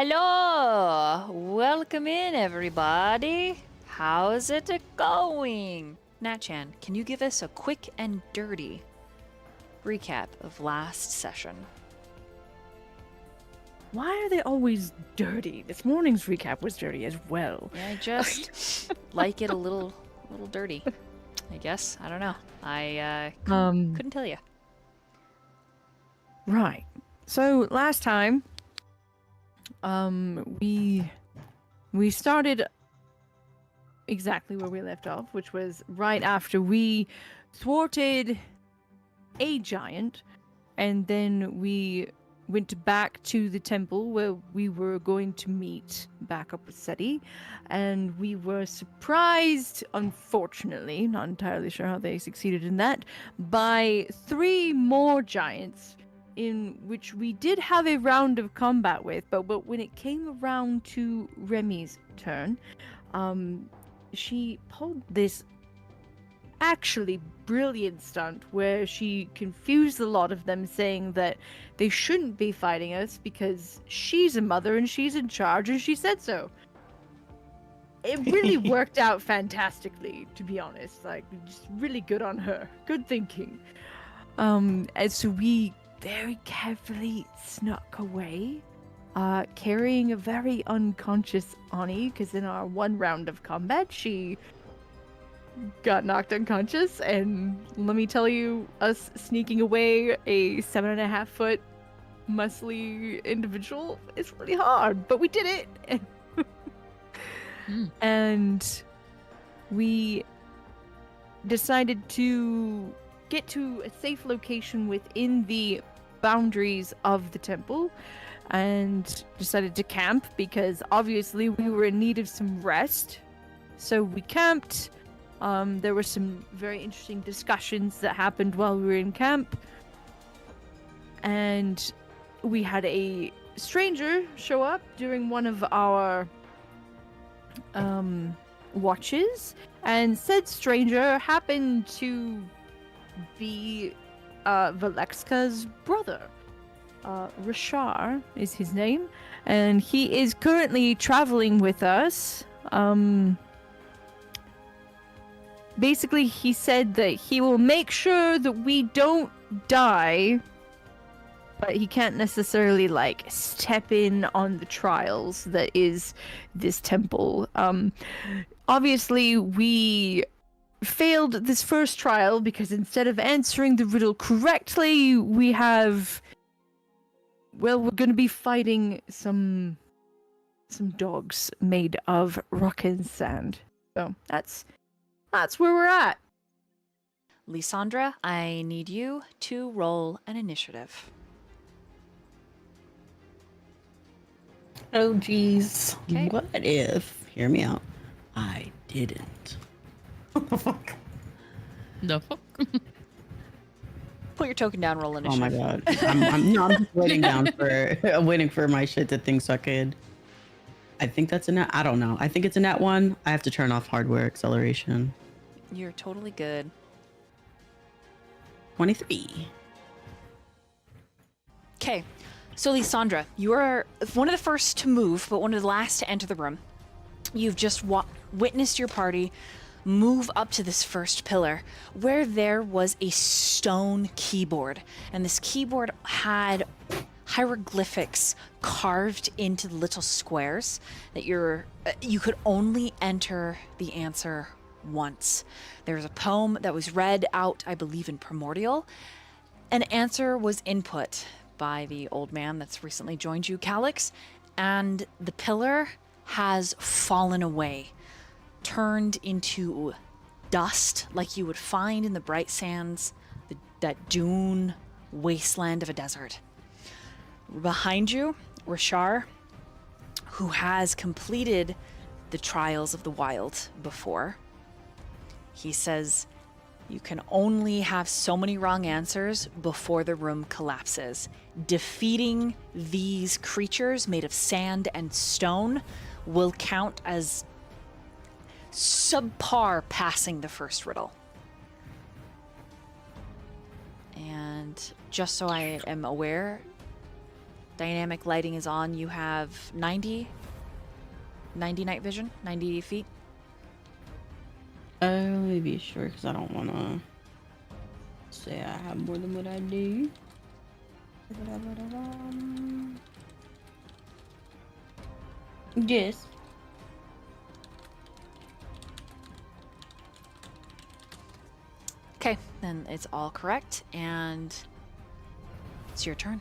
Hello! Welcome in, everybody. How's it going? TheNatchan, can you give us a quick and dirty recap of last session? Why are they always dirty? This morning's recap was dirty as well. Yeah, I just like it a little dirty, I guess. I don't know. I couldn't tell you. Right. So last time, we started exactly where we left off, which was right after we thwarted a giant, and then we went back to the temple where we were going to meet back up with Seti, and we were surprised, unfortunately, not entirely sure how they succeeded in that, by 3 more giants in which we did have a round of combat with, but when it came around to Remy's turn, she pulled this actually brilliant stunt where she confused a lot of them, saying that they shouldn't be fighting us because she's a mother and she's in charge and she said so. It really worked out fantastically, to be honest. Like, just really good on her. Good thinking. And so we very carefully snuck away, carrying a very unconscious Ani, because in our one round of combat, she got knocked unconscious, and let me tell you, us sneaking away a 7.5-foot muscly individual is really hard, but we did it. And we decided to get to a safe location within the boundaries of the temple and decided to camp because obviously we were in need of some rest. So we camped. There were some very interesting discussions that happened while we were in camp. And we had a stranger show up during one of our watches. And said stranger happened to be Valexka's brother. Rashar is his name. And he is currently traveling with us. Basically, he said that he will make sure that we don't die, but he can't necessarily, like, step in on the trials that is this temple. Obviously, we failed this first trial because instead of answering the riddle correctly, we have... Well, we're going to be fighting some dogs made of rock and sand. So, that's where we're at. Lysandra, I need you to roll an initiative. Oh, geez. Okay. What if, hear me out, I didn't? What the fuck? The fuck? Put your token down, roll Oh initiative. my god. I'm just waiting for my shit to think so I could. I think that's a nat. I don't know. I think it's a nat 1. I have to turn off hardware acceleration. You're totally good. 23. Okay, so Lysandra, you are one of the first to move, but one of the last to enter the room. You've just witnessed your party move up to this first pillar, where there was a stone keyboard, and this keyboard had hieroglyphics carved into the little squares that you could only enter the answer once. There was a poem that was read out, I believe, in Primordial. An answer was input by the old man that's recently joined you, Calix, and the pillar has fallen away, turned into dust like you would find in the bright sands, that dune wasteland of a desert. Behind you, Rashar, who has completed the trials of the wild before. He says, you can only have so many wrong answers before the room collapses. Defeating these creatures made of sand and stone will count as subpar passing the first riddle. And just so I am aware, Dynamic lighting is on. You have 90 night vision, 90 feet. Let me be sure, because I don't want to say I have more than what I do. Yes. Okay, then it's all correct, and it's your turn.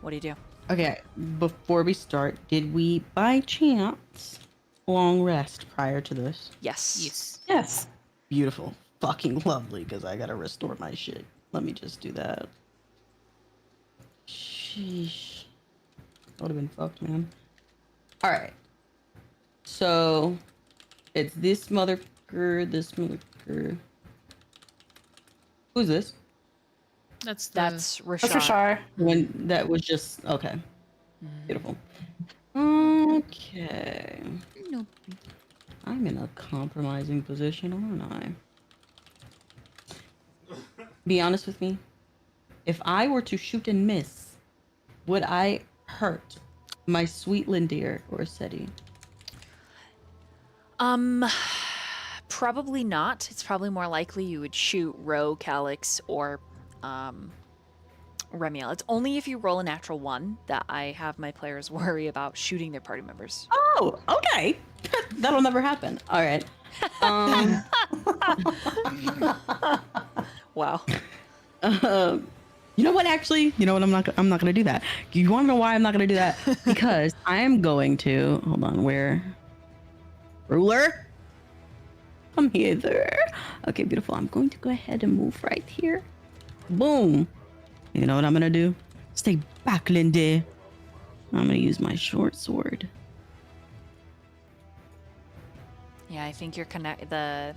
What do you do? Okay, before we start, did we by chance long rest prior to this? Yes. Yes. Beautiful. Fucking lovely, because I gotta restore my shit. Let me just do that. Sheesh. That would have been fucked, man. Alright. So, it's this motherfucker, this motherfucker. Who's this? That's That's That's Rashar. Rashar. When that was just okay. Beautiful. Okay. No. I'm in a compromising position, aren't I? Be honest with me. If I were to shoot and miss, would I hurt my sweet Lynd'ir or Seti? Probably not. It's probably more likely you would shoot Roe, Calix, or Remiel. It's only if you roll a natural 1 that I have my players worry about shooting their party members. Oh, okay. That'll never happen. All right. Wow. You know what? Actually, you know what? I'm not gonna do that. You want to know why I'm not gonna do that? Because I am going to hold on. Where? Ruler? Come hither. Okay, beautiful. I'm going to go ahead and move right here. Boom. You know what I'm gonna do? Stay back, Lynd'ir. I'm gonna use my short sword. Yeah, I think you're There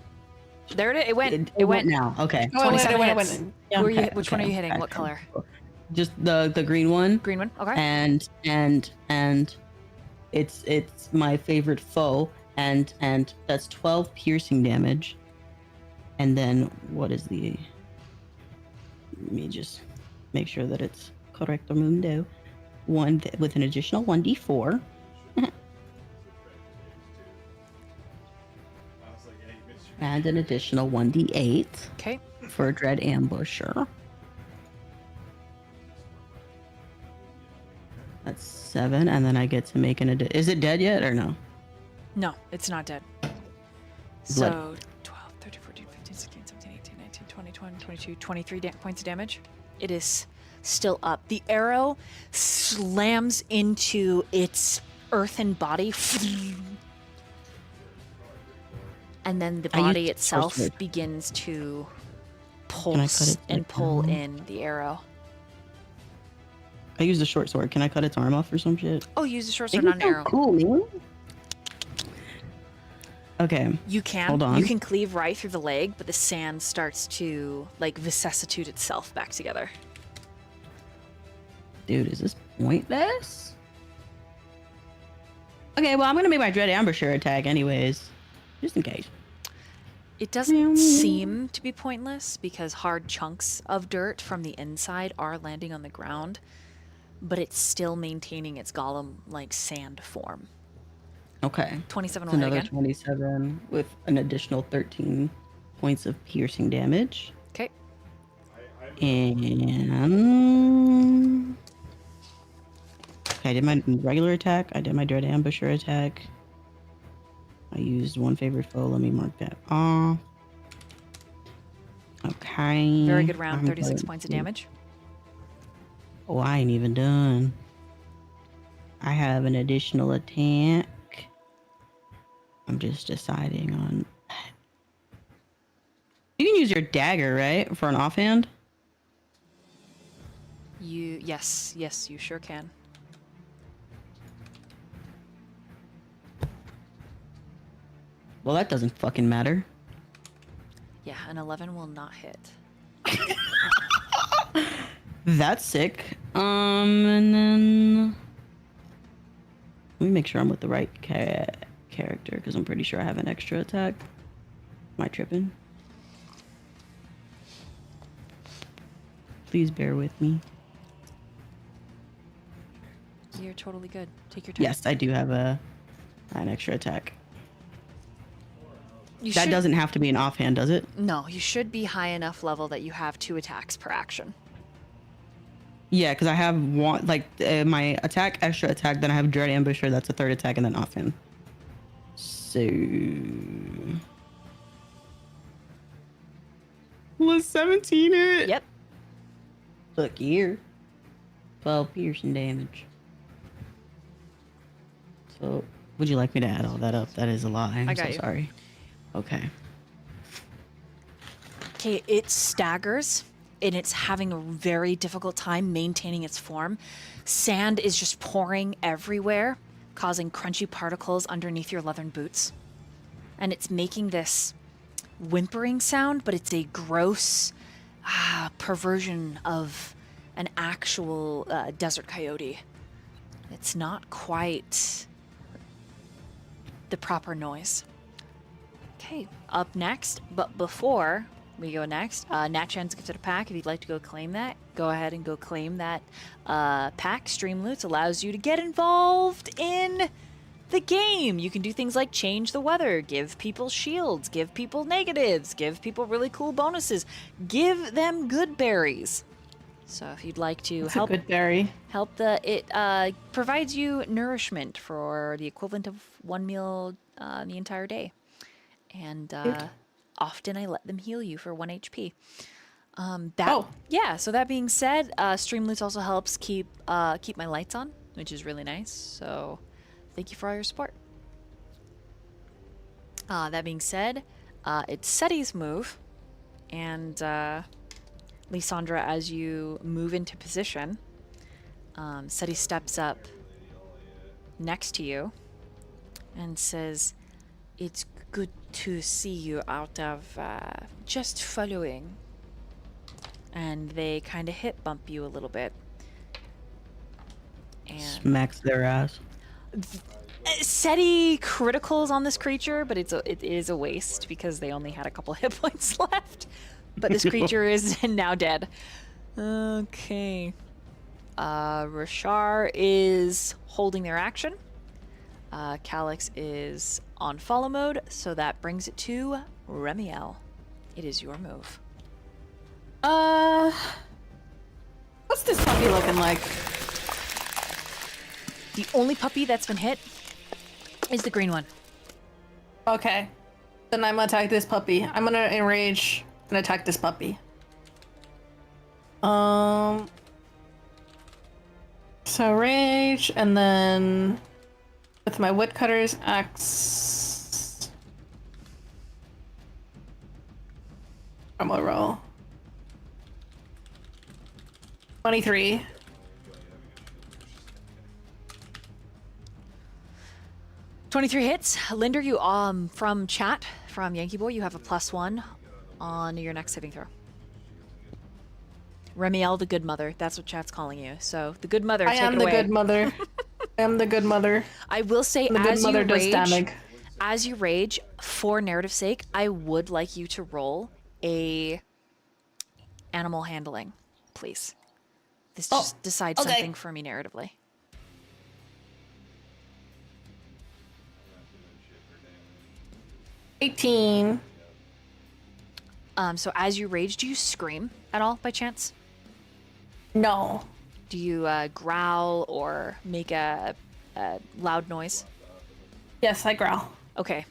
it went. It went now. Okay. Oh, it 27 went, hits. Yeah. Who are you, Okay, which one are okay, you hitting? okay, What color? Just the green one. Green one. Okay. And it's my favorite foe, and that's 12 piercing damage. And then what is the? Let me just make sure that it's correcto mundo. With an additional 1d4. And an additional 1d8 Okay. for a dread ambusher. That's 7, and then I get to make is it dead yet or no? No, it's not dead. So 12, 13, 14, 15, 16, 17, 18, 19, 20, 21, 22, 23 points of damage. It is still up. The arrow slams into its earthen body. And then the I used body short itself sword. begins to cut pulse it and pull down? in the arrow. I use the short sword. Can I cut its arm off or some shit? Oh, use the short sword, not an arrow. Cool, man. Okay. You can. Hold on. You can cleave right through the leg, but the sand starts to like vicissitude itself back together. Dude, is this pointless? Okay, well, I'm gonna make my dread ambusher attack anyways, just in case. It doesn't seem to be pointless because hard chunks of dirt from the inside are landing on the ground, but it's still maintaining its golem-like sand form. Okay. 27 It's will hit another again. 27 with an additional 13 points of piercing damage. Okay. And okay, I did my regular attack. I did my dread ambusher attack. I used one favorite foe. Let me mark that off. Okay. Very good round. I'm 36 going points of to- damage. Oh, I ain't even done. I have an additional attack. I'm just deciding on. You can use your dagger, right, for an offhand? Yes, you sure can. Well, that doesn't fucking matter. Yeah, an 11 will not hit. That's sick. And then let me make sure I'm with the right character because I'm pretty sure I have an extra attack. Am I tripping? Please bear with me. you're totally good. Take your time. Yes, I do have an extra attack. You That should- doesn't have to be an offhand, does it? No, you should be high enough level that you have 2 attacks per action. Yeah, because I have one, like my attack, extra attack, then I have Dread Ambusher, that's a 3rd attack, and then offhand. So. Was 17 it? Yep. Look here. 12 piercing damage. So, would you like me to add all that up? That is a lot. I'm I got so you. sorry. Okay. Okay, it staggers and it's having a very difficult time maintaining its form. Sand is just pouring everywhere, causing crunchy particles underneath your leathern boots. And it's making this whimpering sound, but it's a gross perversion of an actual desert coyote. It's not quite the proper noise. Okay, up next, but before we go next, Natchan's gifted a pack. If you'd like to go claim that, go ahead and go claim that pack. Stream Loots allows you to get involved in the game. You can do things like change the weather, give people shields, give people negatives, give people really cool bonuses, give them good berries. So if you'd like to That's help a good berry. it provides you nourishment for the equivalent of 1 meal the entire day. And often I let them heal you for 1 HP. Yeah, so that being said, Stream Loots also helps keep my lights on, which is really nice. So thank you for all your support. That being said, it's Seti's move. And Lysandra, as you move into position, Seti steps up next to you and says, "It's good to see you out of just following." And they kind of hit bump you a little bit. And Smacks their ass. Seti criticals on this creature, but it is a waste because they only had a couple hit points left. But this creature is now dead. Okay. Rashar is holding their action. Calix is on follow mode, so that brings it to Remiel. It is your move. What's this puppy looking like? The only puppy that's been hit is the green one. Okay. Then I'm gonna attack this puppy. I'm gonna enrage and attack this puppy. So rage, and then with my woodcutter's axe. I'm gonna roll. 23. 23 hits. Lynd'ir, you from chat from Yankee Boy, you have a +1 on your next saving throw. Remiel, the good mother. That's what chat's calling you. So the good mother. I take am it the away. good mother. I am the good mother. I will say, The good mother does damage. as you rage, for narrative's sake, I would like you to roll a animal handling, please. This just decides okay. something for me narratively. $18. So as you rage, do you scream at all by chance? No. Do you growl or make a loud noise? Yes, I growl. Okay.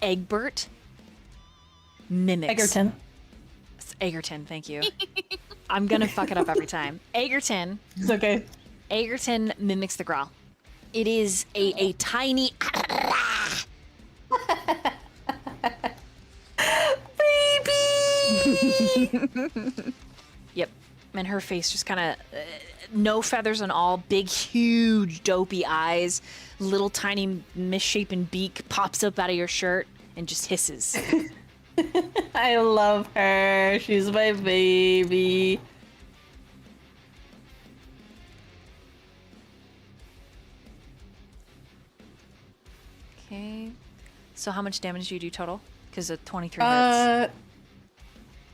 Egbert mimics. Egerton. Egerton, thank you. I'm gonna fuck it up every time. Egerton. It's okay. Egerton mimics the growl. It is a tiny. Yep. And her face just kind of no feathers and all, big, huge, dopey eyes, little tiny misshapen beak pops up out of your shirt and just hisses. I love her. She's my baby. Okay. So how much damage do you do total? Because of 23 hits.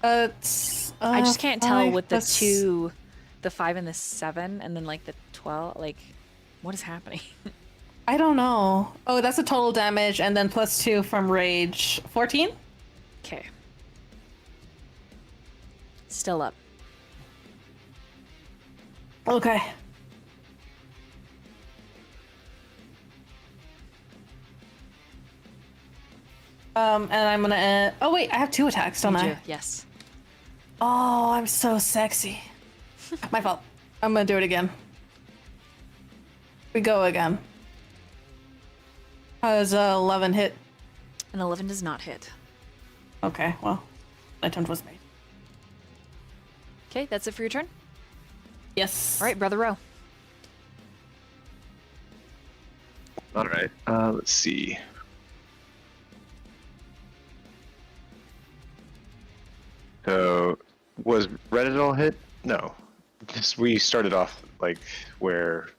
It's, I just can't tell with the that's- 2, the 5 and the 7, and then like the 12, like What is happening? I don't know. Oh, that's a total damage, and then +2 from rage. 14? Okay. Still up. Okay. And I'm gonna. Oh wait, I have 2 attacks, don't You I? do, yes. Oh, I'm so sexy. My fault. I'm gonna do it again. We go again. How does 11 hit? An 11 does not hit. Okay, well, my attempt was made. Okay, that's it for your turn. Yes. All right, Brother Roe. All right. Let's see. So, was red at all hit? No. Just we started off like where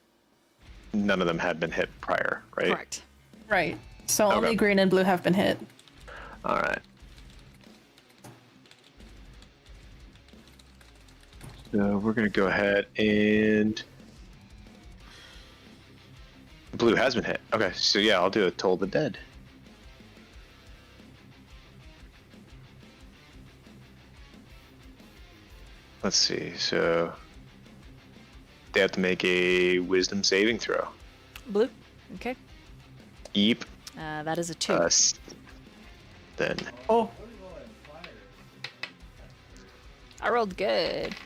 none of them had been hit prior, right? Correct. Right. So Okay. only green and blue have been hit. All right. So we're gonna go ahead and blue has been hit. Okay, so yeah, I'll do a Toll the Dead. Let's see. So they have to make a Wisdom saving throw. Blue. Okay. Eep. That is a 2. Then Oh. I rolled good.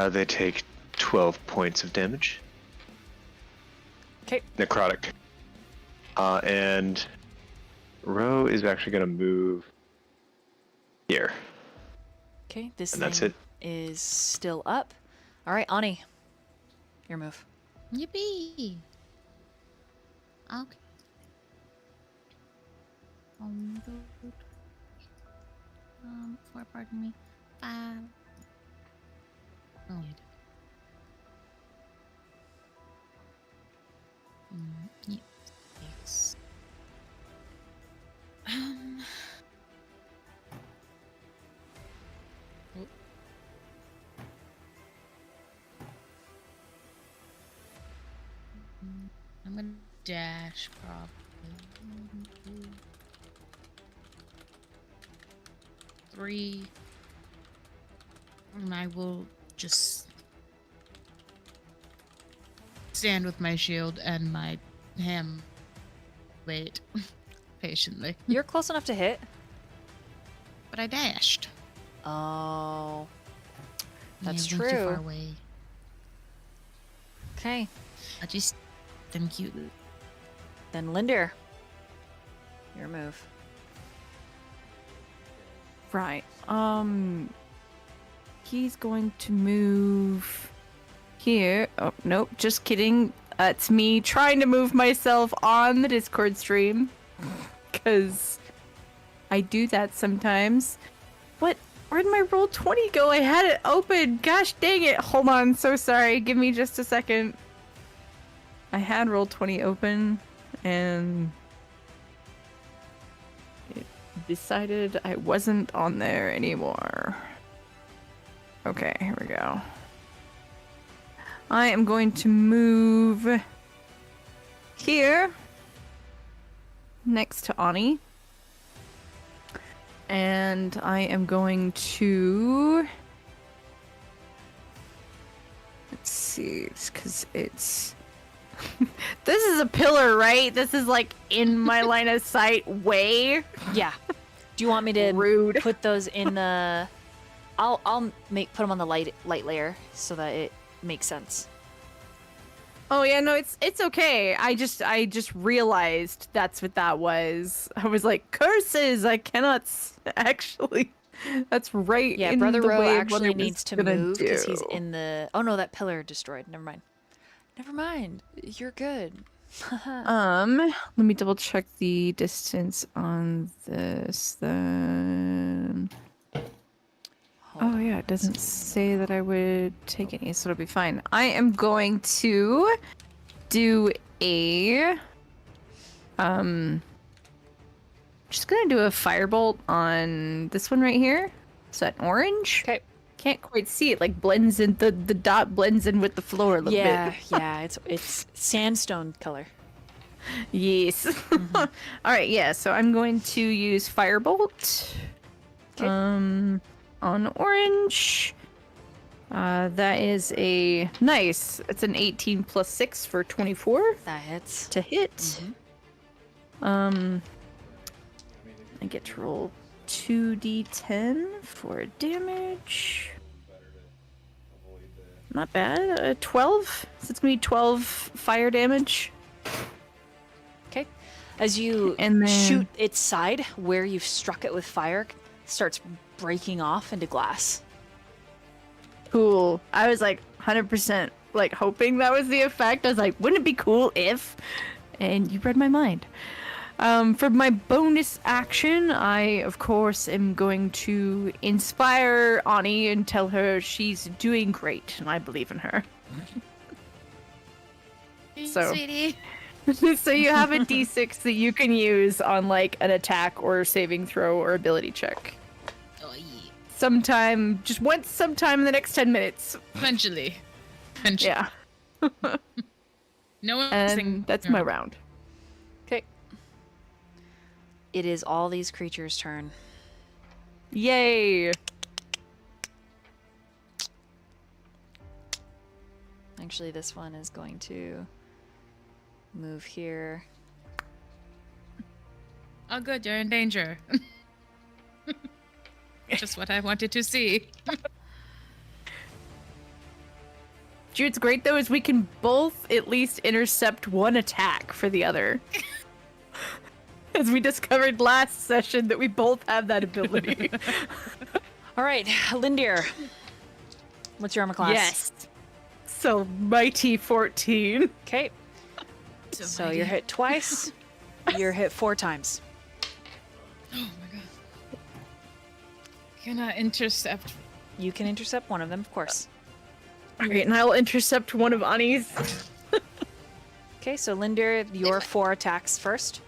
they take 12 points of damage. Okay. Necrotic. And Roe is actually going to move here. Okay, this And thing that's it. is still up. All right, Ani. Your move. Yippee! Okay. Good. 4, pardon me. 5. Oh, wait. Yeah. 6. Oh. I'm gonna dash probably. 1, 2, 3. And I will just stand with my shield and my ham. Wait. Patiently. You're close enough to hit. But I dashed. Oh. That's Yeah, way too far true. away. Okay. I just thank you. Then Lynd'ir. Your move. Right. He's going to move here. Oh, nope. Just kidding. It's me trying to move myself on the Discord stream. Because I do that sometimes. What? Where'd my roll 20 go? I had it open. Gosh dang it. Hold on. So sorry. Give me just a second. I had roll 20 open and it decided I wasn't on there anymore. Okay, here we go. I am going to move here next to Ani. And I am going to... Let's see, because it's... This is a pillar, right? This is like in my line of sight way. Yeah. Do you want me to Rude. put those in the... I'll put them on the light layer so that it makes sense. Oh yeah, no, it's okay. I just realized that's what that was. I was like, curses! I cannot actually. That's right. Yeah, in Brother the Roe way of what actually I was needs to gonna move because he's do. in the... Oh no, that pillar destroyed. Never mind. Never mind. You're good. Let me double check the distance on this then. Oh yeah, it doesn't say that I would take any, so it'll be fine. I am going to do a just gonna do a firebolt on this one right here. Is that orange? Okay. Can't quite see it. Like blends in the dot blends in with the floor a little Yeah, bit. yeah. It's sandstone color. Yes. All right. Yeah. So I'm going to use firebolt. 'Kay. On orange. That is a nice. It's an 18 plus 6 for 24 That hits. to hit. I get to roll 2d10 for damage. Not bad. 12. So it's gonna be 12 fire damage. Okay. As you And then- shoot its side, where you've struck it with fire, starts breaking off into glass. Cool. I was like 100% like hoping that was the effect. I was like, wouldn't it be cool if? And you read my mind. For my bonus action, I of course am going to inspire Ani and tell her she's doing great, and I believe in her. So- Sweetie. So you have a d6 that you can use on like an attack or saving throw or ability check. Oh, yeah. Sometime in the next 10 minutes. Eventually. Eventually. Yeah. No one And that's my round. Okay. It is all these creatures' turn. Yay! Actually, this one is going to move here. Oh, good. You're in danger. Just what I wanted to see. What's great though is we can both at least intercept one attack for the other. As we discovered last session that we both have that ability. All right, Lynd'ir. What's your armor class? Yes. So mighty 14. Okay. So you're hit twice. You're hit 4 times. Oh my god. Can I intercept? You can intercept one of them, of course. Alright, and I'll intercept one of Ani's. Okay, so Lynd'ir, your 4 attacks first.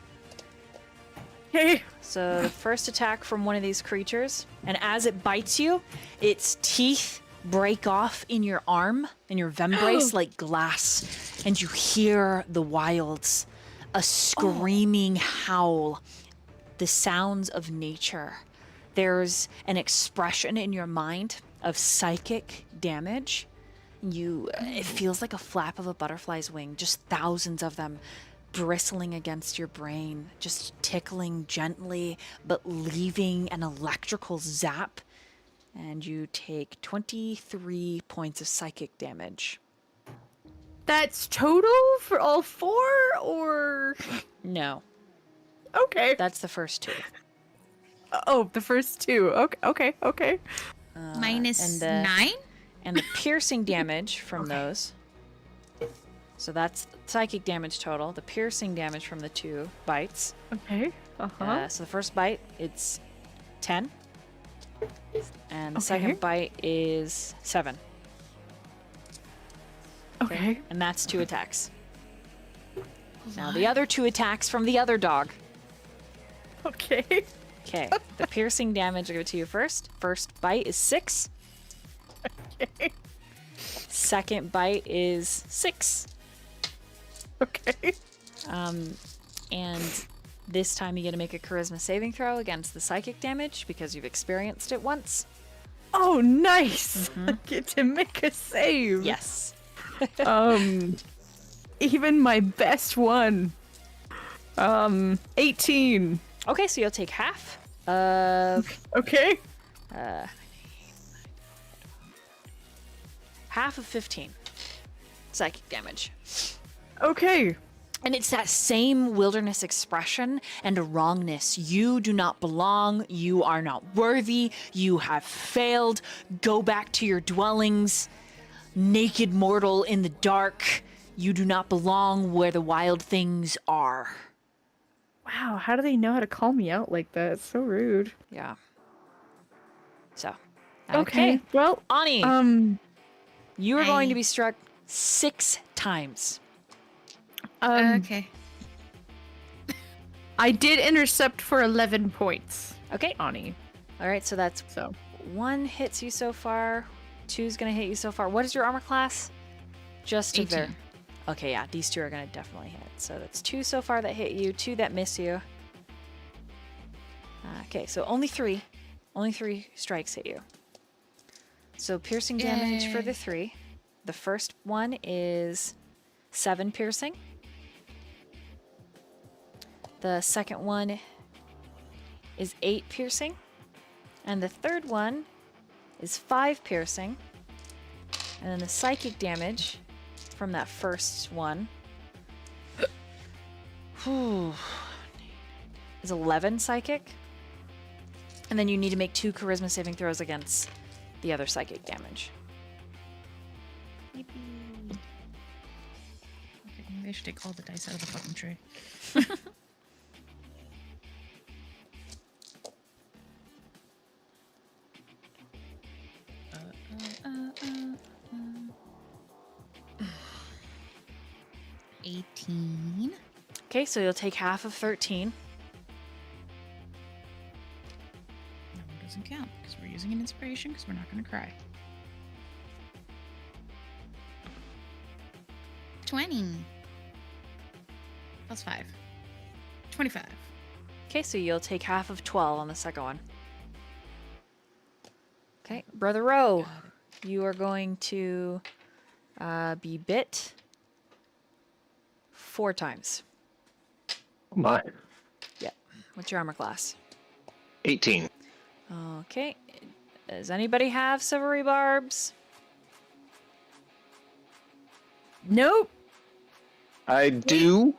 Okay. So the first attack from one of these creatures, and as it bites you, its teeth break off in your arm, in your vembrace, like glass, and you hear the wilds, a screaming howl, the sounds of nature. There's an expression in your mind of psychic damage. It feels like a flap of a butterfly's wing, just thousands of them bristling against your brain, just tickling gently, but leaving an electrical zap. And you take 23 points of psychic damage. That's total for all 4 or No, okay. that's the first 2. Oh, the first 2. Okay. Minus and the- 9? And the piercing damage from those. So that's psychic damage total. The piercing damage from the 2 bites. Okay. Uh-huh. So the first bite, it's 10. And the Okay. second bite is 7. Okay. And that's 2 attacks. Now the other 2 attacks from the other dog. Okay. Okay. The piercing damage, I'll give it to you first. First bite is 6. Okay. Second bite is 6. Okay. And this time you get to make a charisma saving throw against the psychic damage because you've experienced it once. Oh, nice. I get to make a save. Yes. Even my best one. 18. Okay, so you'll take half of Okay. half of 15 psychic damage. Okay. And it's that same wilderness expression and a wrongness. You do not belong. You are not worthy. You have failed. Go back to your dwellings. Naked mortal in the dark. You do not belong where the wild things are. Wow, how do they know how to call me out like that? It's so rude. Yeah. So. Okay. Well, Ani, you are going to be struck 6 times. Okay. I did intercept for 11 points, Okay. Ani. All right, so that's So 1 hits you so far. 2's gonna hit you so far. What is your armor class? Just to 18. Okay, yeah, these 2 are gonna definitely hit. So that's 2 so far that hit you, 2 that miss you. Okay, so only 3. Only 3 strikes hit you. So piercing damage for Yay. the 3. The first one is 7 piercing. The second one is 8 piercing. And the third one is 5 piercing. And then the psychic damage from that first one is 11 psychic. And then you need to make 2 charisma saving throws against the other psychic damage. Okay, maybe I should take all the dice out of the fucking tray. uh. 18. Okay, so you'll take half of 13. That one doesn't count because we're using an inspiration because we're not going to cry. 20. Plus 5. 25. Okay, so you'll take half of 12 on the second one. Okay, Brother Roe, you are going to be bit 4 times. Oh my. Yeah. What's your armor class? 18. Okay. Does anybody have silvery barbs? nope. I do.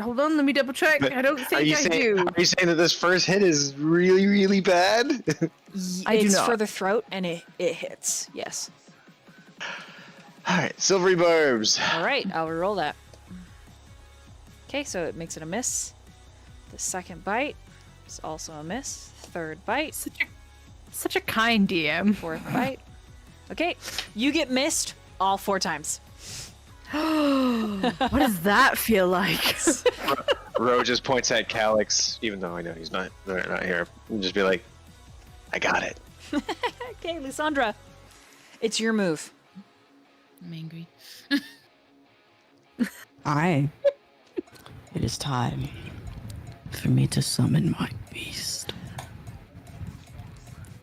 Hold on, let me double check. I don't think I do. Are you saying that this first hit is really, really bad? I do It's not. for the throat, and it hits. Yes. All right, silvery barbs. All right, I'll roll that. Okay, so it makes it a miss. The second bite is also a miss. Third bite, Such a kind DM. fourth bite. Okay, you get missed all 4 times. What does that feel like? Roe just points at Calix, even though I know he's not. They're not here. And just be like, "I got it." Okay, Lysandra, it's your move. I'm angry. It is time for me to summon my beast.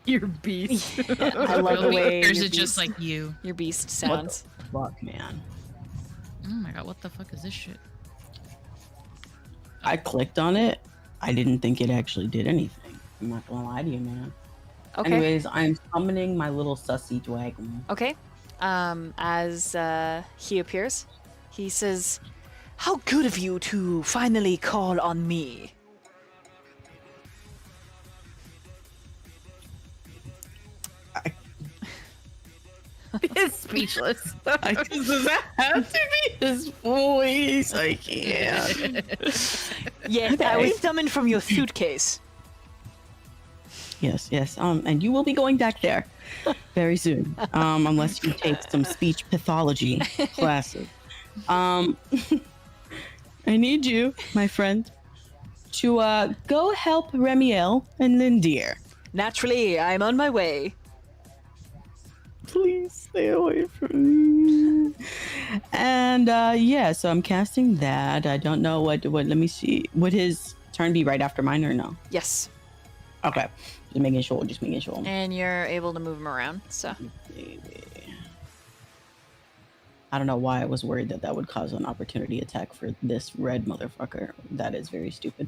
Your beast. I love the way Or is your it just beast- like you? your beast What the sounds. fuck, man? Oh my god, what the fuck is this shit? I clicked on it. I didn't think it actually did anything. I'm not gonna lie to you, man. Okay. Anyways, I'm summoning my little sussy dragon. Okay. As he appears, he says, "How good of you to finally call on me." It's speechless. Does that have to be his voice? I can't. Yes, I was summoned from your suitcase. Yes, yes. And you will be going back there very soon. Unless you take some speech pathology classes. I need you, my friend, to go help Remiel and Lynd'ir. Naturally, I'm on my way. Please stay away from me. And yeah, so I'm casting that. I don't know what let me see. Would his turn be right after mine or no? Yes, Okay. Just making sure, just making sure. and you're able to move him around. So I don't know why I was worried that that would cause an opportunity attack for this red motherfucker. That is very stupid.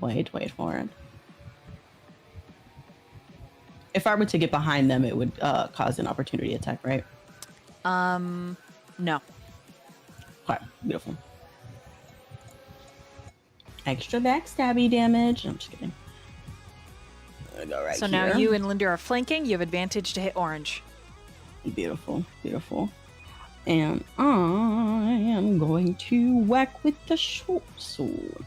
Wait for it. If I were to get behind them, it would cause an opportunity attack, right? no. Okay, beautiful. Extra backstabby damage. I'm just kidding. I'm gonna go right So here. now you and Lynd'ir are flanking. You have advantage to hit orange. Beautiful, beautiful. And I am going to whack with the short sword.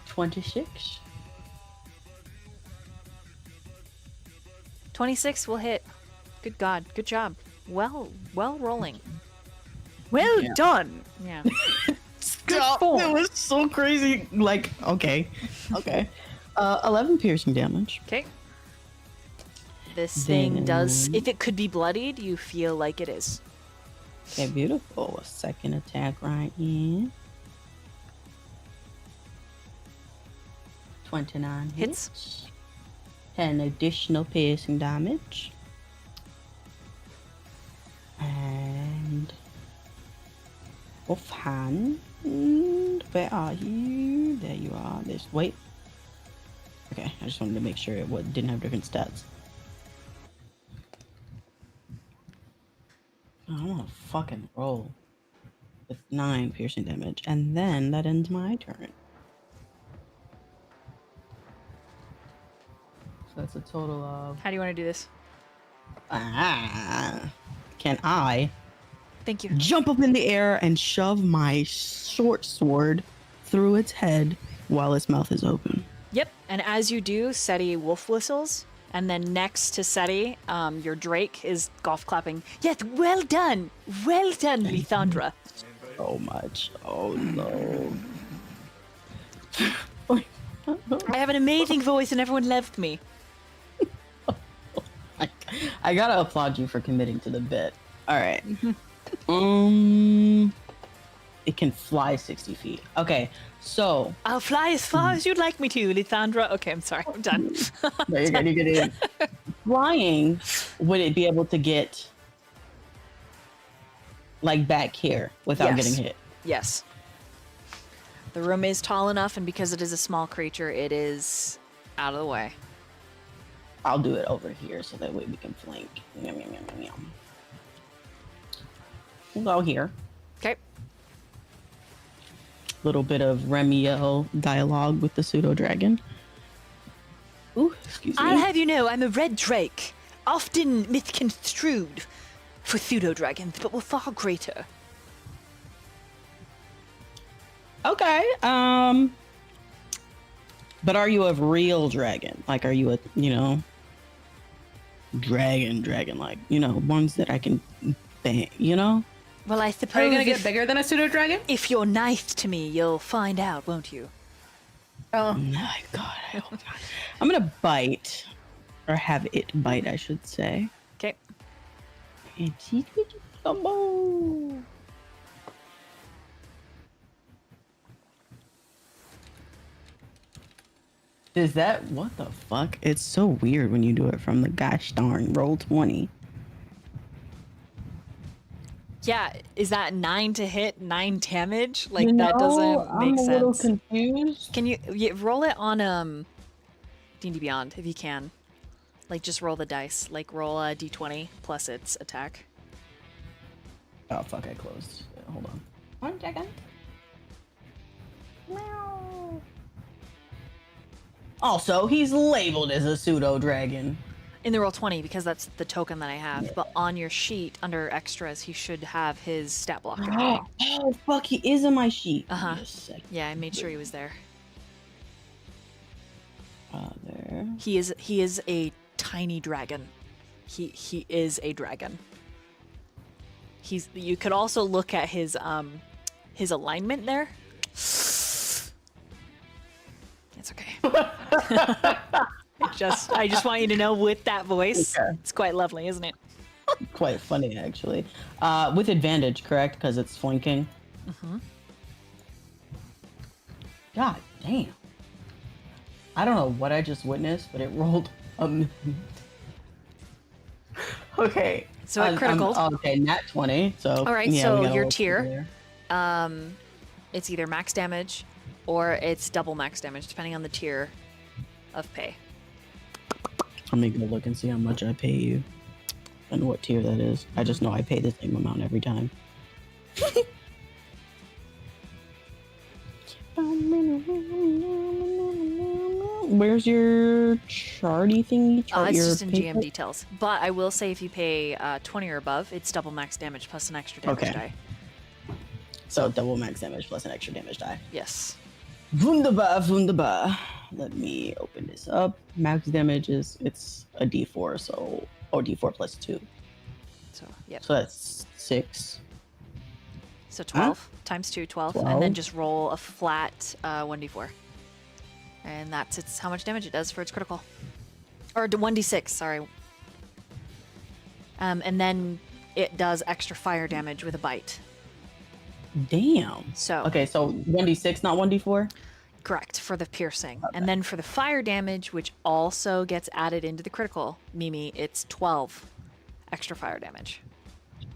26. 26 will hit. Good God, good job. Well rolling. Well Yeah. done. Yeah. Stop! form. It was so crazy. Like, okay. 11 piercing damage. Okay. This thing does. Then- If it could be bloodied, you feel like it is. Okay, beautiful. A second attack right in. 29 hits. 10 additional piercing damage. And offhand, where are you? There you are. Wait. Okay, I just wanted to make sure it didn't have different stats. I want to fucking roll with 9 piercing damage, and then that ends my turn. So that's a total of. How do you want to do this? Can I Thank you. jump up in the air and shove my short sword through its head while its mouth is open? Yep. And as you do, Seti wolf whistles, and then next to Seti, your Drake is golf clapping. Yes, well done, Lysandra. So much. Oh no. I have an amazing voice, and everyone loved me. I gotta applaud you for committing to the bit. All right. It can fly 60 feet. Okay, so I'll fly as far as you'd like me to, Lysandra. Okay, I'm sorry, I'm done. no, you're good. You're good. Flying, would it be able to get like back here without Yes. getting hit? Yes. The room is tall enough, and because it is a small creature, it is out of the way. I'll do it over here so that way we can flank. Yum, yum, yum, yum, yum. We'll go here. Okay. Little bit of Remiel dialogue with the pseudo dragon. Ooh, excuse me. I'll have you know, I'm a red drake, often misconstrued for pseudo dragons, but were far greater. Okay. But are you a real dragon? Like, are you a, dragon, like, ones that I can bang, Well, I suppose Are you gonna get if, bigger than a pseudo dragon? if you're nice to me, you'll find out, won't you? Oh, My God, I hope not. I'm gonna bite, or have it bite, I should say. Okay. And secret combo. Is that what the fuck? It's so weird when you do it from the gosh darn roll 20. Yeah, is that 9 to hit, 9 damage? Like, that doesn't make sense. I'm a little confused. Can you roll it on D&D Beyond if you can? Like, just roll the dice. Like, roll a d20 plus its attack. Oh fuck! I closed. Hold on. 1 second. Meow. Also, he's labeled as a pseudo dragon. In the roll 20, because that's the token that I have. But on your sheet under extras, he should have his stat block. Oh fuck! He is on my sheet. Uh-huh. Just a second. Yeah, I made sure he was there. There. He is a tiny dragon. He is a dragon. You could also look at his alignment there. It's okay. I just want you to know with that voice, Okay. it's quite lovely, isn't it? Quite funny, actually. With advantage, correct? Because it's flanking. Mm-hmm. God damn. I don't know what I just witnessed, but it rolled a million. Okay. So at critical. Okay, nat 20. So. All right, yeah, so we got a your little tier. there. It's either max damage or it's double max damage, depending on the tier of pay. Let me go look and see how much I pay you and what tier that is. I just know I pay the same amount every time. Where's your charty thingy? It's Your just in paper? GM details. But I will say if you pay 20 or above, it's double max damage plus an extra damage Okay. die. So double max damage plus an extra damage die. Yes. Wunderbar, wunderbar. Let me open this up. Max damage it's a D4, so D4 plus 2. So, yep. So that's 6. So 12 times 2, 12, and then 12. just roll a flat 1d4. And that's it's how much damage it does for its critical. Or 1d6, sorry. And then it does extra fire damage with a bite. Damn. So Okay, so 1d6, not 1d4? correct for the piercing. And then for the fire damage, which also gets added into the critical, Mimi, it's 12 extra fire damage.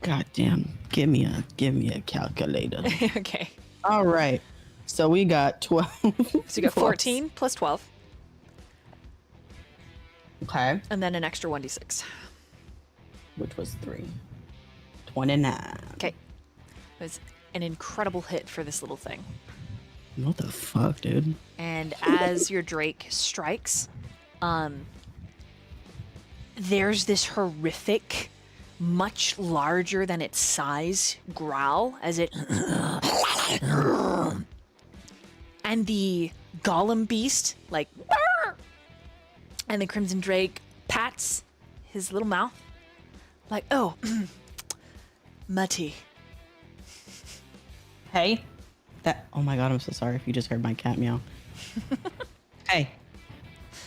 God damn. Give me a calculator. Okay. All right. So we got 12. So you got 14 plus 12, Okay. and then an extra 1d6. Which was 3. 29. Okay. It was an incredible hit for this little thing. What the fuck, dude? And as your Drake strikes, there's this horrific, much larger than its size growl as it. And the Golem beast, like. And the Crimson Drake pats his little mouth, like, oh, Mutty. Hey. Oh my god, I'm so sorry if you just heard my cat meow. Hey.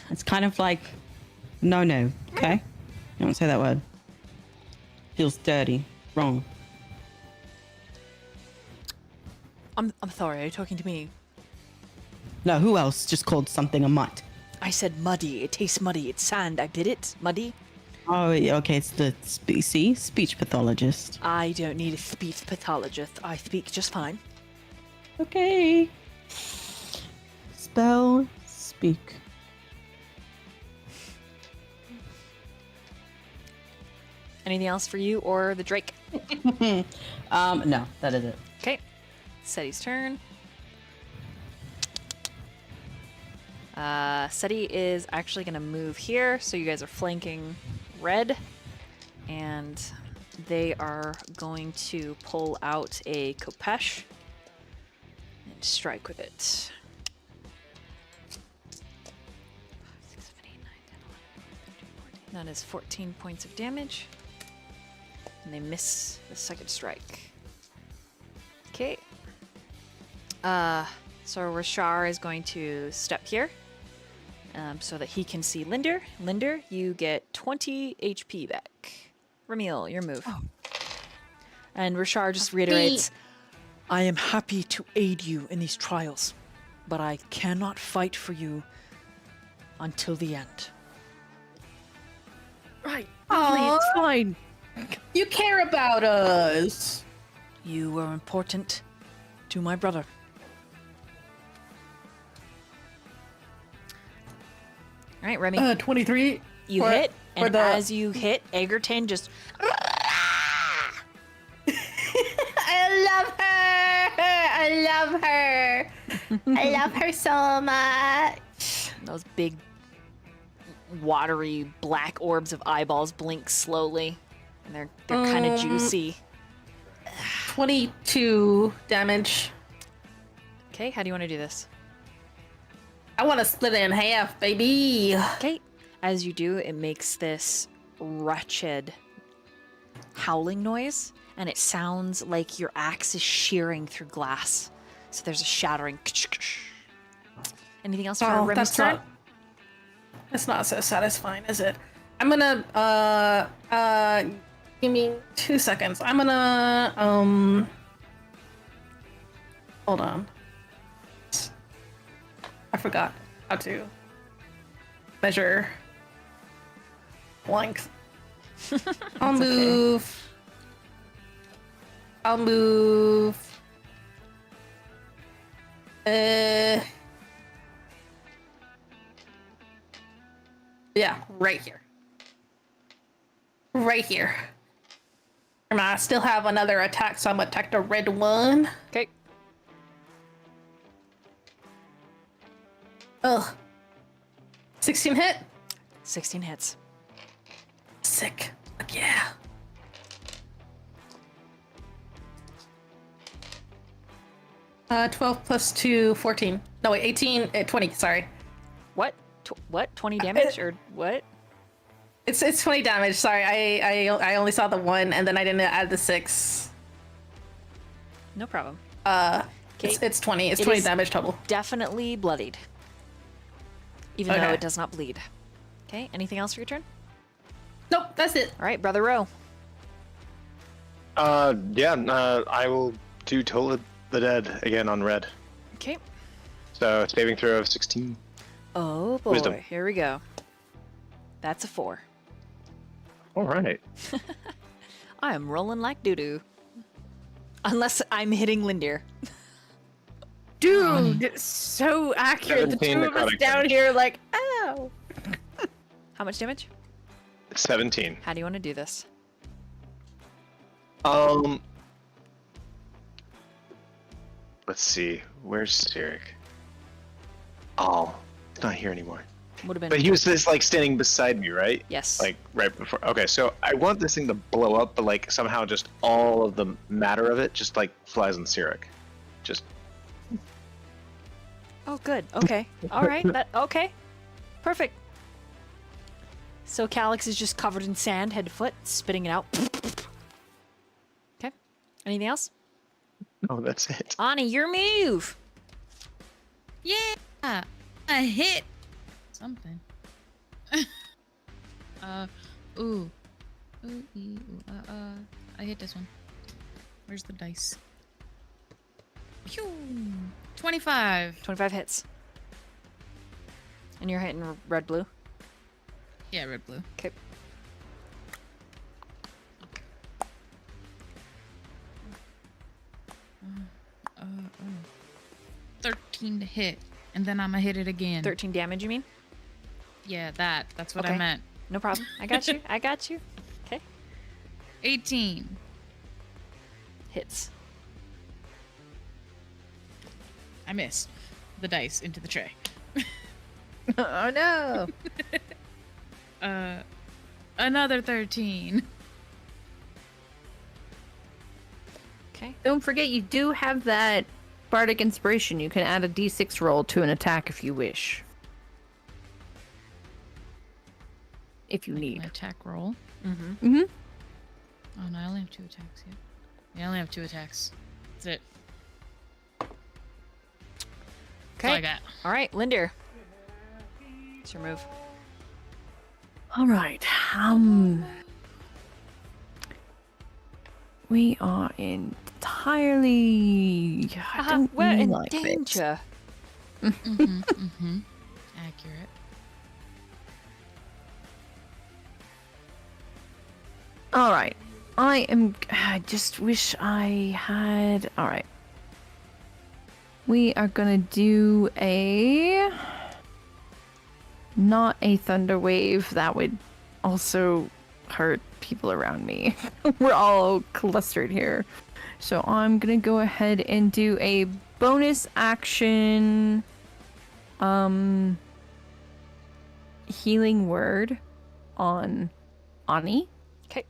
It's kind of like no, okay? You don't say that word. Feels dirty. Wrong. I'm sorry, are you talking to me? No, who else just called something a mutt? I said muddy. It tastes muddy. It's sand. I did it. Muddy. Oh, yeah, okay, it's the speech pathologist. I don't need a speech pathologist. I speak just fine. Okay. Spell speak. Anything else for you or the Drake? No, that is it. Okay. Seti's turn. Seti is actually going to move here, so you guys are flanking red. And they are going to pull out a Kopesh and strike with it. 6, 7, 8, 9, 10, 11, 12, 13, 14. That is 14 points of damage. And they miss the second strike. Okay. So Rashar is going to step here so that he can see Lynd'ir. Lynd'ir, you get 20 HP back. Remiel, your move. Oh. And Rashar just reiterates, I am happy to aid you in these trials, but I cannot fight for you until the end. Right. Lovely, it's Aw. fine. You care about us. You were important to my brother. All right, Remy. 23. You for- hit, for and the- as you hit, Egerton just I love her. I love her. I love her so much. those big, watery black orbs of eyeballs blink slowly, and they're kind of juicy. 22 damage. Okay, how do you want to do this? I want to split it in half, baby. Okay, as you do, it makes this wretched howling noise, and it sounds like your axe is shearing through glass. So there's a shattering. Anything else for Oh, Remy's turn? that's not so satisfying, is it? I'm gonna give me 2 seconds. I'm gonna hold on. I forgot how to measure length. I'll move. I'll move. Yeah, right here. Right here. And I still have another attack, so I'm gonna attack the red one. Okay. Ugh. 16 hit? 16 hits. Sick. Fuck yeah. Uh, 12 plus 2, 14. No, wait, 18, 20, sorry. What? What? 20 damage or what? It's 20 damage. Sorry, I only saw the 1, and then I didn't add the 6. No problem. It's 20. It's It 20 is- damage total. Definitely bloodied. Even though Okay. it does not bleed. Okay, anything else for your turn? Nope, that's it. All right, Brother Roe. I will do Toll the Dead again on red. Okay. So saving throw of 16. Oh boy, Wisdom. here we go. That's a 4. All right. I am rolling like doo-doo. Unless I'm hitting Lynd'ir. Dude, it's so accurate. The 17 two of us necrotic down damage. here, like, ow. How much damage? 17. How do you want to do this? Let's see. Where's Cyric? Oh, he's not here anymore. Would have been. But he was just like standing beside me, right? Yes. Like right before. Okay, so I want this thing to blow up, but like somehow just all of the matter of it just like flies on Cyric. Just Oh, good. Okay. All right. Okay. Perfect. So Calix is just covered in sand, head to foot, spitting it out. Okay. Anything else? oh, that's it. Ani, your move. Yeah, a hit. Something. Ooh. I hit this one. Where's the dice? Phew. 25. 25 hits. And you're hitting red blue. Yeah, red blue. Okay. 13 to hit, and then I'm gonna hit it again. 13 damage, you mean? Yeah, that's what Okay. I meant. No problem. I got you. I got you. Okay. 18. Hits. I missed the dice into the tray. Oh no. Another 13. Okay. Don't forget, you do have that bardic inspiration. You can add a d6 roll to an attack if you wish. If you My need. attack roll. Mm-hmm. Mm-hmm. Oh no, I only have 2 attacks here. Yeah, I only have 2 attacks. That's it. That's all I Okay. got. All right, Lynd'ir. It's your move. All right. We are entirely. I Haha, don't we're in like this. danger. Accurate. All right. I just wish I had. All right. We are gonna do not a thunder wave. That would also hurt people around me. We're all clustered here. So I'm gonna go ahead and do a bonus action healing word on Ani. Okay.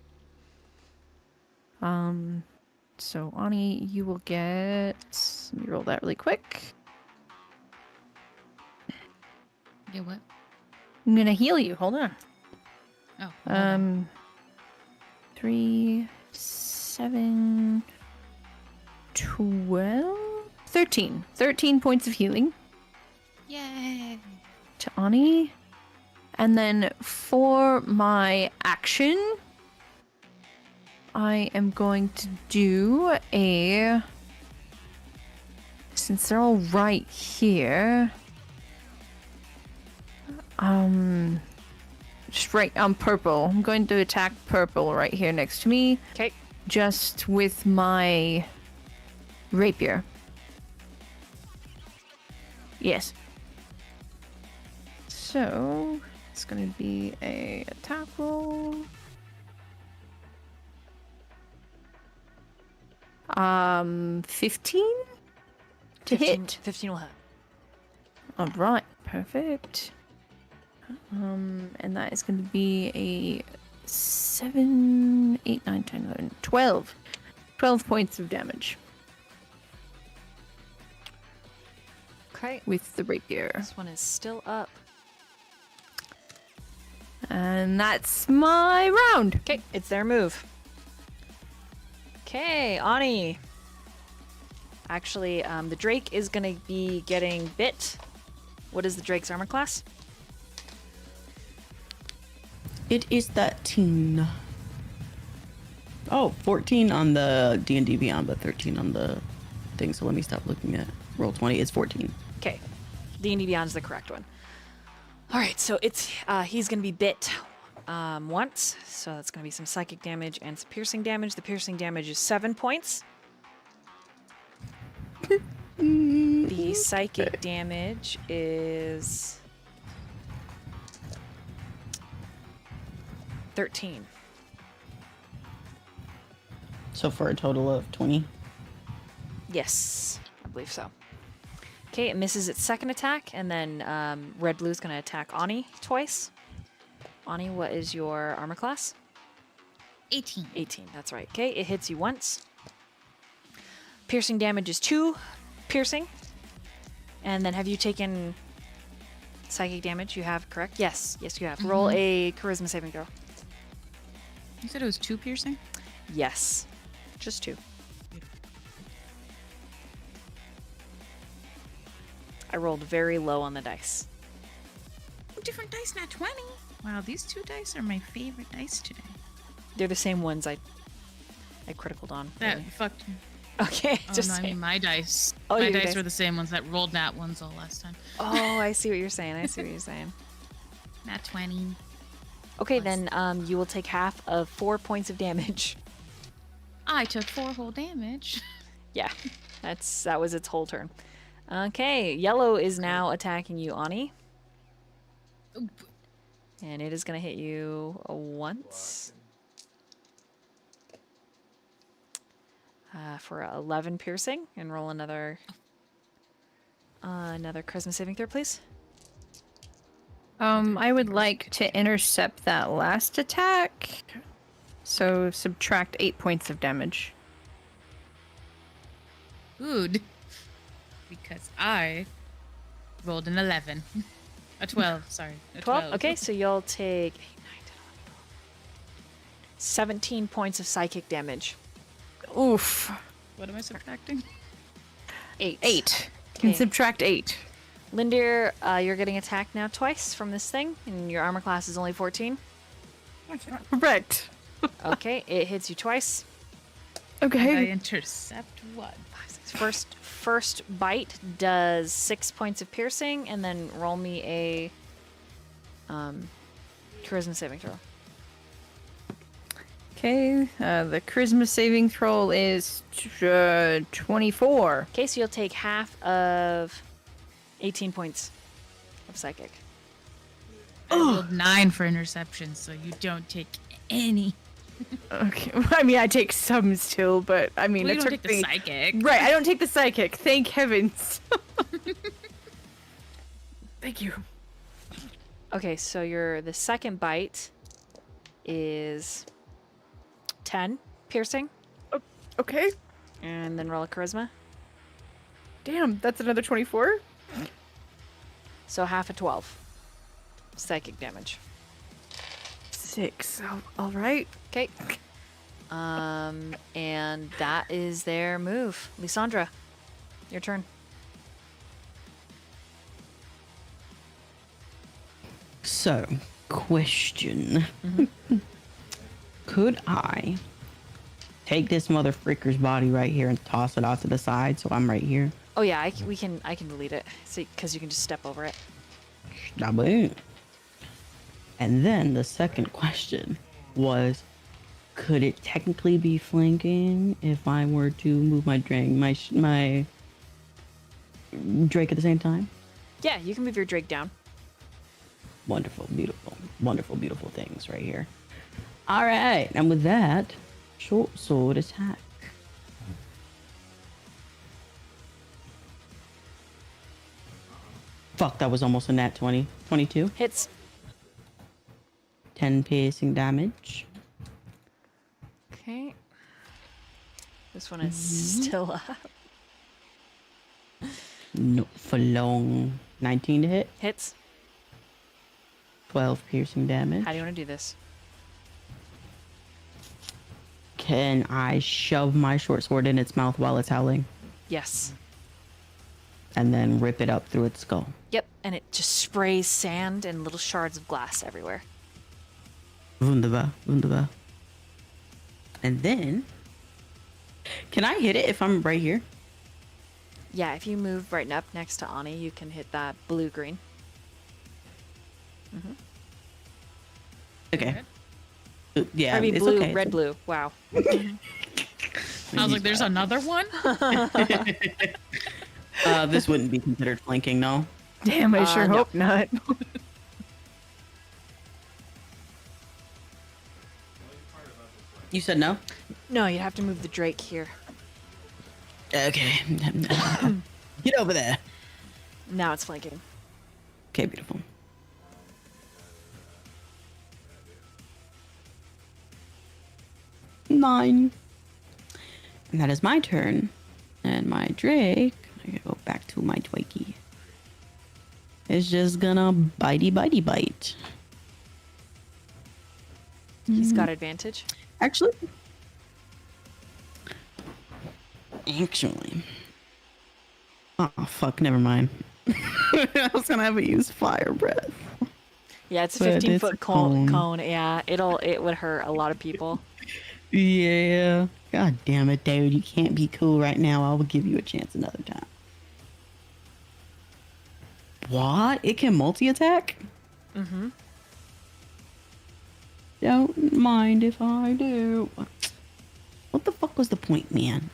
So Ani, you will get, let me roll that really quick. Yeah, what? I'm gonna heal you. Hold on. Oh. hold on. 3, 7, 12, 13. 13 points of healing Yay. to Ani. And then for my action, I am going to do since they're all right here, just right on purple. I'm going to attack purple right here next to me, Okay. just with my rapier. Yes. So it's going to be a attack roll. 15 to 15, hit. 15 will hit. All right, perfect. And that is going to be a 7, 8, 9, 10, 11, 12. 12 points of damage Okay. with the rapier. This one is still up. And that's my round. Okay, it's their move. Okay, Ani. Actually, the Drake is going to be getting bit. What is the Drake's armor class? It is 13. Oh, 14 on the D&D Beyond, but 13 on the thing. So let me stop looking at roll 20. It's 14. Okay, D&D Beyond's the correct one. All right, so it's he's going to be bit once. So that's going to be some psychic damage and some piercing damage. The piercing damage is 7 points. The psychic damage is 13. So for a total of 20. Yes, I believe so. Okay, it misses its second attack, and then Red Blue's going to attack Ani twice. Ani, what is your armor class? 18. 18, that's right. Okay, it hits you once. Piercing damage is 2 piercing. And then have you taken psychic damage? You have, correct? Yes, yes you have. Roll a charisma saving throw. You said it was 2 piercing? Yes, just 2. I rolled very low on the dice. Different dice, not 20. Wow, these 2 dice are my favorite dice today. They're the same ones I criticaled on. That really. fucked me. Okay, Oh, just no, I saying. mean my dice. Oh, my your dice dice. were the same ones that rolled nat ones all last time. Oh, I see what you're saying. I see what you're saying. Nat 20. Okay, Plus. then you will take half of 4 points of damage. I took 4 whole damage. Yeah, that was its whole turn. Okay, yellow is now attacking you, Ani. And it is going to hit you once. For 11 piercing. And roll another charisma saving throw, please. I would like to intercept that last attack. So subtract 8 points of damage. Good. Because I rolled an 11. A 12, sorry. A 12? Okay, so you'll take 17 points of psychic damage. Oof. What am I subtracting? 8. 8. Can Okay. subtract 8. Lynd'ir, you're getting attacked now twice from this thing, and your armor class is only 14. Correct. Okay, it hits you twice. I Okay. intercept what? First bite does 6 points of piercing, and then roll me a charisma saving throw. Okay. The charisma saving throw is 24. Okay, so you'll take half of 18 points of psychic. I rolled 9 for interception, so you don't take any. Okay. I mean, I take some still, but I mean, Well, you it don't took take the me- psychic. Right, I don't take the psychic. Thank heavens. Thank you. Okay, so the second bite is 10 piercing, Okay. and then roll a charisma. Damn, that's another 24. So half of 12 psychic damage. 6. All right. Okay. And that is their move. Lysandra, your turn. So, question. Could I take this mother freaker's body right here and toss it off to the side so I'm right here? Oh yeah, I can delete it. See, because you can just step over it. Shaboom. And then the second question was, could it technically be flanking if I were to move my my Drake at the same time? Yeah, you can move your Drake down. Wonderful, beautiful things right here. All right, and with that, short sword attack. Fuck, that was almost a nat 20. 22. Hits. 10 piercing damage. Okay. This one is still up. Not for long. 19 to hit. Hits. 12 piercing damage. How do you want to do this? Can I shove my short sword in its mouth while it's howling Yes. and then rip it up through its skull? Yep, and it just sprays sand and little shards of glass everywhere. Wunderbar, wunderbar. And then, can I hit it if I'm right here? Yeah, if you move right up next to Ani, you can hit that blue-green. Okay. Yeah, I mean, it's blue, okay. red, blue. Wow. I was like, there's another one? This wouldn't be considered flanking, no. Damn, I sure no. hope not. You said no? No, you'd have to move the Drake here. Okay. Get over there. Now it's flanking. Okay, beautiful. Nine. And that is my turn. And my Drake, I gotta go back to my Twikey. It's just gonna bitey bite. He's got advantage. Actually. Oh, fuck, never mind. I was gonna have it use fire breath. Yeah, it's a But it's 15-foot a cone. cone. Yeah, it would hurt a lot of people. Yeah. God damn it, dude. You can't be cool right now. I will give you a chance another time. What? It can multi-attack? Mm-hmm. Don't mind if I do. What the fuck was the point, man?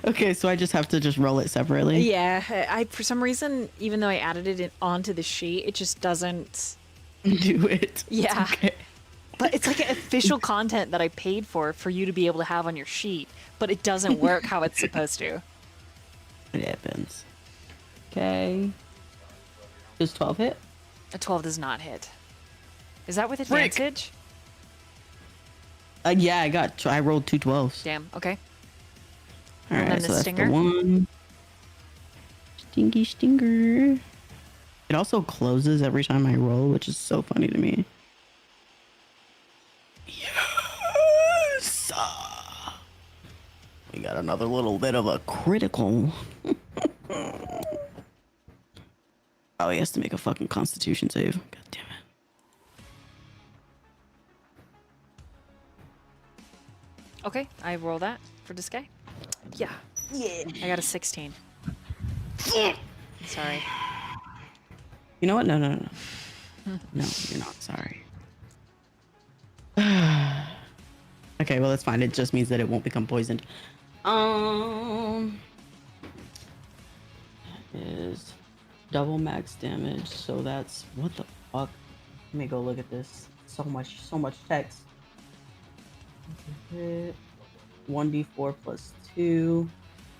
Okay, so I just have to just roll it separately. Yeah, I for some reason, even though I added it onto the sheet, it just doesn't. Do it. Yeah. It's okay. But it's like official content that I paid for you to be able to have on your sheet, but it doesn't work how it's supposed to. It happens. Okay. Does 12 hit? A 12 does not hit. Is that with Frick. advantage? Yeah, I rolled two 12s. Damn. Okay. All And right, then so the that's stinger? the one. Stinky stinger. It also closes every time I roll, which is so funny to me. Yes! We got another little bit of a critical. Oh, he has to make a fucking Constitution save. God damn it. Okay, I roll that for this guy. Yeah. Yeah. I got a 16. Sorry. You know what? No. No, you're not sorry. Okay, well, that's fine. It just means that it won't become poisoned. That is double max damage, so that's what the fuck. Let me go look at this. So much text. 1d4 plus 2,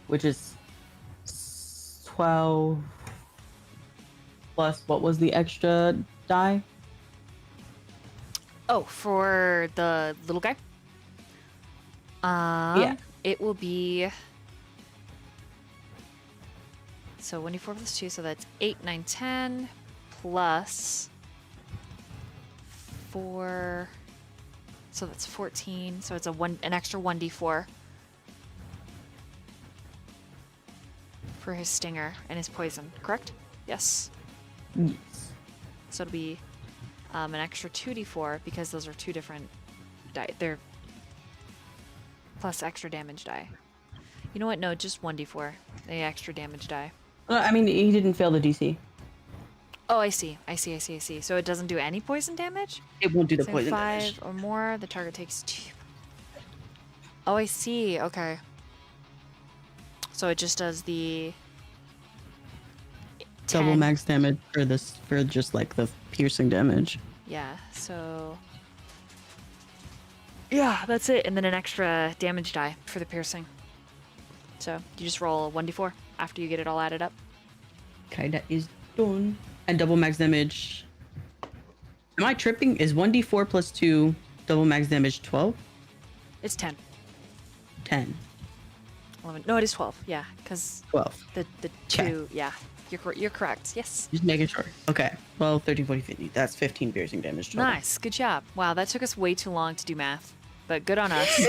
which is 12 plus what was the extra die? Oh, for the little guy? Yeah. It will be. So 1d4 plus 2, so that's 8, 9, 10 plus 4. So that's 14. So it's an extra 1d4 for his stinger and his poison, correct? Yes. Yes. So it'll be an extra 2d4 because those are two different die. They're plus extra damage die. You know what? No, just 1d4. The extra damage die. I mean, he didn't fail the DC. Oh, I see. So it doesn't do any poison damage? It won't do the So poison 5 damage. or more, the target takes 2. Oh, I see. Okay. So it just does the Double 10. max damage for this, for just like the piercing damage. Yeah, so yeah, that's it. And then an extra damage die for the piercing. So you just roll a 1d4 after you get it all added up. Okay, that is done. And double max damage. Am I tripping? Is 1d4 plus 2 double max damage 12? It's 10. 10. 11. No, it is 12. Yeah, because 12. the 2, yeah. You're correct. Yes. Just making sure. Okay. 12, 13, 14, 15. That's 15 piercing damage total. Nice. Good job. Wow, that took us way too long to do math, but good on us.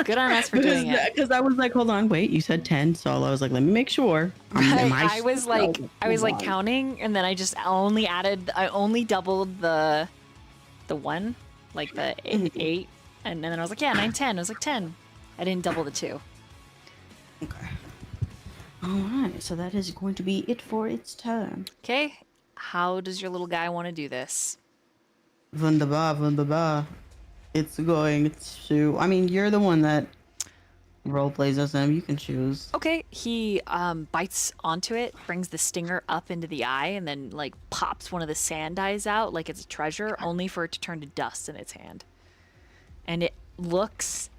Good on us for doing it. Because I was like, hold on, wait, you said 10. So I was like, let me make sure. I was like hold on. counting, and then I only doubled the one, like the eight, and then I was like, yeah, 9, 10. I was like 10. I didn't double the 2. Okay. All right. So that is going to be it for its turn. Okay. How does your little guy want to do this? Wunderbar, wunderbar. It's going to. I mean, you're the one that role plays as him. You can choose. Okay. He bites onto it, brings the stinger up into the eye, and then like pops one of the sand eyes out like it's a treasure, only for it to turn to dust in its hand. And it looks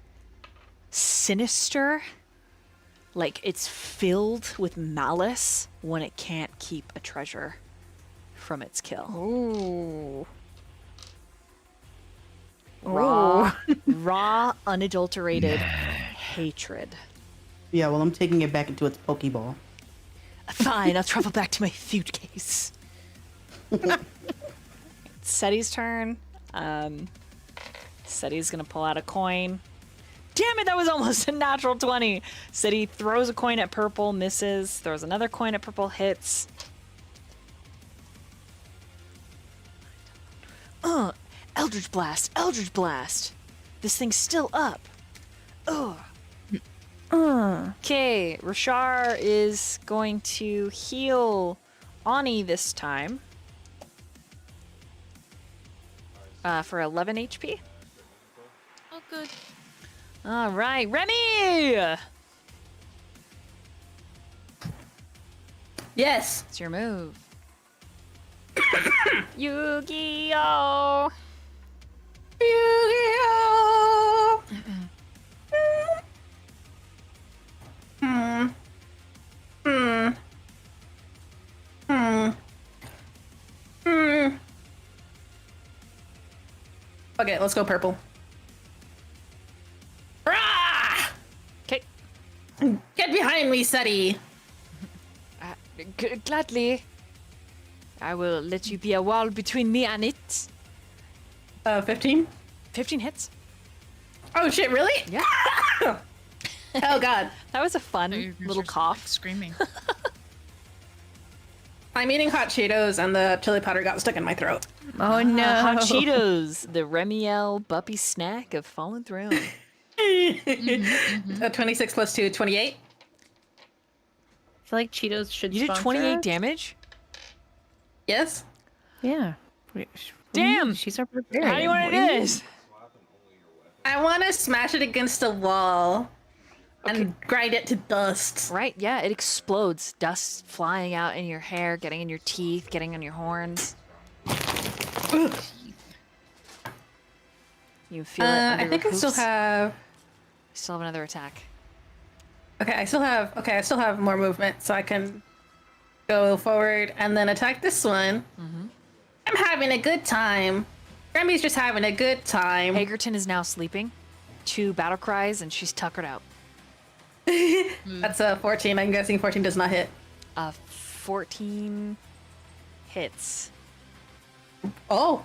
sinister, like it's filled with malice when it can't keep a treasure from its kill. Ooh. Raw, unadulterated hatred. Yeah. Well, I'm taking it back into its Pokeball. Fine, I'll travel back to my suitcase. Seti's turn. Seti's gonna pull out a coin. Damn it, that was almost a natural 20. Seti throws a coin at purple, misses. Throws another coin at purple, hits. Eldritch Blast, Eldritch Blast. This thing's still up. Ugh. Okay, Rashar is going to heal Ani this time. For 11 HP. Oh, good. All right, Remy! Yes. It's your move. Yu-Gi-Oh! Yu-Gi-Oh! Okay, let's go purple. Rah! Okay. Get behind me, Seti. Gladly. I will let you be a wall between me and it. 15? 15 hits. Oh shit, really? Yeah. Oh god. That was a So fun you're gonna little start cough. screaming. I'm eating hot Cheetos and the chili powder got stuck in my throat. Oh no. Hot Cheetos, the Remiel Buppy snack of Fallen Throne. 26 plus 2, 28. I feel like Cheetos should You did sponsor 28 us. damage? Yes? Yeah. Damn! She's our barbarian. How do you want to do this? I want to smash it against a wall and grind it to dust. Right, yeah, it explodes. Dust flying out in your hair, getting in your teeth, getting on your horns. You feel it under I think your I still hoofs. have. Still have another attack. Okay, I still have more movement, so I can go forward and then attack this one. I'm having a good time. Remy's just having a good time. Hagerton is now sleeping. 2 battle cries, and she's tuckered out. That's a 14. I'm guessing 14 does not hit. 14 hits. Oh.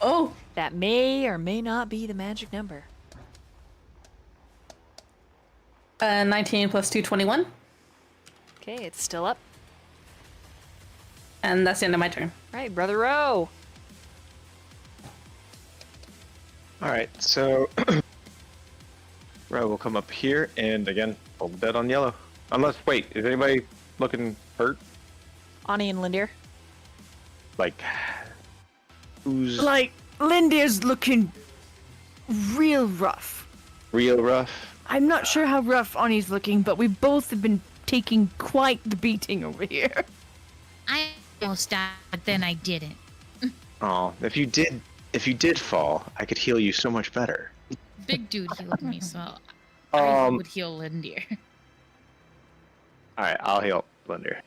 Oh. That may or may not be the magic number. 19 plus 2, 21. Okay, it's still up. And that's the end of my turn. All right, Brother Roe. All right, so Roe will come up here and again hold the bed on yellow. Unless, wait, is anybody looking hurt? Ani and Lynd'ir. Like, who's Like, Lynd'ir's looking real rough. real rough? I'm not sure how rough Ani's looking, but we both have been taking quite the beating over here. I almost died, but then I didn't. Oh, if you did fall, I could heal you so much better. Big dude healed me, so I would heal Lynd'ir. All right, I'll heal Lynd'ir.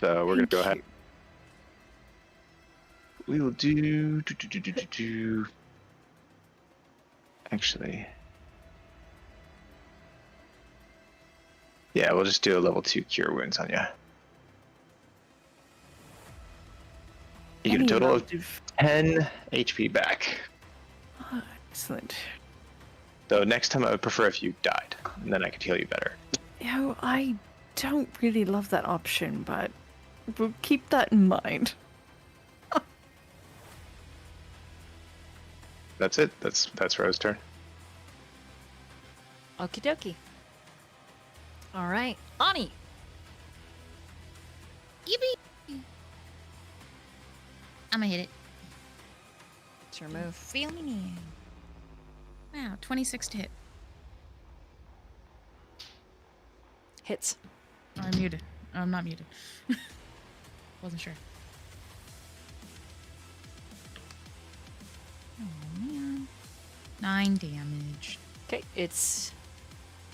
So we're gonna go ahead. We will do. Actually, Yeah, we'll just do a level 2 cure wounds on you. You get a Any total amount of 10 HP back. Excellent. So next time I would prefer if you died, and then I could heal you better. You know, I don't really love that option, but we'll keep that in mind. That's it. That's Rose's turn. Okie dokie. All right, Ani. Yippee! I'm gonna hit it. It's your move. Feel me. Wow, 26 to hit. Hits. Oh, I'm muted. Oh, I'm not muted. Wasn't sure. Oh man. 9 damage. Okay, it's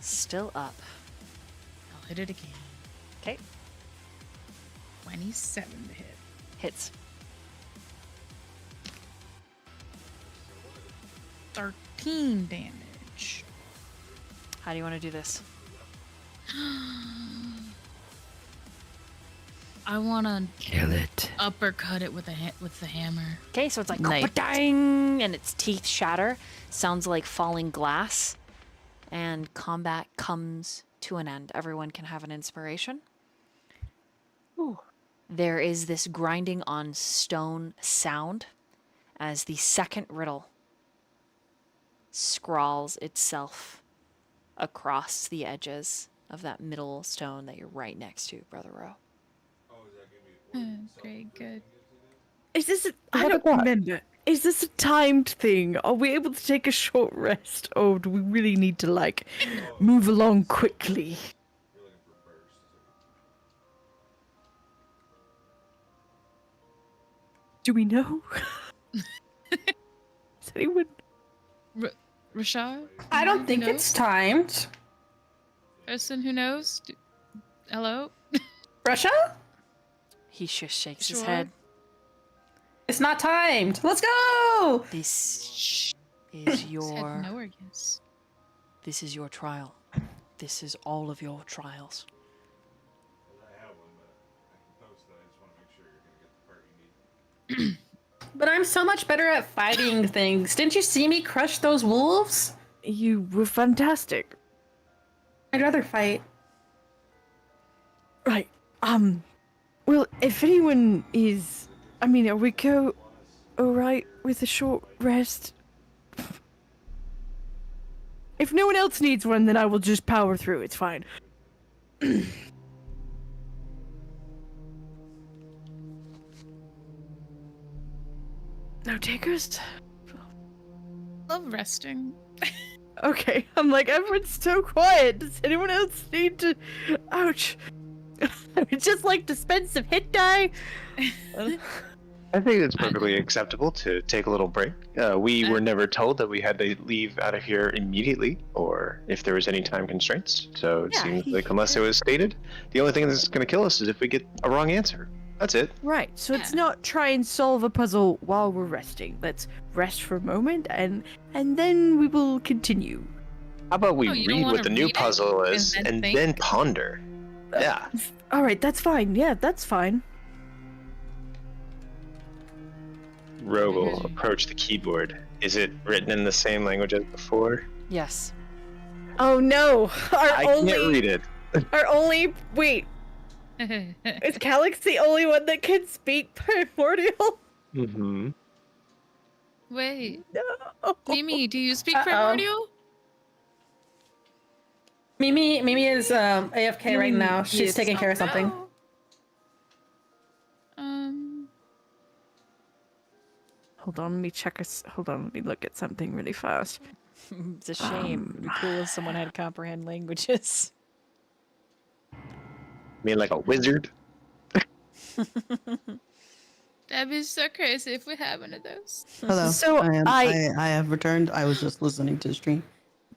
still up. I'll hit it again. Okay, 27 to hit. hits. 13 damage. How do you want to do this? I want to Kill it. uppercut it with the hammer. Okay, so it's like Nice. dang, and its teeth shatter. Sounds like falling glass, and combat comes to an end. Everyone can have an inspiration. There is this grinding on stone sound as the second riddle scrawls itself across the edges of that middle stone that you're right next to, Brother Roe. Great, good. Is this I don't remember. Is this a timed thing? Are we able to take a short rest? Or do we really need to, like, move along quickly? Do we know? Is anyone... Rashad? I don't Who think knows? it's timed. Person who knows? Hello? Russia? He just shakes his Sure. head. It's not timed. Let's go. This is Said your no, I guess. this is your trial. This is all of your trials. But I'm so much better at fighting things. Didn't you see me crush those wolves? You were fantastic. I'd rather fight. Right. Well, if anyone is... I mean, are we alright with a short rest? If no one else needs one, then I will just power through. It's fine. No takers? Love resting. Okay, I'm like, everyone's so quiet. Does anyone else need to... Ouch. I would just like to spend some hit die. I think it's perfectly acceptable to take a little break. We were never told that we had to leave out of here immediately, or if there was any time constraints. So it Yeah, seems like unless it was stated, the only thing that's going to kill us is if we get a wrong answer. That's it. Right, so it's Yeah. not try and solve a puzzle while we're resting. Let's rest for a moment and then we will continue. How about we Oh, you don't read what wanna the new read it puzzle and is then and think? then ponder? Yeah. All right, that's fine. Yeah, that's fine. Roe will approach the keyboard. Is it written in the same language as before? Yes. Oh no. I can't read it. Wait, is Calix the only one that can speak primordial? Mm-hmm. Wait, No. Mimi, do you speak Uh-oh. primordial? Mimi is AFK right now. She's Yes. taking care of something. No. Hold on, let me check hold on, let me look at something really fast. It's a shame. It'd be cool if someone had to comprehend languages. I mean, like a wizard? That'd be so crazy if we have one of those. Hello. So I have returned. I was just listening to the stream.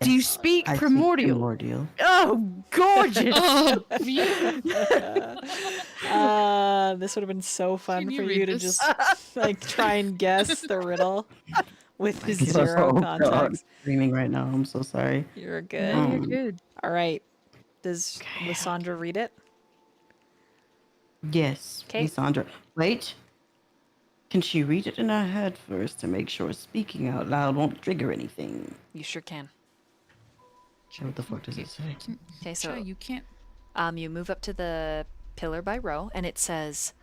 Do you Yes, speak I speak primordial? primordial. Oh, gorgeous. Oh, beautiful. This would have been so fun Can for you you read to this? just like try and guess the riddle with zero Oh, God, context. screaming right now. I'm so sorry. You're good. No, you're Um, good. All right. Does Lysandra read it? Yes, 'Kay. Lysandra. Wait. Can she read it in her head first to make sure speaking out loud won't trigger anything? You sure can. What the fuck does it say? Okay, so Try, you can't. you move up to the pillar by row, and it says,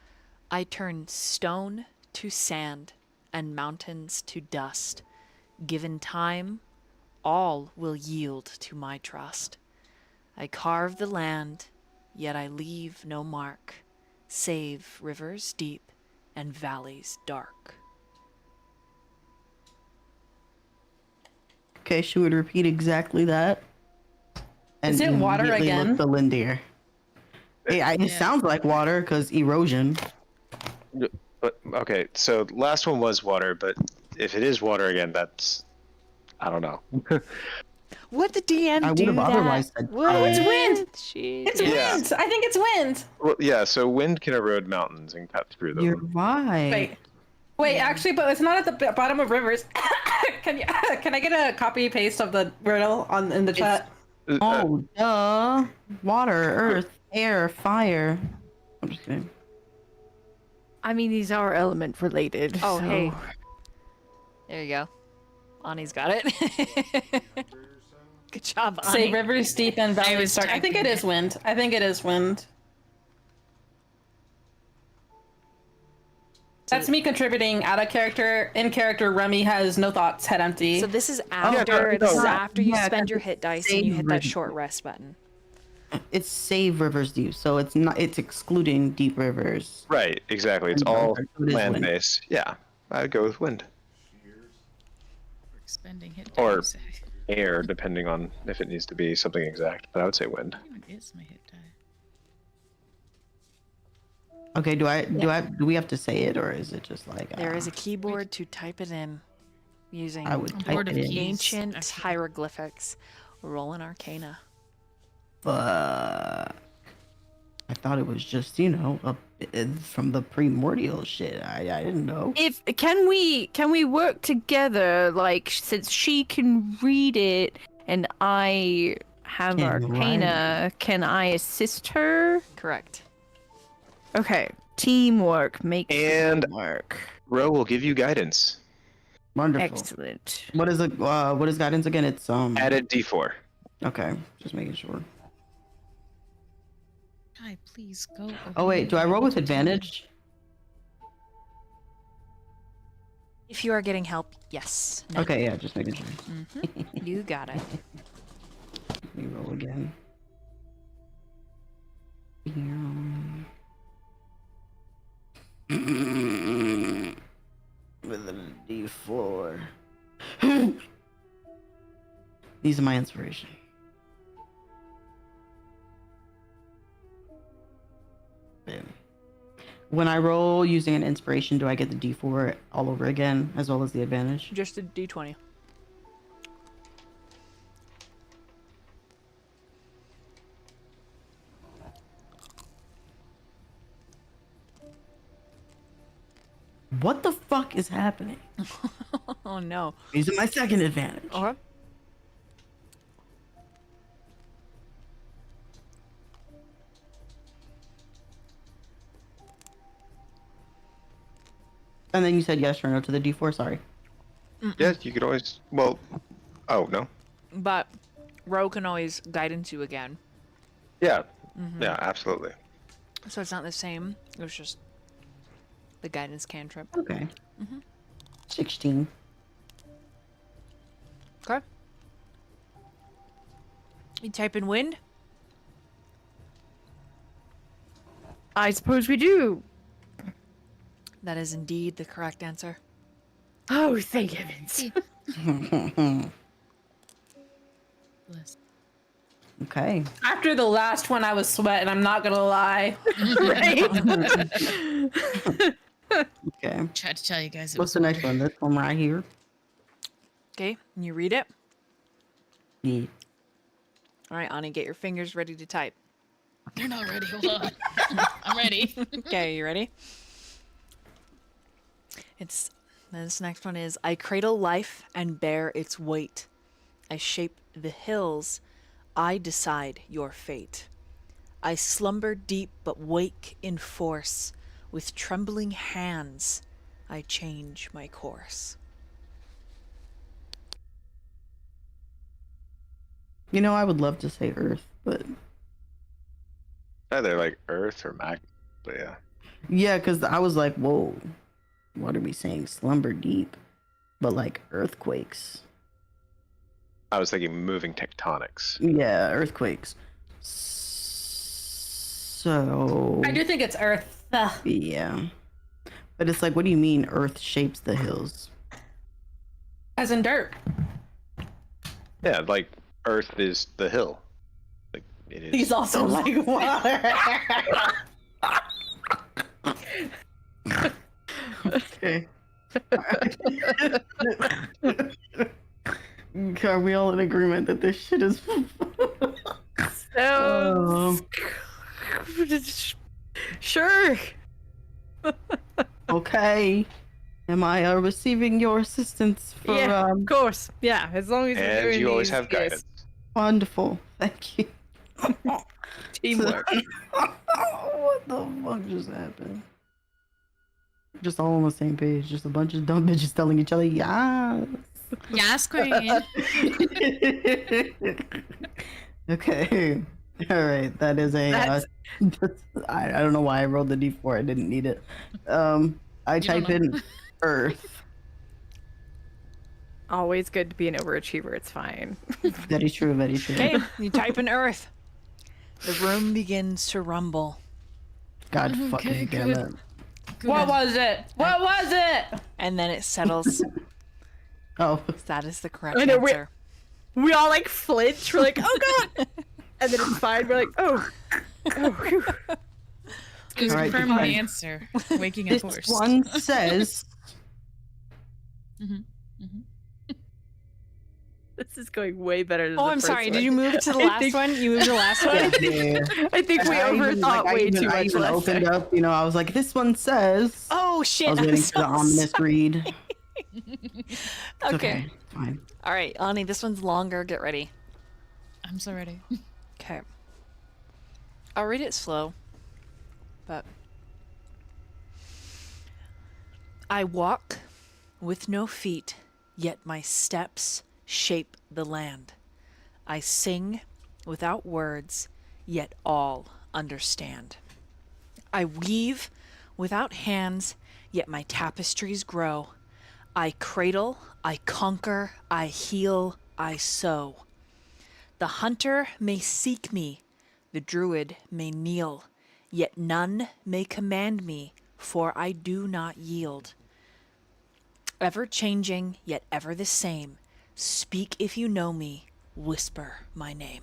"I turn stone to sand and mountains to dust. Given time, all will yield to my trust. I carve the land, yet I leave no mark, save rivers deep and valleys dark." Okay, she would repeat exactly that. Is it water immediately again? Look the Lynd'ir. It sounds like water because erosion. But okay, so last one was water, but if it is water again, that's I don't know. Would the DM I would do have that? otherwise said Would it's wind. she It's do Yeah. wind. I think it's wind. Well, yeah. So wind can erode mountains and cut through them. You're right. Wait. Actually, but it's not at the bottom of rivers. Can I get a copy paste of the riddle in the chat? Oh, duh. Water, earth, air, fire. I'm just kidding. I mean, these are element related. Oh, so- hey. There you go. Ani's got it. Good job, Ani. Say rivers deep and valleys was dark. I think it typing is wind. I think it is wind. That's me contributing out of character. In character, Remy has no thoughts, head empty. So this is after this is no. after you Yeah, spend your hit dice and you hit that save short rest button. It's save rivers deep, so it's not. It's excluding deep rivers. Right, exactly. It's And all water, so it is land wind. based. Yeah, I'd go with wind Spending hit Or- dice. air, depending on if it needs to be something exact. But I would say wind. What even is my hit die? Okay, do we have to say it, or is it just like There is a keyboard to type it in using I would I'm type bored it of in. keys. ancient Actually. hieroglyphics. Roll an arcana. Fuck. I thought it was just from the primordial shit. I didn't know. If can we work together? Like, since she can read it and I have Can Arcana, can I assist her? Correct. Okay, teamwork makes And- work. Roe will give you guidance. Wonderful. Excellent. What is what is guidance again? It's Added D4. Okay, just making sure. Hi, please go. Oh wait, do I roll with advantage? If you are getting help, yes. No. Okay, yeah, just making sure. You got it. Let me roll again. With a D4. These are my inspiration. Boom. When I roll using an inspiration, do I get the D4 all over again, as well as the advantage? Just a D20. What the fuck is happening? Oh no. Using my second advantage. Okay. And then you said yes or no to the D4, sorry. Yeah, you could always. Well, oh no. But Roe can always guidance you again. Yeah, yeah, absolutely. So it's not the same. It was just the guidance cantrip. Okay. 16. Okay. You type in wind. I suppose we do. That is indeed the correct answer. Oh, thank heavens. Bless. Okay. After the last one, I was sweating. I'm not gonna lie. Okay. Tried to tell you guys. It What's was the next one? This one right here. Okay, and you read it. Yeah. All right, Ani, get your fingers ready to type. They're not ready. Hold on. I'm ready. Okay, you ready? This next one is, I cradle life and bear its weight. I shape the hills. I decide your fate. I slumber deep but wake in force. With trembling hands, I change my course. You know, I would love to say Earth, but Either like Earth or Mag, but yeah. yeah, because I was like, whoa, what are we saying? Slumber deep, but like earthquakes. I was thinking moving tectonics. Yeah, earthquakes. So I do think it's Earth. yeah, but it's like, what do you mean Earth shapes the hills? As in dirt. Yeah, like Earth is the hill. Like it is. He's also like water. Okay. Are we all in agreement that this shit is? So sure. Okay. Am I receiving your assistance for Yeah, of course. Yeah, as long as you're And doing you always these, have yes. guidance. wonderful. Thank you. Teamwork. What the fuck just happened? Just all on the same page. Just a bunch of dumb bitches telling each other, yeah. Yes, queen. Okay. All right. That is a. I don't know why I rolled the d4. I didn't need it. I type in Earth. Always good to be an overachiever. It's fine. Very true. Very true. Okay, you type in Earth. The room begins to rumble. God fucking damn it. What was it? What was it? And then it settles. Oh. That is the correct I know, we- answer. We all like flinch. We're like, oh god, and then it's fine. We're like, oh, phew. It was All right, confirming fine. the answer. Waking up This first. one says. This is going way better than Oh, the I'm first sorry. one. Did you move to the I last think- one? You moved to the last one? I think we overthought way too I much. even last opened time. up, I was like, this one says. Oh, shit. I was I'm waiting so for the ominous read. It's It's okay. Fine. All right, Ani, this one's longer. Get ready. I'm so ready. Okay. I'll read it slow, but I walk with no feet, yet my steps shape the land. I sing without words, yet all understand. I weave without hands, yet my tapestries grow. I cradle, I conquer, I heal, I sow. The hunter may seek me, the druid may kneel, yet none may command me, for I do not yield. Ever changing, yet ever the same, speak if you know me, whisper my name.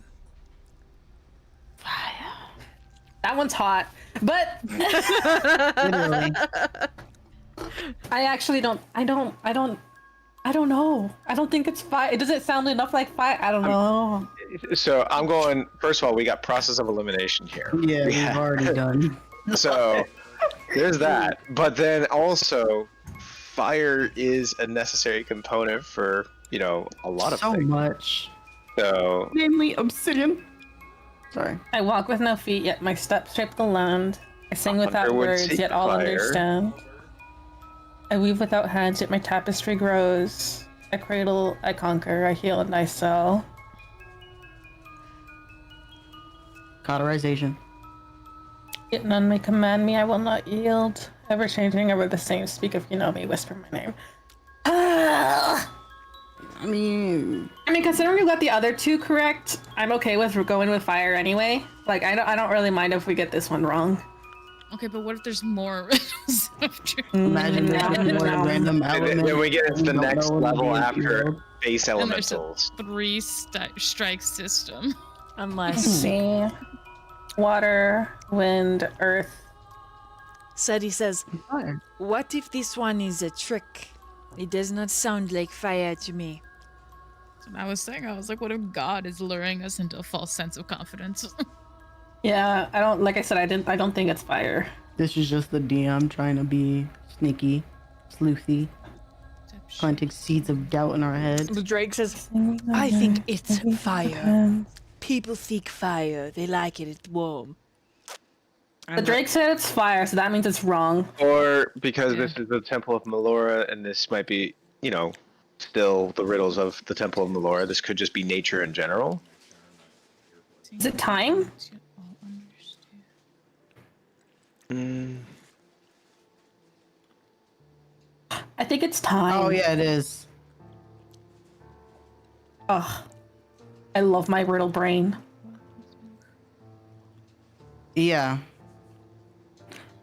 That one's hot. But Literally. I actually don't know. I don't think it's fire. Does it sound enough like fire? I don't know. So I'm going. First of all, we got process of elimination here. Yeah, we've already done. So there's that. But then also, fire is a necessary component for a lot of So things. much. So Namely, obsidian. Sorry. I walk with no feet, yet my steps shape the land. I sing A without hunter would words, seek yet all fire. understand. I weave without hands, yet my tapestry grows. I cradle, I conquer, I heal, and I sell. Cauterization. Yet none may command me, I will not yield. Ever changing, ever the same. Speak if you know me, whisper my name. I mean, Considering we got the other two correct, I'm okay with going with fire anyway. Like, I don't really mind if we get this one wrong. Okay, but what if there's more riddles after? imagine there's No, more no. random and element. then we get into the we don't next know what level it is, after base And there's a elementals. strike system. Unless See. Water, wind, earth. Seti says, Fire. "What if this one is a trick? It does not sound like fire to me." And I was saying, I was like, what if God is luring us into a false sense of confidence? Yeah, I don't. Like I said, I don't think it's fire. This is just the DM trying to be sneaky, sleuthy, planting seeds of doubt in our heads. The Drake says, "I think it's fire. people seek fire. They like it. It's warm. The Drake said it's fire, so that means it's wrong. Or because this is the Temple of Melora, and this might be, still the riddles of the Temple of Melora. This could just be nature in general. Is it time? I think it's time. Oh yeah, it is. Ugh. I love my riddle brain. Yeah.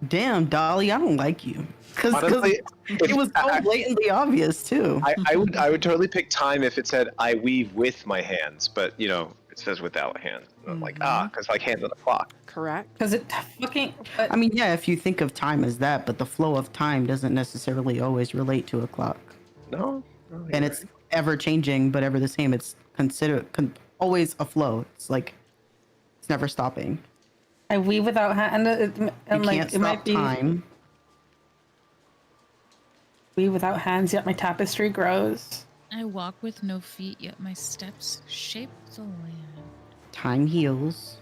Damn, Dolly, I don't like you. Because Honestly, it was so blatantly obvious too. I would totally pick time if it said I weave with my hands, but it says without hands. And I'm like, because like hands on a clock. Correct. Because it fucking. I mean, yeah, if you think of time as that, but the flow of time doesn't necessarily always relate to a clock. No. And it's ever changing, but ever the same. It's always a flow. It's like it's never stopping. I weave without hand. You can't stop time. Weave without hands, yet my tapestry grows. I walk with no feet, yet my steps shape the land. Time heals.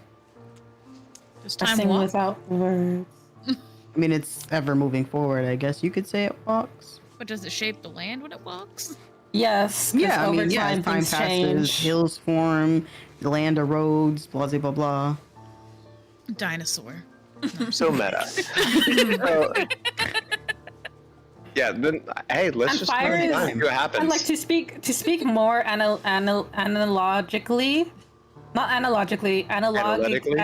Does I time sing walk? without words. I mean, it's ever moving forward. I guess you could say it walks. But does it shape the land when it walks? Yes. 'Cause Yeah, I over mean, yeah. time, As time things passes, change. hills form, the land erodes, blah blah blah. Dinosaur. So meta. So, yeah, then hey, let's And just fire see is- what happens. I'd like to speak more analogically. Not analogically, Analytically?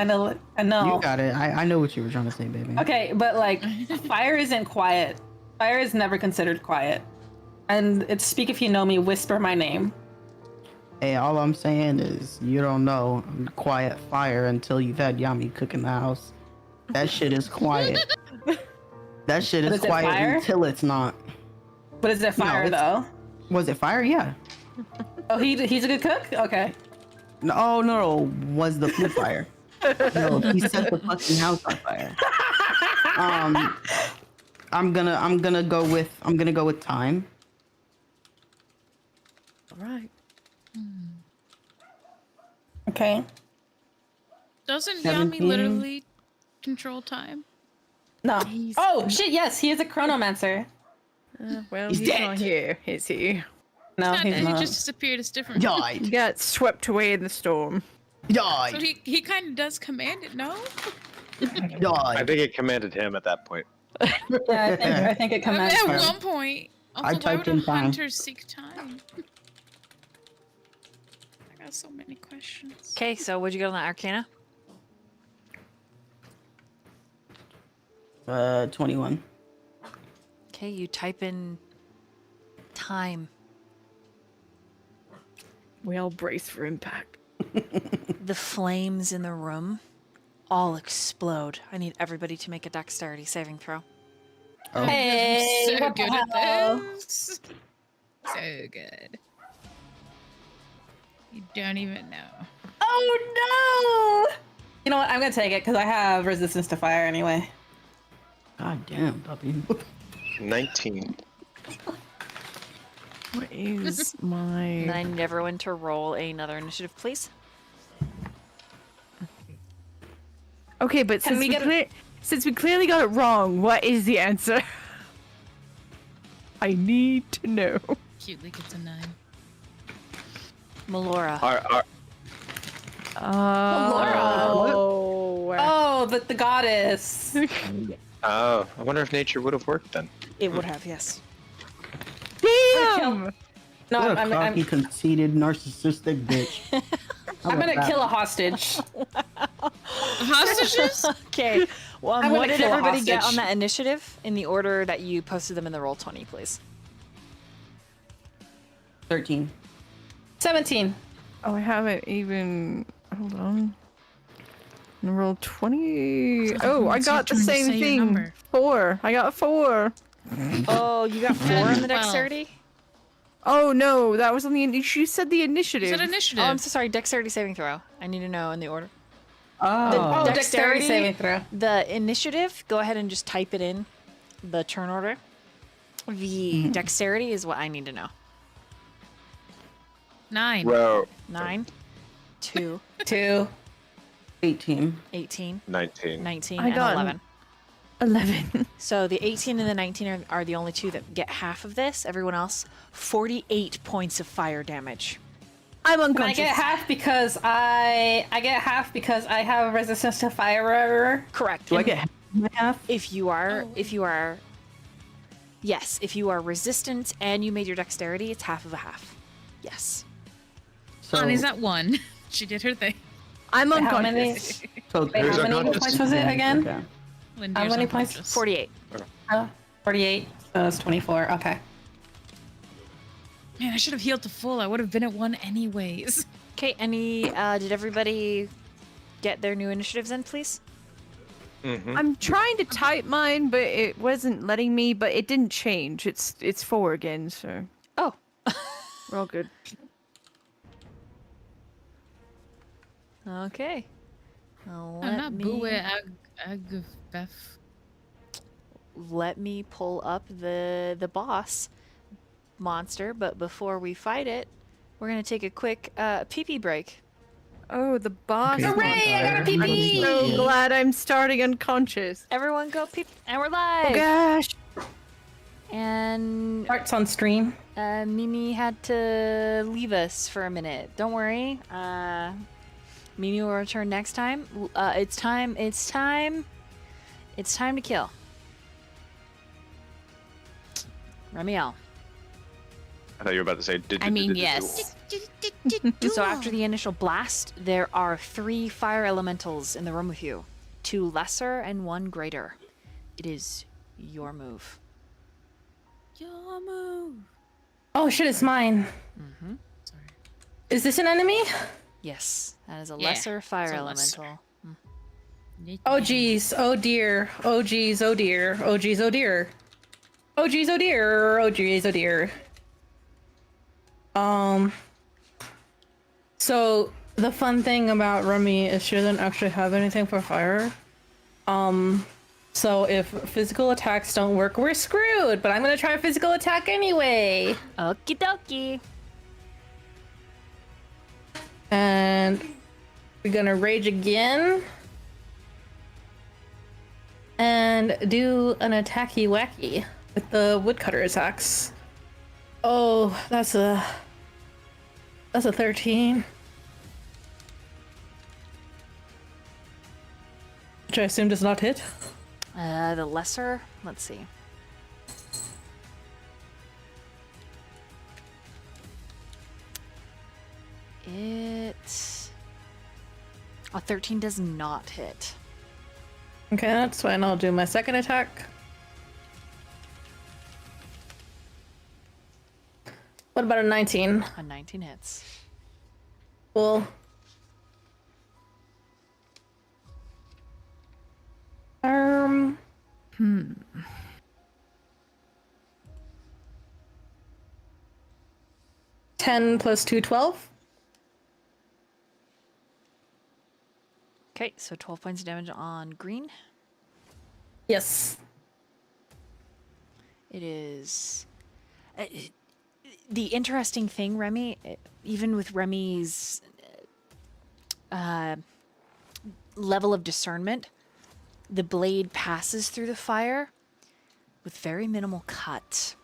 no. You got it. I know what you were trying to say, baby. Okay, but like fire isn't quiet. Fire is never considered quiet. And it's speak if you know me, whisper my name. Hey, all I'm saying is you don't know quiet fire until you've had Yami cook in the house. That shit is quiet. That shit But is is it quiet fire? until it's not. But is it fire it's- though? Was it fire? Yeah. Oh, he's a good cook? Okay. No. Was the food fire? No, he set the fucking house on fire. I'm gonna go with time. All right. Okay. Doesn't Yami 17? literally control time? No. He's- Oh shit, yes, he is a chronomancer. Well, He's he's dead. not here, is he? No, Not he's that he not. just disappeared. It's different. He Died. got swept away in the storm. So Died. he kind of does command it, no? I Died. think it commanded him at that point. Yeah, I think it I mean, commands at fire. one point. Also, I why typed would a in time. hunter seek time? I got so many questions. Okay, so what'd you get on that Arcana? 21. Okay, you type in time. We all brace for impact. The flames in the room all explode. I need everybody to make a dexterity saving throw. Oh. Hey, so what the good at hell? this. So good. You don't even know. Oh no! You know what? I'm gonna take it because I have resistance to fire anyway. God damn, puppy. 19. What is my... And I need everyone to roll another initiative, please. Okay, but Can since we we, get since we clearly got it wrong, what is the answer? I need to know. Cutely gets a 9. Melora. Our, Oh. Oh, the goddess. oh, I wonder if nature would have worked then. It would have, yes. Damn! No, What a I'm cocky, conceited, narcissistic bitch. I'm gonna kill a hostage. Hostages? Okay. Well, I'm what gonna did kill a everybody get on hostage. that initiative in the order that you posted them in the roll 20, please? 13. 17. Oh, I haven't even... Hold on. I rolled 20... Oh, I It's your got the turn to same say your thing. number. 4. I got 4. Oh, you got 4 on the 12. dexterity? Oh, no. That was on the... You said the initiative. Is that initiative? Oh, I'm so sorry. Dexterity saving throw. I need to know in the order. Oh. Oh, Dexterity? dexterity saving throw. The initiative, go ahead and just type it in the turn order. The dexterity is what I need to know. 9. Roe. 9. 2, 2. 18. 18, 19. 19, I and got 11. 11. So the 18 and the 19 are the only two that get half of this. Everyone else, 48 points of fire damage. I'm I unconscious. get half because I have resistance to fire. Correct. Do I get half? If you are yes, if you are resistant and you made your dexterity, it's half of a half. Yes. So, Annie's at 1. She did her thing. I'm How many? unconscious. so Wait, how many unconscious? points was it again? Okay. Lynd'ir's How many points? unconscious. 48. 48. So that's 24. Okay. Man, I should have healed to full. I would have been at 1 anyways. Okay, did everybody get their new initiatives in, please? I'm trying to type mine, but it wasn't letting me. But it didn't change. It's 4 again, so Oh. we're all good. Okay. I'm not Bue Agbeth. Let me pull up the boss monster, but before we fight it, we're gonna take a quick pee-pee break. Oh, the boss. Okay. Hooray! I got a I'm PP. So glad I'm starting unconscious. Everyone go pee, and we're live. Oh gosh. And Hearts on stream. Mimi had to leave us for a minute. Don't worry. Mimi will return next time. It's time to kill. Remiel. I thought you were about to say. I mean, yes. So after the initial blast, there are 3 fire elementals in the room with you. 2 lesser and 1 greater. It is your move. Your move. Oh shit! It's mine. Sorry. Is this an enemy? Yes, that is a Yeah, lesser fire it's a lesser. elemental. Oh geez. Oh dear. Oh geez. Oh dear. Oh geez. Oh dear. Oh geez. Oh dear. Oh geez. Oh dear. So the fun thing about Remy is she doesn't actually have anything for fire. So if physical attacks don't work, we're screwed. But I'm gonna try a physical attack anyway. Okie dokie. And we're gonna rage again. And do an attacky wacky with the woodcutter attacks. Oh, that's a 13. Which I assume does not hit. The lesser, let's see. A 13 does not hit. Okay, that's fine. I'll do my second attack. What about a 19? A 19 hits. Cool. 10 plus 2, 12. Okay, so 12 points of damage on green. Yes. It is. The interesting thing, Remy, even with Remy's level of discernment, the blade passes through the fire with very minimal cut.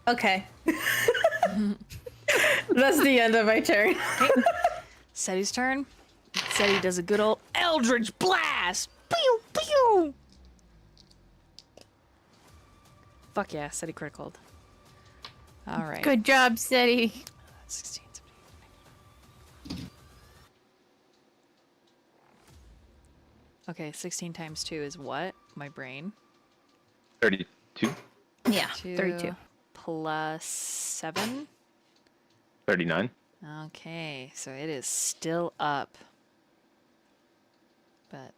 Okay. That's the end of my turn. Seti's turn. Seti does a good old Eldritch Blast! Pew! Pew! Fuck yeah, Seti critical. Alright. Good job, Seti. 16, 17. Okay, 16 times 2 is what? My brain. 32. Yeah, 2 32. plus 7. 39. Okay, so it is still up. But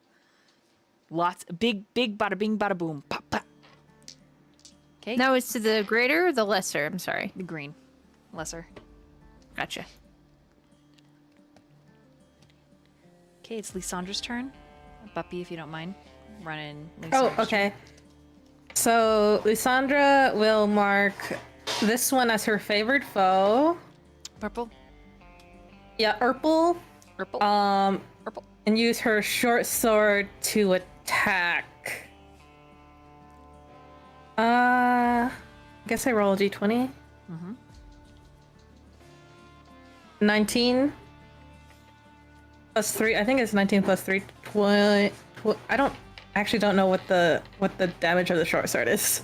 lots big bada bing bada boom. Pop pop. Okay. Now it's to the greater or the lesser? I'm sorry. The green. Lesser. Gotcha. Okay, it's Lysandra's turn. Buppy, if you don't mind, running. Oh, okay. So Lysandra will mark this one as her favored foe. Purple. Yeah, Urple. Purple. Purple. And use her short sword to attack. I guess I roll a d20. 19 plus 3. I think it's 19 plus 3. 20. I don't know what the damage of the short sword is.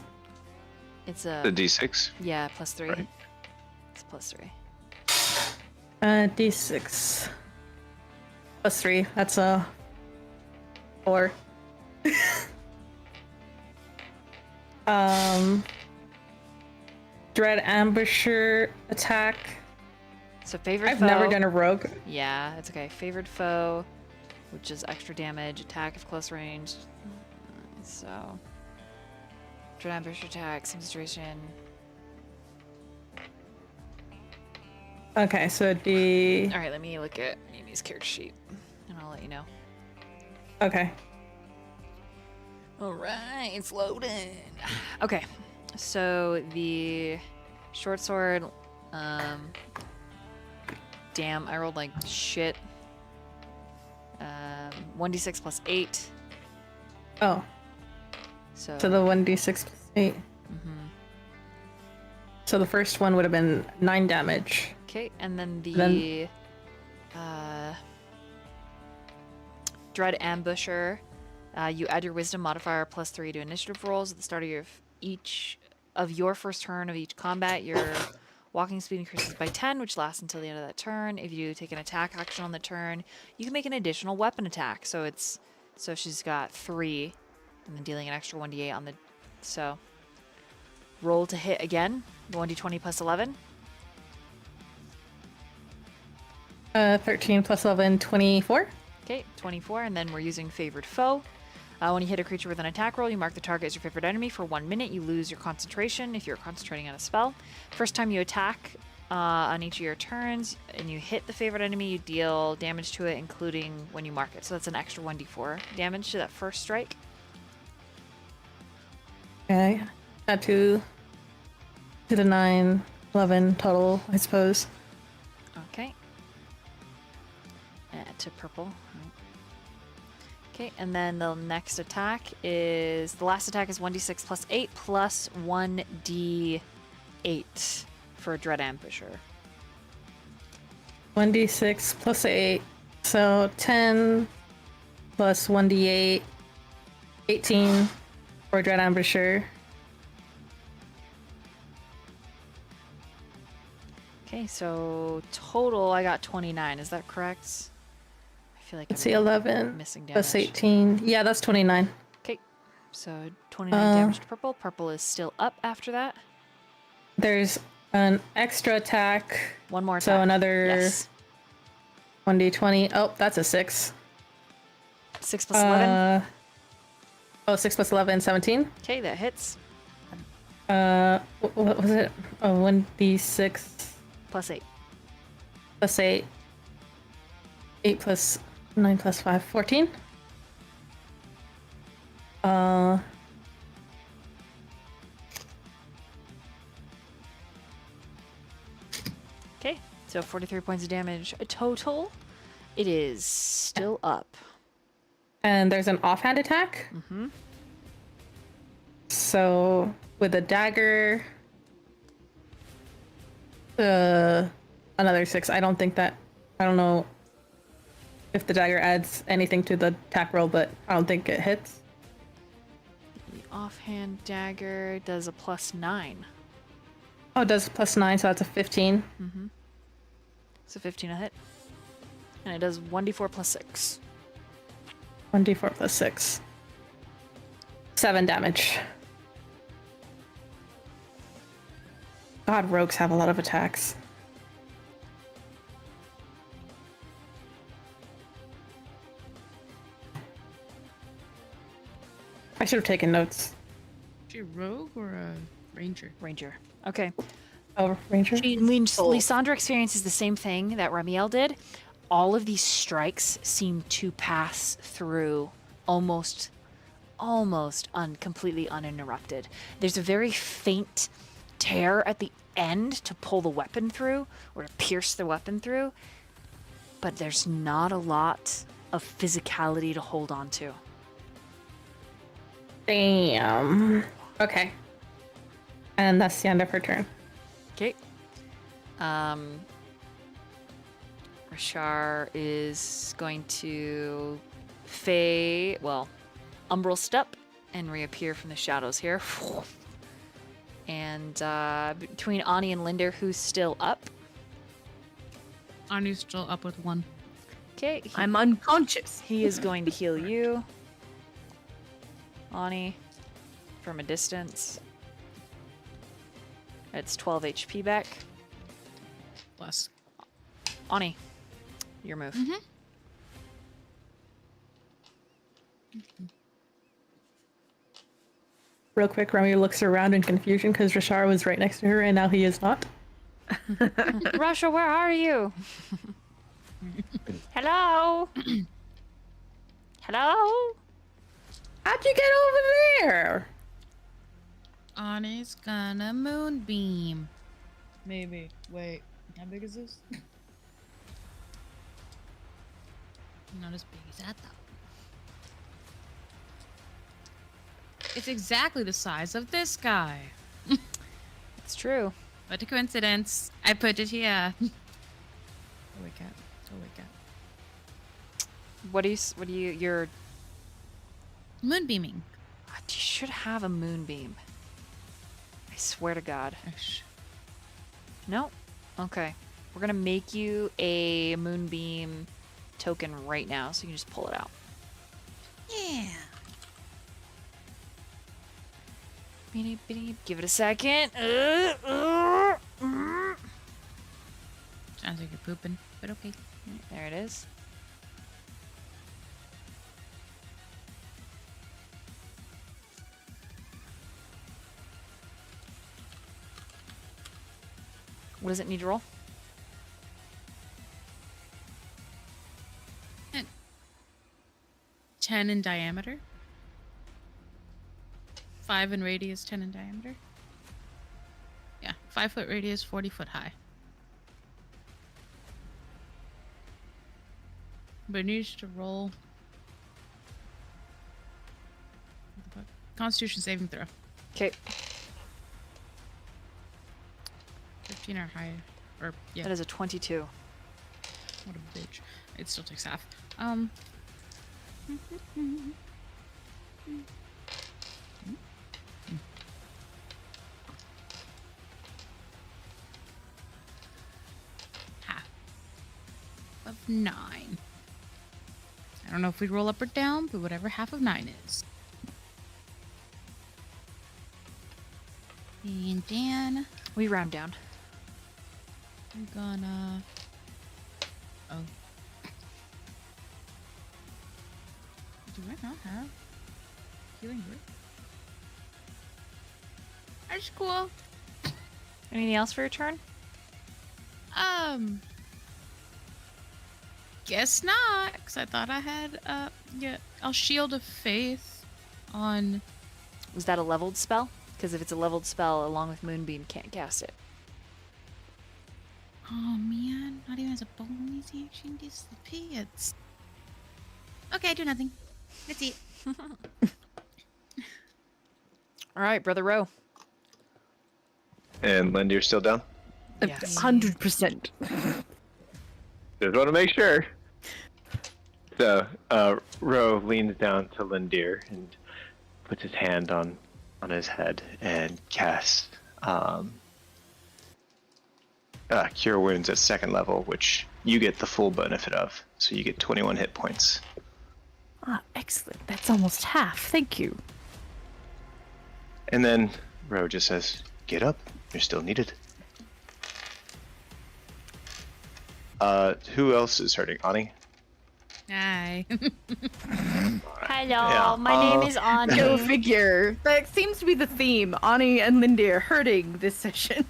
It's a The D6. yeah, plus 3. Right. It's plus 3. D6 plus 3. That's a 4. Dread ambusher attack. So favored I've foe. never done a rogue. Yeah, it's okay. Favored foe, which is extra damage. Attack if close range. So dread ambush attack. Same situation. Okay, so All right, let me look at Mimi's character sheet, and I'll let you know. Okay. All right, it's loading. Okay, so the short sword. Damn, I rolled like shit. 1d6 plus 8. Oh, So so the 1d6 plus 8. So the first one would have been 9 damage. okay, and then the Dread Ambusher. You add your Wisdom modifier plus 3 to initiative rolls at the start of each of your first turn of each combat. Your walking speed increases by 10, which lasts until the end of that turn. If you take an attack action on the turn, you can make an additional weapon attack. So she's got 3, and then dealing an extra 1d8 on the. So roll to hit again. 1d20 plus 11. 13 plus 11, 24. Okay, 24, and then we're using favored foe. When you hit a creature with an attack roll, you mark the target as your favorite enemy for 1 minute. You lose your concentration if you're concentrating on a spell. First time you attack on each of your turns and you hit the favorite enemy, you deal damage to it, including when you mark it. So that's an extra 1d4 damage to that first strike. Okay. Add 2 to the 9, 11 total, I suppose. Okay. To purple. Okay, and then the next attack is the last attack is 1d6 plus 8 plus 1d8 for a Dread Ambusher. 1d6 plus 8. So 10 plus 1d8. 18 for Dread Ambusher. Okay, so total I got 29. Is that correct? I feel like Let's I'm see, 11 missing damage. plus 18. Yeah, that's 29. Okay, so 29 damage to purple. Purple is still up after that. There's an extra attack. One more attack. So another Yes. 1d20. Oh, that's a 6. 6 plus 11. 6 plus 11, 17. Okay, that hits. What was it? Oh, 1d6 Plus 8. plus 8. 8 plus 9 plus 5, 14. Okay, so 43 points of damage total. It is still up. And there's an offhand attack. Mm-hmm. So with a dagger, another 6. I don't know if the dagger adds anything to the attack roll, but I don't think it hits. The offhand dagger does a plus 9. Oh, it does plus 9, so that's a 15. So 15 a hit. And it does 1d4 plus 6. 1d4 plus 6. 7 damage. God, rogues have a lot of attacks. I should have taken notes. Is she a rogue or a ranger? Ranger. Okay. Oh, Ranger? Lysandra experiences the same thing that Remiel did. all of these strikes seem to pass through almost completely uninterrupted. There's a very faint tear at the end to pull the weapon through or to pierce the weapon through, but there's not a lot of physicality to hold on to. Damn. Okay. And that's the end of her turn. Okay. Rashar is going to umbral step and reappear from the shadows here. And between Ani and Lynd'ir, who's still up? Anu's still up with 1. Okay. I'm unconscious. He is going to heal you, Ani, from a distance. It's 12 HP back. Bless. Ani, your move. Real quick, Remy looks around in confusion because Rashar was right next to her and now he is not. Russia, where are you? Hello? Hello? How'd you get over there? Anu's gonna moonbeam. Maybe. Wait, how big is this? Not as big as that, though. It's exactly the size of this guy. It's true. What a coincidence. I put it here. Oh, wait, cat. Oh, wait, cat. What do you, you're, Moonbeaming. you should have a moonbeam. I swear to God. Ish. No? Okay. We're gonna make you a moonbeam token right now, so you can just pull it out. Yeah. Give it a second. Sounds like you're pooping, but okay. There it is. What does it need to roll? 10 in diameter. 5 in radius, 10 in diameter. Yeah, 5 foot radius, 40 foot high. But it needs to roll. Constitution saving throw. Okay. 15 or higher. Or, yeah. That is a 22. What a bitch. It still takes half. Half of 9. I don't know if we roll up or down, but whatever half of 9 is. And then We round down. I'm gonna. Oh. Do I not have healing word? That's cool. Anything else for your turn? Guess not, because I thought I had, yeah, I'll Shield of Faith on. Was that a leveled spell? Because if it's a leveled spell, along with Moonbeam, can't cast it. Oh man, not even as a bonus action disappears. Okay, I do nothing. That's it. All right, Brother Roe. And Lynd'ir still down? Yes. 100%. Just want to make sure. So, Roe leans down to Lynd'ir and puts his hand on his head and casts Cure Wounds at 2nd level, which you get the full benefit of. So you get 21 hit points. Ah, excellent. That's almost half. Thank you. And then Roe just says, "Get up. You're still needed." Who else is hurting? Ani? Hi. Hello, Yeah, my name is Ani. Go figure. That seems to be the theme. Ani and Lynd'ir hurting this session.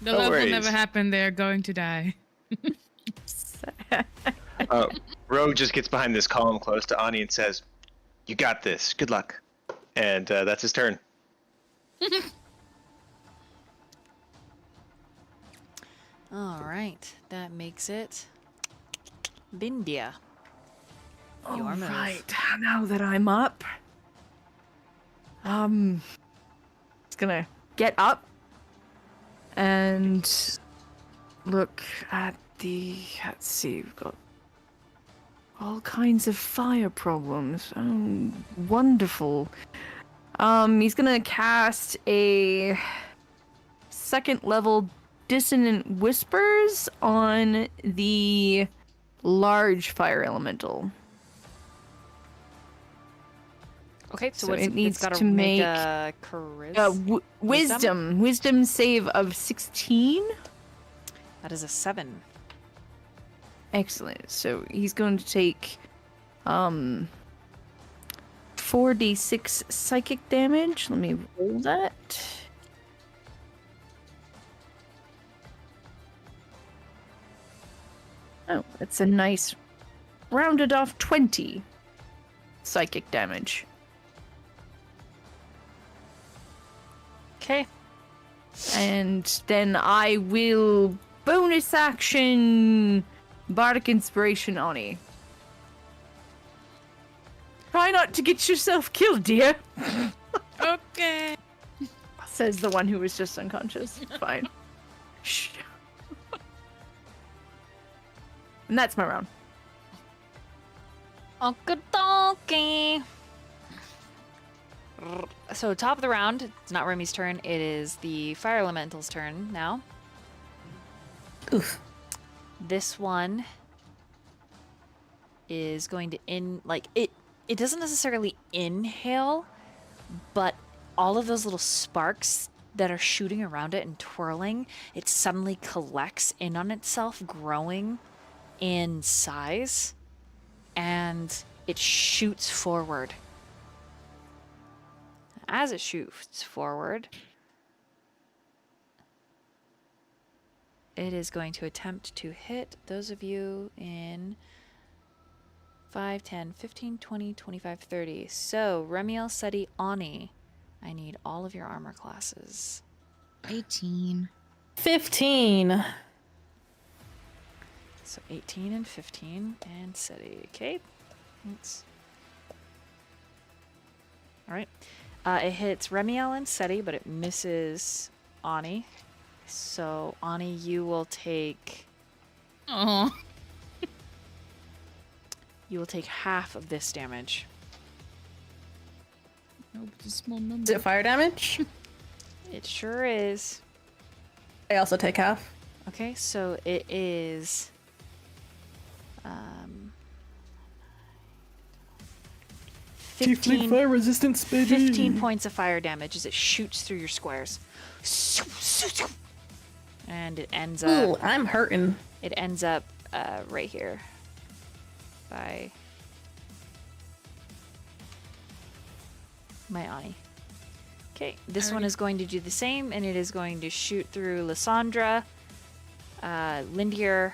The No love worries. will never happen. They're going to die. Roe just gets behind this column close to Ani and says, "You got this. Good luck." And that's his turn. All right, that makes it Bindia. Your move. Right, now that I'm up, just gonna get up and look at let's see, we've got all kinds of fire problems. Oh, wonderful. He's gonna cast a second level Dissonant Whispers on the large fire elemental. Okay, so, So what's, it needs it's got to make make a charisma. Wisdom save of 16. That is a 7. Excellent. So he's going to take 4d6 psychic damage. Let me roll that. Oh, that's a nice rounded off 20 psychic damage. Okay. And then I will bonus action Bardic Inspiration Ani. Try not to get yourself killed, dear. Okay. Says the one who was just unconscious. Fine. Shh. And that's my round. Okie So top of the round, it's not Remy's turn, it is the fire elemental's turn now. Oof. This one is going to it doesn't necessarily inhale, but all of those little sparks that are shooting around it and twirling, it suddenly collects in on itself, growing in size, and it shoots forward. As it shoots forward, it is going to attempt to hit those of you in 5, 10, 15, 20, 25, 30. So, Remiel, Seti, Ani, I need all of your armor classes. 18. 15. So 18 and 15 and Seti. Okay. Thanks. Alright. It hits Remiel and Seti, but it misses Ani. So, Ani, you will take... Oh. You will take half of this damage. No, it's a small number. Is it fire damage? It sure is. I also take half. Okay, so it is... 15, fire resistance, baby. 15 points of fire damage as it shoots through your squares. And it ends up... Ooh, I'm hurting. It ends up right here. By my Ani. Okay, this one is going to do the same, and it is going to shoot through Lysandra, Lynd'ir,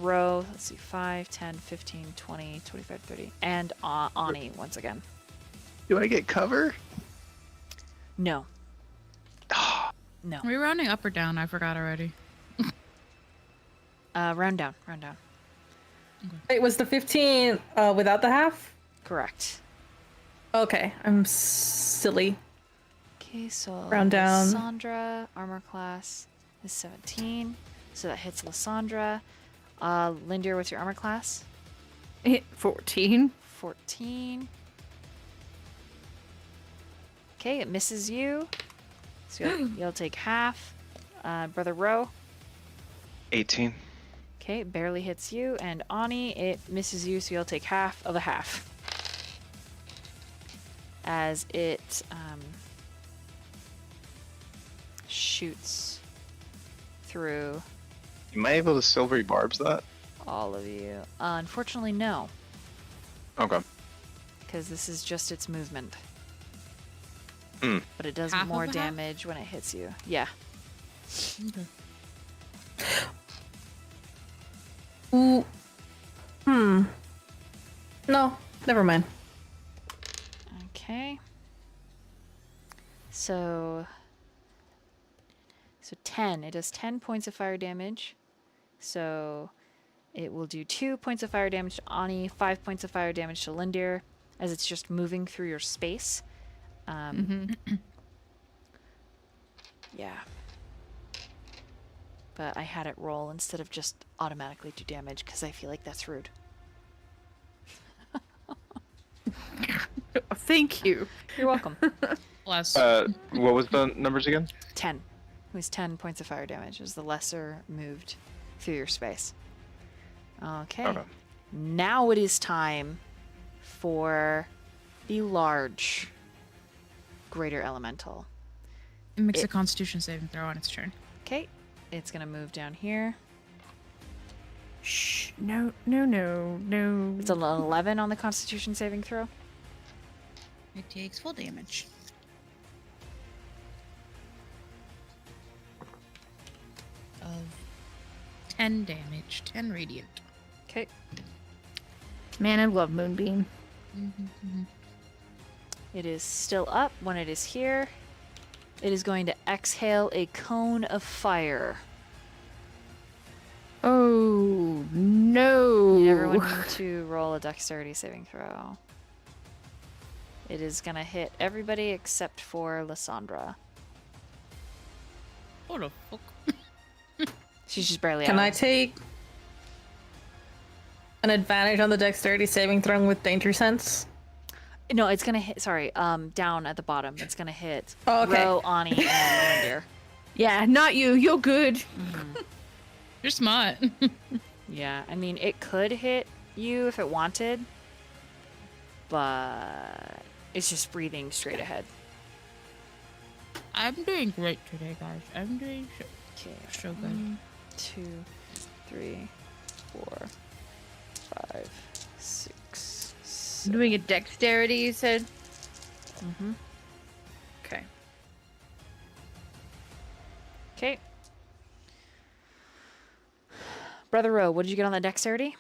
Roe, let's see, 5, 10, 15, 20, 25, 30, and Ani once again. Do I get cover? No. No. Are we rounding up or down? I forgot already. Round down, round down. Wait, was the 15 without the half? Correct. Okay, I'm silly. Okay, so Round down. Lysandra, armor class is 17, so that hits Lysandra. Lynd'ir, what's your armor class? 14. 14. Okay, it misses you. So you'll take half. Brother Roe. 18. Okay, it barely hits you. And Ani, it misses you, so you'll take half of a half. As it shoots through Am I able to silvery barbs that? all of you. Unfortunately, no, Okay. because this is just its movement. Hmm. But it does Half of more a half? damage when it hits you. Yeah. Okay. Ooh. No, never mind. Okay. So 10. It does 10 points of fire damage. So it will do 2 points of fire damage to Ani, 5 points of fire damage to Lynd'ir, as it's just moving through your space. Yeah. But I had it roll instead of just automatically do damage because I feel like that's rude. Thank you. You're welcome. Plus, What was the numbers again? 10. It was 10 points of fire damage. It was the lesser moved through your space. Okay. Okay. Now it is time for the large greater elemental. it makes a Constitution saving throw on its turn. Okay. It's going to move down here. Shh. No. It's an 11 on the Constitution saving throw. It takes full damage. Of 10 damage, 10 radiant. Okay. Man, I love Moonbeam. It is still up when it is here. It is going to exhale a cone of fire. Oh no! Everyone need to roll a dexterity saving throw. It is going to hit everybody except for Lysandra. What the fuck? She's just barely Can out. I take an advantage on the dexterity saving throw with danger sense? No, it's going to hit, sorry, down at the bottom. It's going to hit Oh, okay. Roe, Ani, and Lynd'ir. Yeah, not you. You're good. You're smart. Yeah, I mean, it could hit you if it wanted, but it's just breathing straight ahead. I'm doing great today, guys. I'm doing Okay. so good. 2, 3, 4, 5, 6, 7. Doing a dexterity, you said? Mm-hmm. Okay. Okay. Brother Roe, what did you get on that dexterity?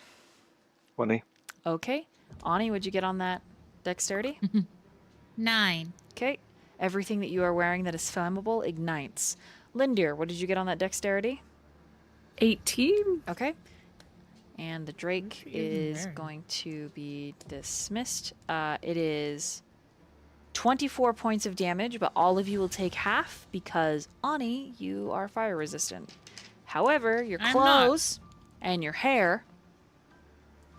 20. Okay. Ani, what'd you get on that dexterity? 9. Okay. Everything that you are wearing that is flammable ignites. Lynd'ir, what did you get on that dexterity? 18? Okay. And the Drake What are you even is wearing? going to be dismissed. It is 24 points of damage, but all of you will take half because, Ani, you are fire resistant. However, your I'm not. clothes and your hair...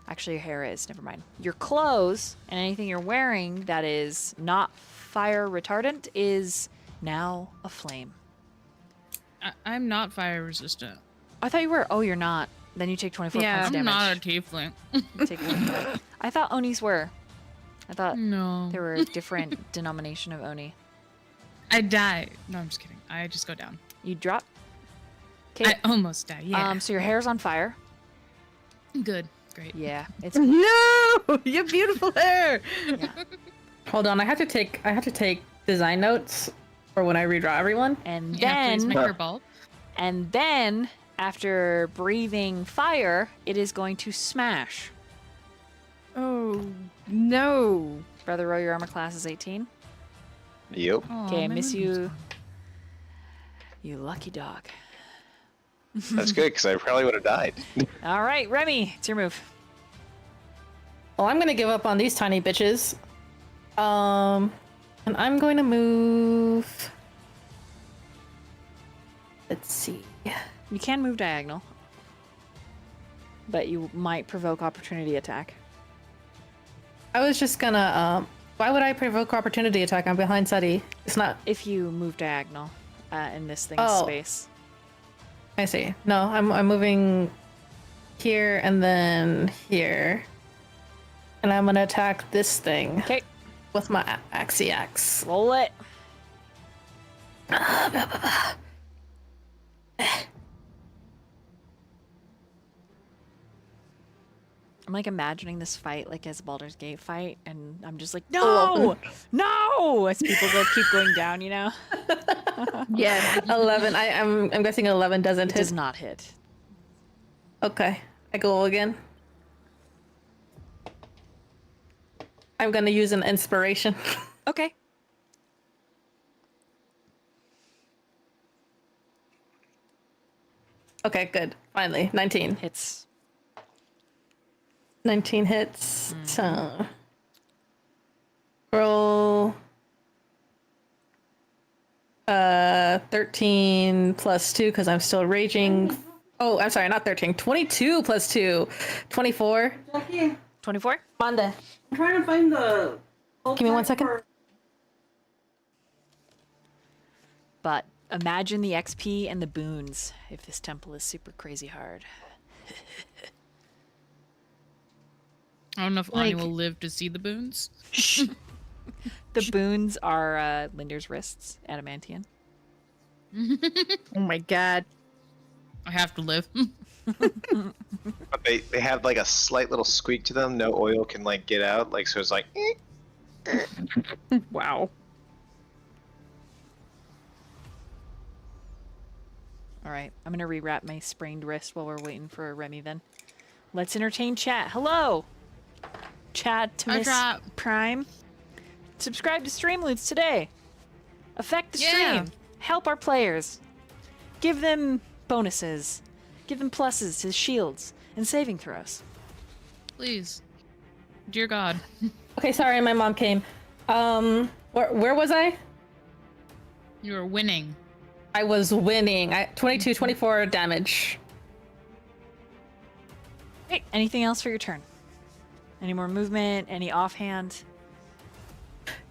Actually, your hair is. Never mind. Your clothes and anything you're wearing that is not fire retardant is now aflame. I'm not fire resistant. I thought you were. Oh, you're not. Then you take 24 Yeah, points I'm damage. not a tiefling. You take 1 I thought Onis were. I thought No. there were a different denomination of Oni. I die. No, I'm just kidding. I just go down. You drop. Okay. I almost die. Yeah. So your hair's on fire. Good. Great. Yeah. It's No! Your beautiful hair! Hold on, I have to take design notes for when I redraw everyone. and Yeah, please then make her bald. and then after breathing fire, it is going to smash. Oh, no. Brother Roe, your armor class is 18. Yep. Aw, Okay, I my miss moonbeam's you. gone. You lucky dog. That's good, because I probably would have died. All right, Remy, it's your move. Well, I'm gonna give up on these tiny bitches. And I'm going to move. Let's see. You can move diagonal, but you might provoke opportunity attack. I was just gonna. Why would I provoke opportunity attack? I'm behind Seti. It's not. If you move diagonal in this thing's Oh. space. I see. No, I'm moving here and then here, and I'm gonna attack this thing Okay, with my axie axe. roll it. I'm like imagining this fight like as Baldur's Gate fight, and I'm just like, no, no, as people go keep going down, you know. Yeah. 11. I'm guessing 11 doesn't It hit. does not hit. Okay, I go again. I'm gonna use an inspiration. Okay. Okay, good. Finally, 19. Hits. 19 hits. So roll 13 plus 2 because I'm still raging. Oh, I'm sorry, not 13. 22 plus 2. 24. Jackie, 24? Manda. I'm trying to find the. Give me 1 second. But imagine the XP and the boons if this temple is super crazy hard. I don't know if Ani will live to see the boons. The boons are Lynd'ir's wrists, adamantian. Oh my god. I have to live. But they have like a slight little squeak to them. No oil can like get out. Like so, it's like. Wow. All right, I'm gonna rewrap my sprained wrist while we're waiting for Remy. Then, let's entertain chat. Hello, chat to Hi, Miss chat. Prime. Subscribe to Streamloots today. Affect the Yeah. stream. Help our players. Give them bonuses. Give them pluses to shields and saving throws. Please. Dear God. Okay, sorry, my mom came. Where was I? You are winning. I was winning. 22, 24 damage. Hey, anything else for your turn? Any more movement? Any offhand?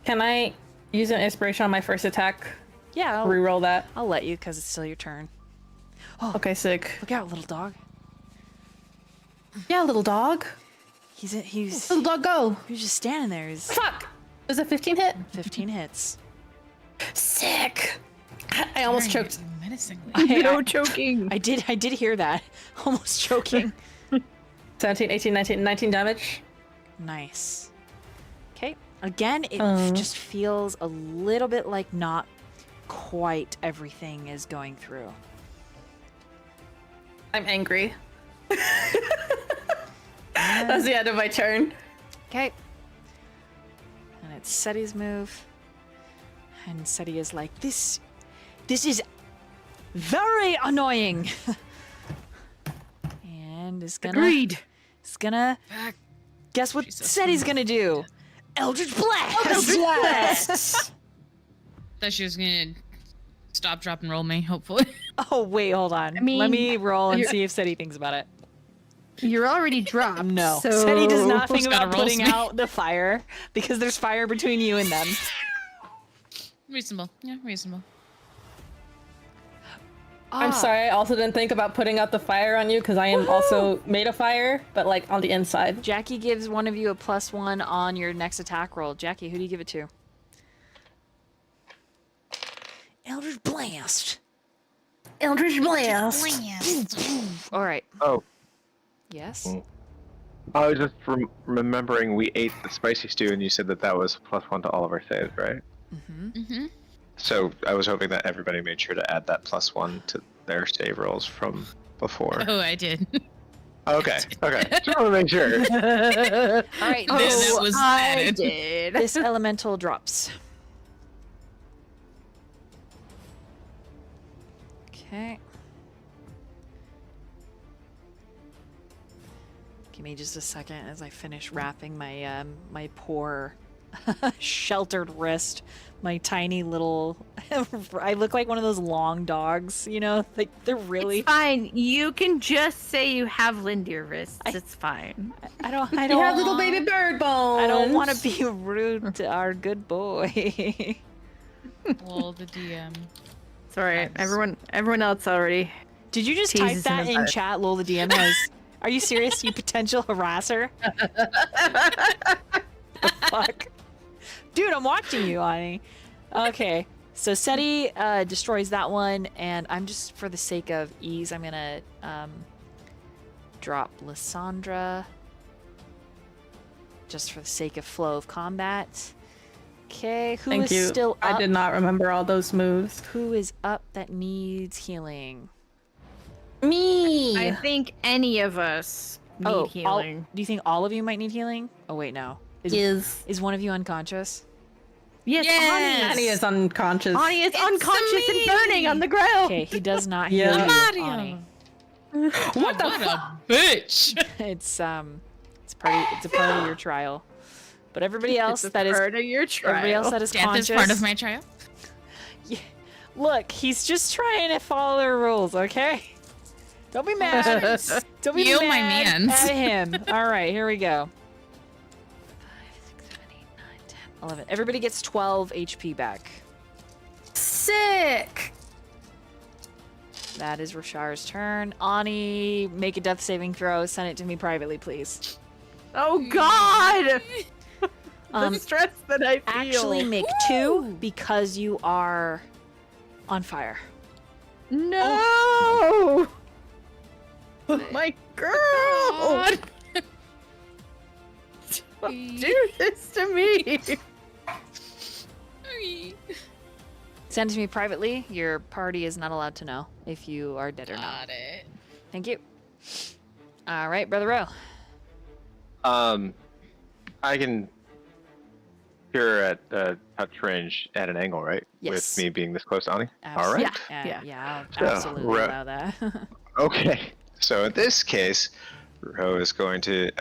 Can I use an inspiration on my first attack? Yeah, Reroll that. I'll let you because it's still your turn. Okay, sick. Look out, little dog. Yeah, little dog. He's Little dog, go. just standing there. He's Fuck. Does a 15 hit? 15 hits. Sick. I almost Staring choked. at you menacingly. No choking. I did hear that. Almost choking. 17, 18, 19 damage. Nice. Okay. Again, it Oh. just feels a little bit like not quite everything is going through. I'm angry. That's the end of my turn. Okay. And it's Seti's move. And Seti is like, this is very annoying. And is gonna Agreed. Back. guess what She's so Seti's smooth. gonna do? Eldritch Blast! Blast. Thought she was gonna stop, drop, and roll me, hopefully. Oh wait, hold on. mean, Let me roll and you're- see if Seti thinks about it. You're already dropped. No. So... Seti does not think Just gotta about roll putting some- out the fire because there's fire between you and them. Reasonable. Yeah, reasonable. I'm sorry, I also didn't think about putting out the fire on you because I am also made of fire, but like on the inside. Jackie gives one of you a +1 on your next attack roll. Jackie, who do you give it to? Eldritch Blast. Eldritch Blast. All right. Oh, Yes. I was just remembering we ate the spicy stew, and you said that was +1 to all of our saves, right? Mm-hmm. So I was hoping that everybody made sure to add that +1 to their save rolls from before. Oh, I did. Okay, okay. Just want to make sure. All right. Yeah, that was added. did. This elemental drops. Okay. Give me just a second as I finish wrapping my my poor sheltered wrist. My tiny little I look like one of those long dogs, you know? Like they're really It's fine. You can just say you have Lynd'ir wrists. It's fine. I don't You have little baby bird bones. I don't want to be rude to our good boy. Well, the DM. It's alright. Nice. Everyone else already. Did you just type Teases him that in about it. chat, Lol the DM has? Are you serious, you potential harasser? The fuck? Dude, I'm watching you, Ani. Okay, so Seti destroys that one, and I'm just, for the sake of ease, I'm gonna drop Lysandra. Just for the sake of flow of combat. Okay, who Thank is you. still up? I did not remember all those moves. Who is up that needs healing? Me. I think any of us need healing. do you think all of you might need healing? Oh wait, no. Is one of you unconscious? Yes, Yes! Annie is unconscious. Ani is It's unconscious and me! burning on the ground. Okay, he does not Yeah. heal you, Mario. Ani. What the What fuck? a bitch! It's a part of your trial. But everybody else that is part of your trial. everybody else that is Death conscious. is part of my trial. Look, he's just trying to follow the rules, okay? Don't be mad. Don't be You, my mad mans. at him. All right, here we go. 5, 6, 7, 8, 9, 10, 11. Everybody gets 12 HP back. Sick. That is Rashar's turn. Ani, make a death saving throw. Send it to me privately, please. Oh God! Um, The stress that I feel. Actually, make 2 because you are on fire. No! My girl! God. Don't do this to me! Send it to me privately. Your party is not allowed to know if you are dead or not. Got it. Thank you. All right, Brother Roe. I can cure at touch range at an angle, right? Yes. With me being this close to Ani? All right. Yeah, So, I'll absolutely Roe- allow that. Okay. So in this case, Roe is going to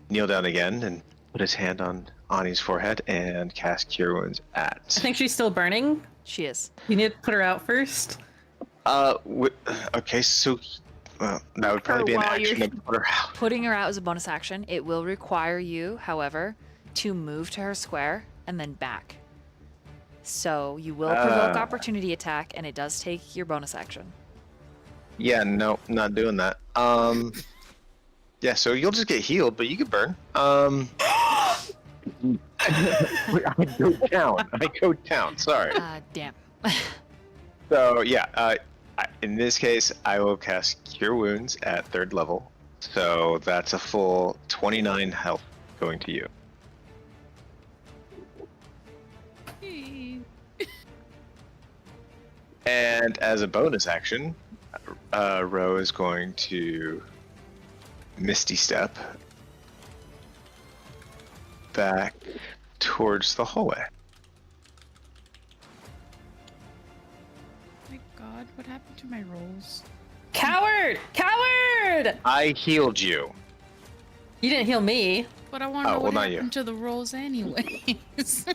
kneel down again and put his hand on Ani's forehead and cast Cure Wounds I at. think she's still burning. She is. You need to put her out first. Okay, so that would probably be an while action you're- to put her out. Putting her out is a bonus action. It will require you, however, to move to her square and then back. So you will provoke opportunity attack, and it does take your bonus action. Yeah, no, not doing that. Yeah, so you'll just get healed, but you could burn. I go down. Sorry. Damn. So yeah, in this case, I will cast Cure Wounds at 3rd level. So that's a full 29 health going to you. And as a bonus action, Roe is going to Misty Step back towards the hallway. My God, what happened to my rolls? Coward! Coward! I healed you. You didn't heal me. But I want to Oh, know well, what not you. happened to the rolls anyways.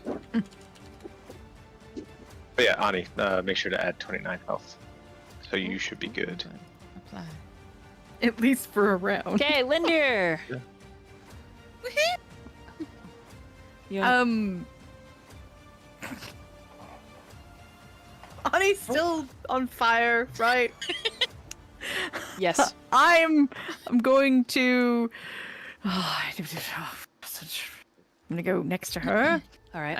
But yeah, Ani, make sure to add 29 health. So you should be good. Apply. At least for a round. Okay, Lynd'ir. You want- Ani's still on fire, right? yes. I'm going to. I'm gonna go next to her. All right.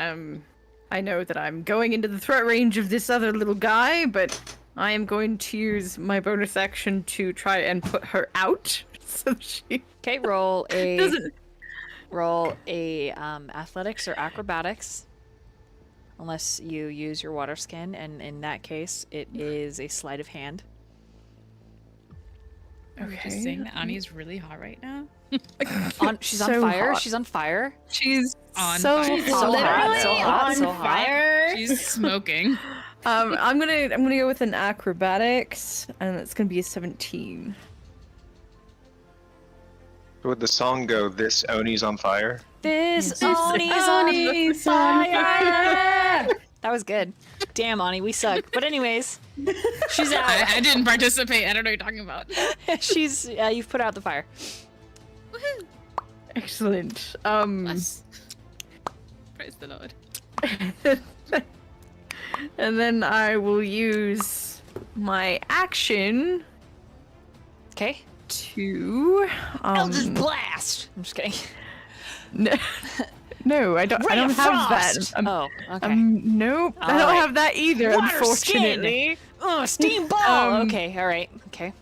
I know that I'm going into the threat range of this other little guy, but I am going to use my bonus action to try and put her out, so she Okay, roll a doesn't. athletics or acrobatics. Unless you use your water skin, and in that case, it is a sleight of hand. Are we just saying that Ani's really hot right now? She's on So fire. hot. She's on fire. She's On so fire. So hot, literally so hot, on so hot. fire. She's smoking. I'm gonna go with an acrobatics, and it's gonna be a 17. Would the song go, "This Oni's on fire"? This Yes. Oni's on fire. That was good. Damn, Ani, we suck. But anyways, she's out. I didn't participate. I don't know what you're talking about. She's you've put out the fire. Woohoo! Excellent. Bless. Praise the Lord. And then I will use my action Okay. to Eldritch Blast. I'm just kidding. no, I don't. I Ray don't of have Frost. that. Oh, okay. Nope. I don't Alright. have that either. Water Unfortunately. Oh, steam ball. Um, Okay. All right. Okay.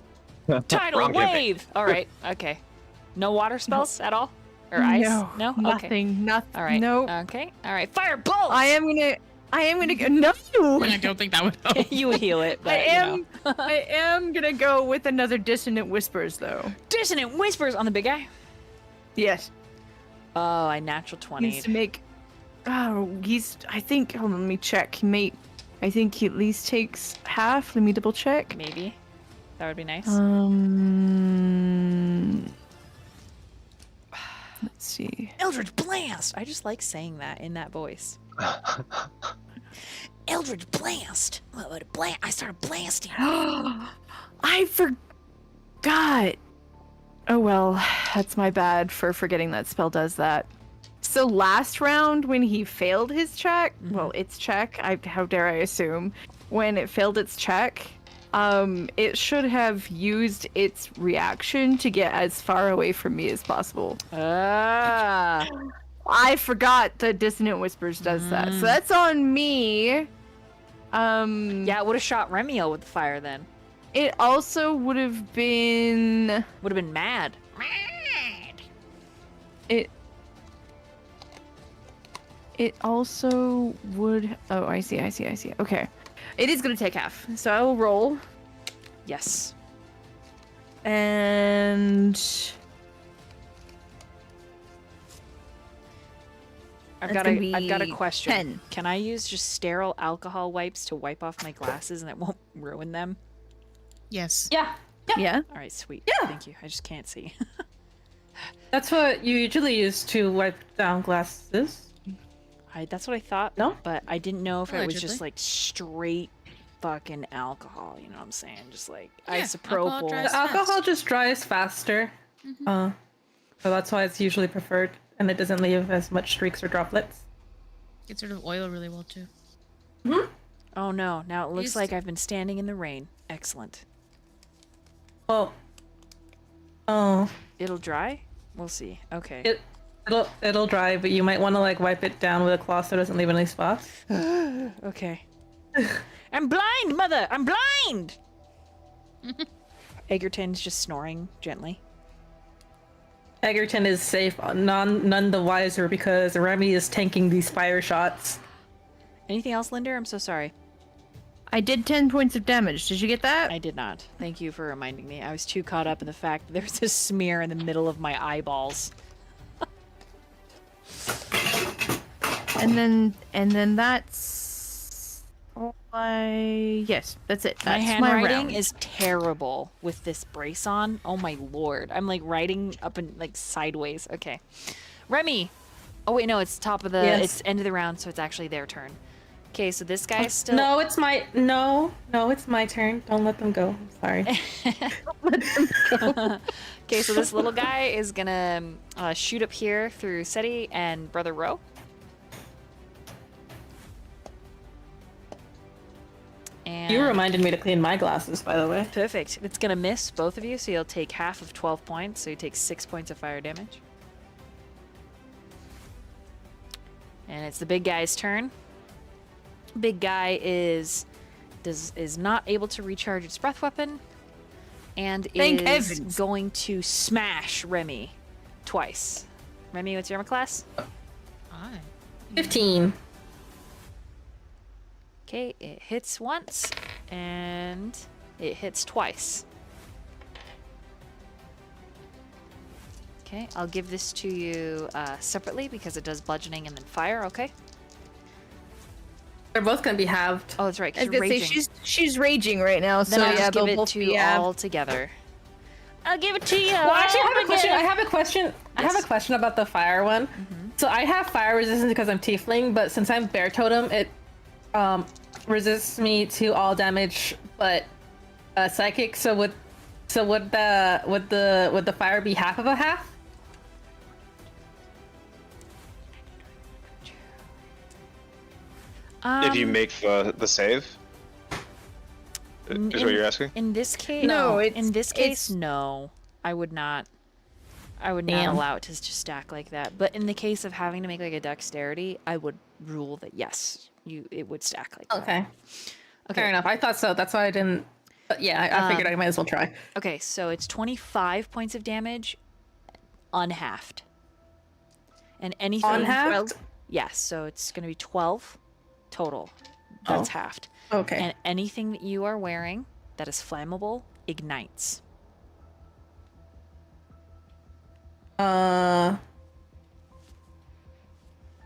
Tidal Wrong campaign. wave. All right. Okay. No water spells at all, or ice. No. Okay. Nothing. Nothing. All right. Nope. Okay. All right. Fire bolt. I am gonna go. No. I don't think that would help. You heal it. But, I you am. know. I am gonna go with another dissonant whispers though. Dissonant whispers on the big guy. Yes. Oh, I natural 20. Needs to make. Oh, I think. Hold on, let me check. I think he at least takes half. Let me double check. Maybe. That would be nice. Let's see. Eldritch Blast! I just like saying that in that voice. Eldritch Blast! I started blasting. I forgot. Oh well, that's my bad for forgetting that spell does that. So last round when he failed his check, well, its check, how dare I assume, when it failed its check, it should have used its reaction to get as far away from me as possible. Ah. I forgot that Dissonant Whispers does that. So that's on me. Yeah, it would have shot Remiel with the fire then. It also would have been... Would have been mad. It also would... Oh, I see. Okay. It is going to take half. So I will roll. Yes. And... I've got a question. 10. Can I use just sterile alcohol wipes to wipe off my glasses and it won't ruin them? Yes. Yeah. Yeah? All right, sweet. Yeah. Thank you. I just can't see. That's what you usually use to wipe down glasses. That's what I thought. No? But I didn't know if it was just Allegedly. like straight fucking alcohol. You know what I'm saying? Just like Yeah, alcohol isopropyl. dries The alcohol fast. just dries faster. So that's why it's usually preferred, and it doesn't leave as much streaks or droplets. Gets rid of oil really well too. Oh no! Now it looks Used like to- I've been standing in the rain. Excellent. Well, oh, It'll dry. We'll see. Okay. it'll dry, but you might want to like wipe it down with a cloth so it doesn't leave any spots. Okay. I'm blind, mother! I'm blind! Egerton's just snoring gently. Egerton is safe, none the wiser because Remy is tanking these fire shots. Anything else, Lynd'ir? I'm so sorry. I did 10 points of damage. Did you get that? I did not. Thank you for reminding me. I was too caught up in the fact that there's a smear in the middle of my eyeballs. And then that's... Yes, that's it. My That's handwriting round. is terrible with this brace on. Oh my lord. I'm like writing up and like sideways. Okay. Remy. Oh wait, no, it's top of the Yes. it's end of the round, so it's actually their turn. Okay, so this guy is still No, it's my it's my turn. Don't let them go. I'm sorry. Okay, so this little guy is gonna shoot up here through Seti and Brother Roe. And You reminded me to clean my glasses, by the way. perfect. It's gonna miss both of you, so you'll take half of 12 points, so you take 6 points of fire damage. And it's the big guy's turn. Big guy is not able to recharge its breath weapon, and Thank is heavens. going to smash Remy twice. Remy, what's your armor class? Aye. 15. Okay, it hits once, and it hits twice. Okay, I'll give this to you separately because it does bludgeoning and then fire, okay? They're both gonna be halved. Oh, that's right, I was 'cause you're gonna raging. say she's raging right now, Then so I'll yeah, just they'll give it both to be you halved. all together. I'll give it to you. Well, actually, I have a all question. I together. have a question. I have Yes. a question about the fire one. So I have fire resistance because I'm tiefling, but since I'm bear totem, it resists me to all damage but psychic. So would the fire be half of a half? If you make the save, is what you're asking? In this case, No, in it's- this case, it's- no. I would not. I would not Damn. allow it to just stack like that. But in the case of having to make like a dexterity, I would rule that yes, it would stack like that. Okay. Okay. Fair enough. I thought so. That's why I didn't. But yeah, I figured I might as well try. Okay, so it's 25 points of damage, unhalved. And anything Unhalved? Yes, so it's going to be 12 total. That's Oh. halved. Okay. And anything that you are wearing that is flammable ignites.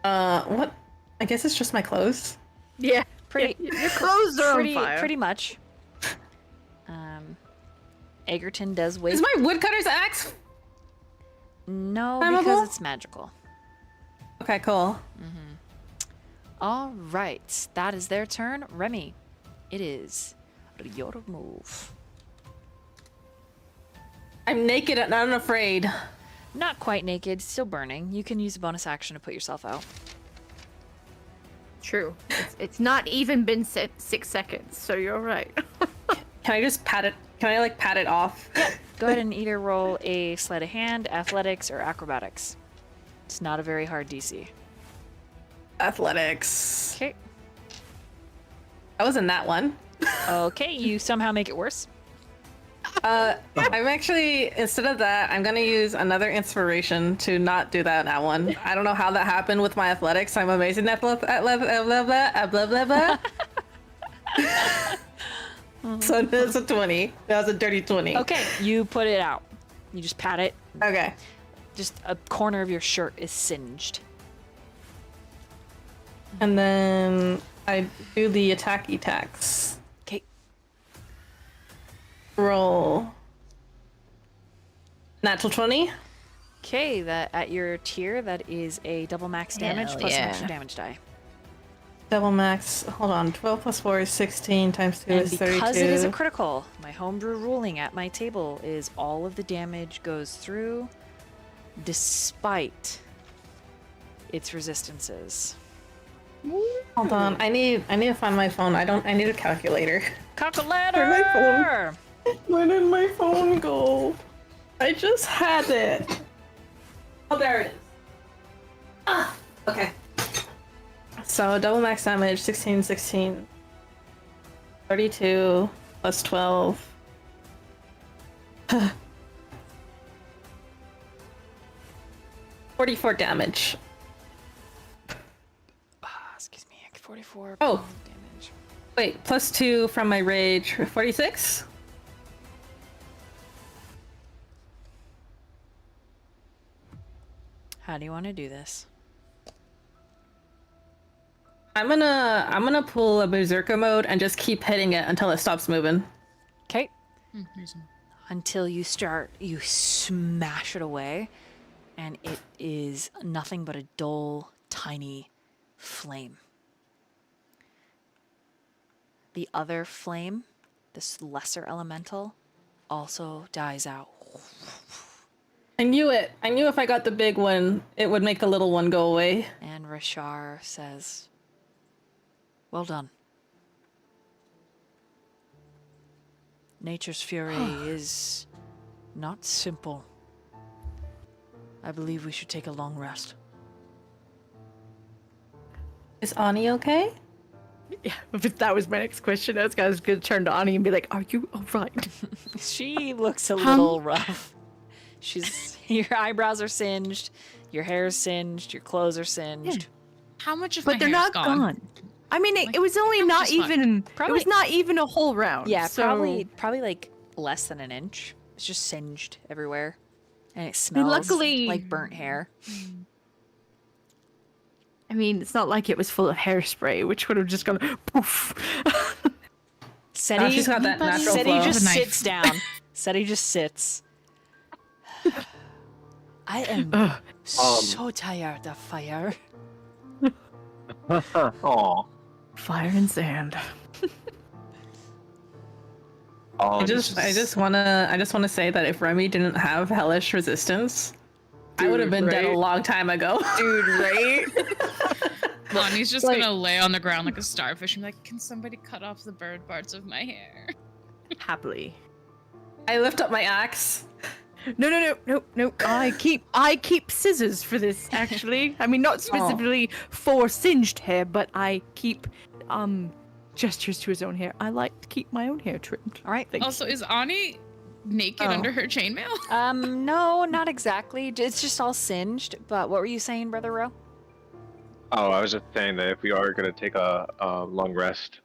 What? I guess it's just my clothes. Yeah. Pretty, Your clothes are on fire. pretty much. Egerton does wait. Is my woodcutter's axe? No, flammable? because it's magical. Okay, cool. All right, that is their turn. Remy, it is your move. I'm naked and unafraid. Not quite naked, still burning. You can use a bonus action to put yourself out. True. It's not even been 6 seconds, so you're right. Can I just pat it? Can I like pat it off? Go ahead and either roll a sleight of hand, athletics, or acrobatics. It's not a very hard DC. Athletics. Okay. I was in that one. Okay, you somehow make it worse. I'm actually, instead of that, I'm gonna use another inspiration to not do that one. I don't know how that happened with my athletics. I'm amazing at blah blah blah. So that's a 20. That was a dirty 20. Okay, you put it out. You just pat it. Okay. Just a corner of your shirt is singed. And then I do the attacks. Okay. Roll. Natural 20. Okay, that at your tier, that is a double max damage Hell plus an yeah. extra damage die. Double max. Hold on. 12 plus 4 is 16 times 2 And is 32. because it is a critical, my homebrew ruling at my table is all of the damage goes through despite its resistances. Hold on. I need to find my phone. I need a calculator. Calculator! Where did my phone go? I just had it. Oh, there it is. Ah, okay. So double max damage, 16, 16. 32 plus 12. 44 damage. Excuse me, 44 Oh. damage. Wait, plus 2 from my rage, 46? How do you want to do this? I'm gonna pull a berserker mode and just keep hitting it until it stops moving. Okay. Reasonable. Until you smash it away, and it is nothing but a dull, tiny flame. The other flame, this lesser elemental, also dies out. I knew it. I knew if I got the big one, it would make the little one go away. And Rashar says, "Well done. Nature's fury is not simple. I believe we should take a long rest." Is Ani okay? Yeah, but that was my next question. I was going to turn to Ani and be like, "Are you all right?" She looks a little rough. Your eyebrows are singed, your hair's singed, your clothes are singed. How much of But my they're hair's not gone. I mean, it was only I'm not just fine. even. Probably- It was not even a whole round. Yeah, so- probably like less than an inch. It's just singed everywhere, and it I mean, smells luckily, like burnt hair. I mean, it's not like it was full of hairspray, which would have just gone poof. Seti, she's got that natural Seti flow. just Knife. sits down. Seti just sits. I am so tired of fire. Aw. Fire and sand. I just wanna say that if Remy didn't have hellish resistance, I would have been dead a right? long time ago. Dude, right? Bonnie's just Like- gonna lay on the ground like a starfish and be like, "Can somebody cut off the bird parts of my hair?" Happily. I lift up my axe. No. I keep scissors for this, actually. I mean, not specifically for singed hair, but I keep gestures to his own hair. I like to keep my own hair trimmed. All right. Thank Also, is Ani naked under her chainmail? No, not exactly. It's just all singed. But what were you saying, Brother Roe? Oh, I was just saying that if we are going to take a long rest,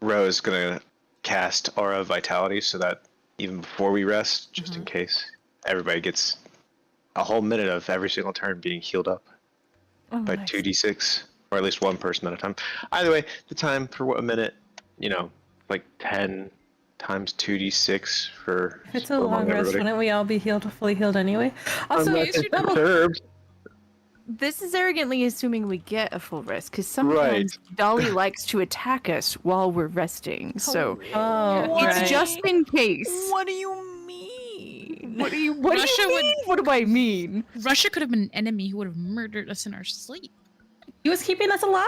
Roe's going to cast Aura of Vitality so that even before we rest, just in case, everybody gets a whole minute of every single turn being healed up. by nice. 2d6, or at least one person at a time. Either way, the time for a minute, like 10 times 2d6 for If it's a long among rest, everybody. wouldn't we all be fully healed anyway? Also, Unless it's double disturbed. This is arrogantly assuming we get a full rest, because sometimes Dolly likes to attack us while we're resting. So it's right. just in case. What do you mean? What do you Russia would- mean? What do I mean? Russia could have been an enemy who would have murdered us in our sleep. He was keeping us alive.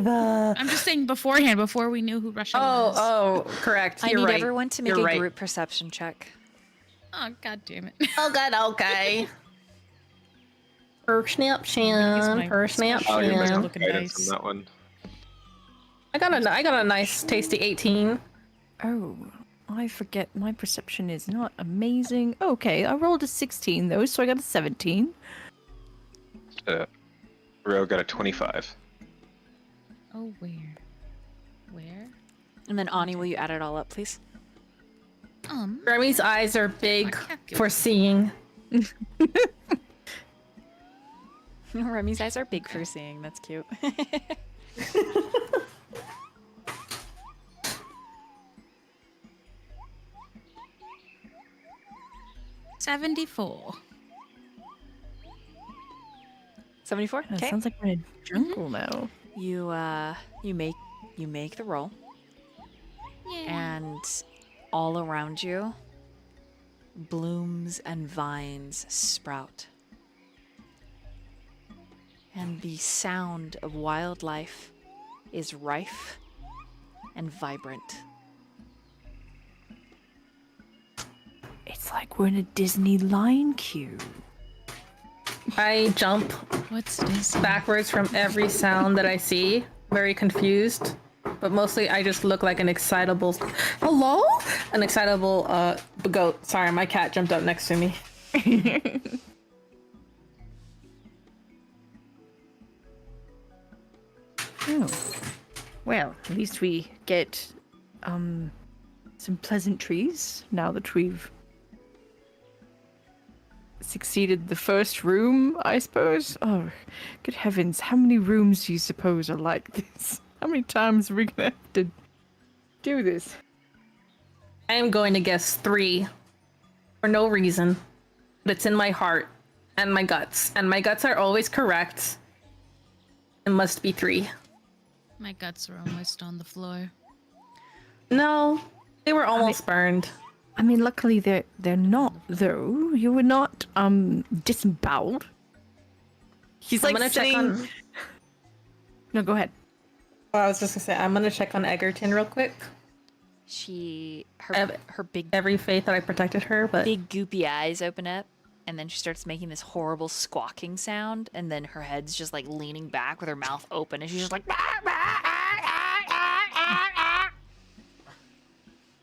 I'm just saying beforehand, before we knew who Russia was. Oh, correct. I You're need right. everyone to make You're a right. group perception check. Oh, god damn it. Oh, God, okay. First Use snapchan. my First special Oh, you're Yeah. missing Looking guidance nice. on that one. I got a nice tasty 18. Oh, I forget. My perception is not amazing. Okay, I rolled a 16 though, so I got a 17. Roe got a 25. Oh, where? Where? And then Ani, will you add it all up, please? Remy's eyes are big calculator. for seeing. Remy's eyes are big for seeing. That's cute. 74. 74. That Okay. sounds like we're in a jungle now. You make the roll, Yeah. and all around you, blooms and vines sprout, and the sound of wildlife is rife and vibrant. It's like we're in a Disney line queue. I jump What's this? backwards from every sound that I see, very confused. But mostly I just look like an excitable goat. Sorry, my cat jumped up next to me. Oh. Well, at least we get some pleasantries now that we've succeeded the first room, I suppose. Oh, good heavens, how many rooms do you suppose are like this? How many times are we gonna have to do this? I am going to guess 3 for no reason. But it's in my heart and my guts. And my guts are always correct. It must be 3. My guts are almost on the floor. No, they were almost burned. I mean, luckily they're not though. You were not disemboweled. He's I'm like gonna sitting... check on. No, go ahead. Well, I was just gonna say I'm gonna check on Egerton real quick. Her big Every faith that I protected her, but big goopy eyes open up, and then she starts making this horrible squawking sound, and then her head's just like leaning back with her mouth open, and she's just like,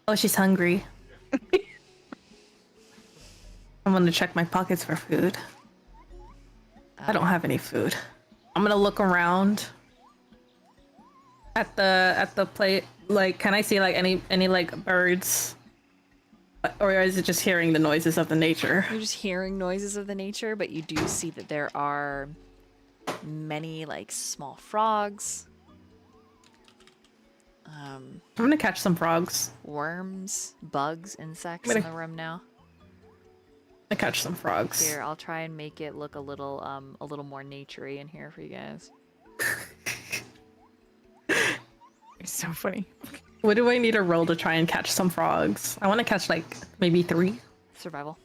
oh, she's hungry. I'm gonna check my pockets for food. I don't have any food. I'm gonna look around at the plate. Like, can I see like any like birds, or is it just hearing the noises of the nature? you're just hearing noises of the nature, but you do see that there are many like small frogs, I'm gonna catch some frogs. worms, bugs, insects I'm in gonna- the room now. I catch some frogs. Here, I'll try and make it look a little more naturey in here for you guys. It's so funny. What do I need to roll to try and catch some frogs? I want to catch like maybe 3. Survival.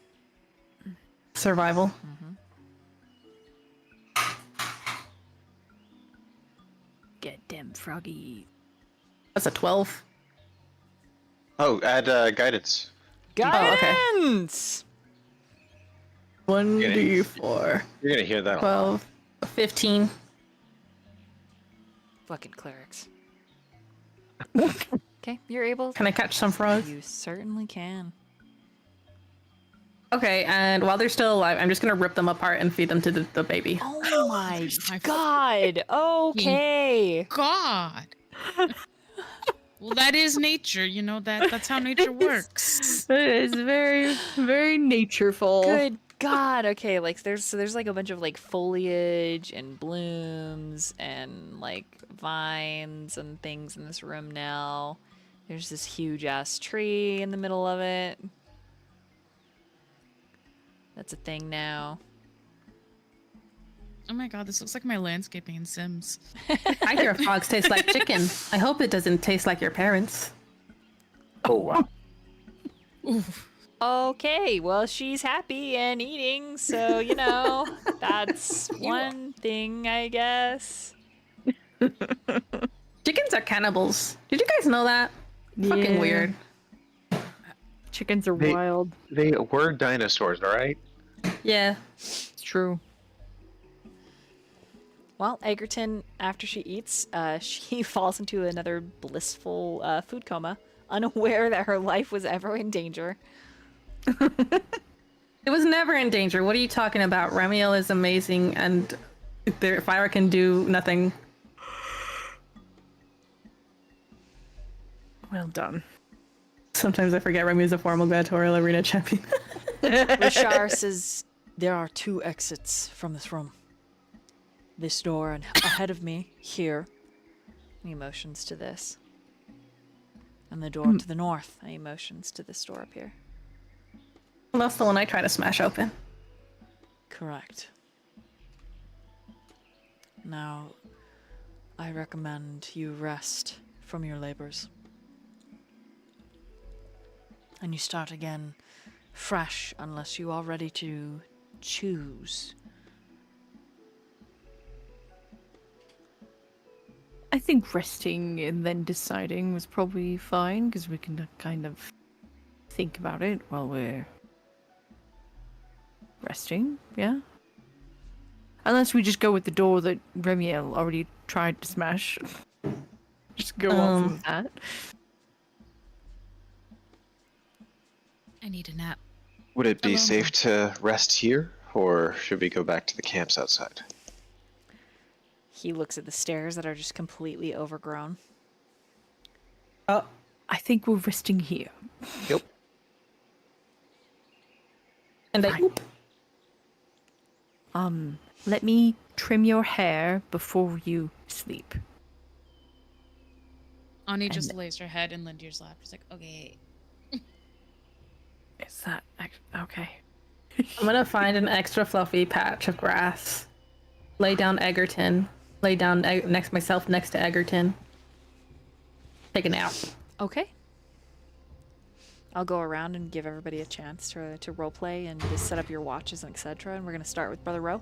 Survival. Get them froggy. That's a 12. Oh, add guidance. Guidance! 1d4. You're gonna hear that one. 12. 15. Fucking clerics. Okay, you're able. Can I catch some frogs? You certainly can. Okay, and while they're still alive, I'm just gonna rip them apart and feed them to the baby. Oh my My god. Okay. God. Well, that is nature. That's how nature works. It is very, very natureful. God, okay, like there's like a bunch of like foliage and blooms and like vines and things in this room now. There's this huge ass tree in the middle of it. That's a thing now. Oh my god, this looks like my landscaping in Sims. I hear frogs taste like chicken. I hope it doesn't taste like your parents. Oh wow. Okay, well, she's happy and eating, so, you know, that's one thing, I guess. Chickens are cannibals. Did you guys know that? Fucking Yeah. weird. Chickens are They- wild. They were dinosaurs, all right? Yeah. It's true. Well, Egerton, after she eats, she falls into another blissful food coma, unaware that her life was ever in danger. It was never in danger. What are you talking about? Remiel is amazing, and Faer can do nothing. Well done. Sometimes I forget Remy is a formal gladiatorial arena champion. Rashar says, there are 2 exits from this room. This door and ahead of me, here. He motions to this. And the door to the north. He motions to this door up here. That's the one I try to smash open. Correct. Now, I recommend you rest from your labors. And you start again fresh unless you are ready to choose. I think resting and then deciding was probably fine because we can kind of think about it while we're resting, yeah? Unless we just go with the door that Remiel already tried to smash. Just go off with that. I need a nap. Would it be Hello. safe to rest here, or should we go back to the camps outside? He looks at the stairs that are just completely overgrown. Oh, I think we're resting here. Yep. and I. Let me trim your hair before you sleep. Ani just lays her head in Lynd'ir's lap. She's like, okay. Is that okay? I'm gonna find an extra fluffy patch of grass. Lay down Egerton. Lay down myself next to Egerton. Take a nap. Okay. I'll go around and give everybody a chance to roleplay and just set up your watches and etc. And we're going to start with Brother Roe.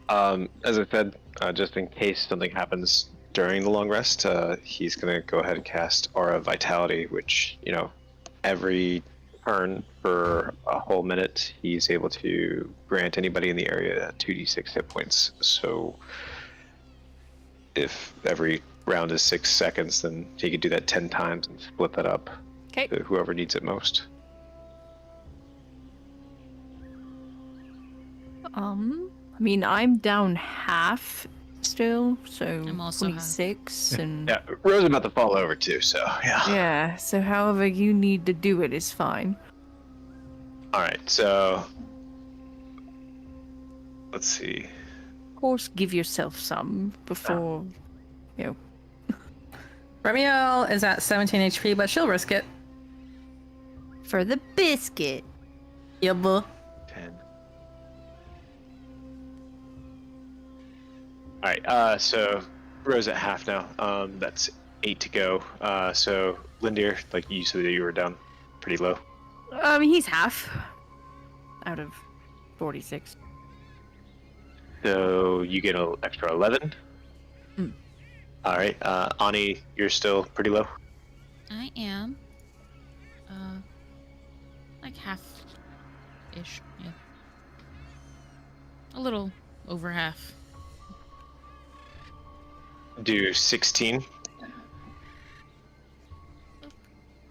As I said, just in case something happens during the long rest, he's going to go ahead and cast Aura of Vitality, which, you know, every turn for a whole minute, he's able to grant anybody in the area 2d6 hit points. So if every round is 6 seconds, then he could do that 10 times and split that up Okay. to whoever needs it most. I mean, I'm down half still, so I'm also half. 26 and Yeah, Roe's about to fall over too, so yeah. yeah, so however you need to do it is fine. Alright, so let's see. Of course, give yourself some before, you know. Remiel is at 17 HP, but she'll risk it. For the biscuit. Yeah, buh. 10. Alright, so Roe's at half now. That's 8 to go. So Lynd'ir, like you said that you were down pretty low. He's half out of 46. So you get an extra 11. Alright, Ani, you're still pretty low. I am. Like half-ish, yeah. A little over half. Do 16.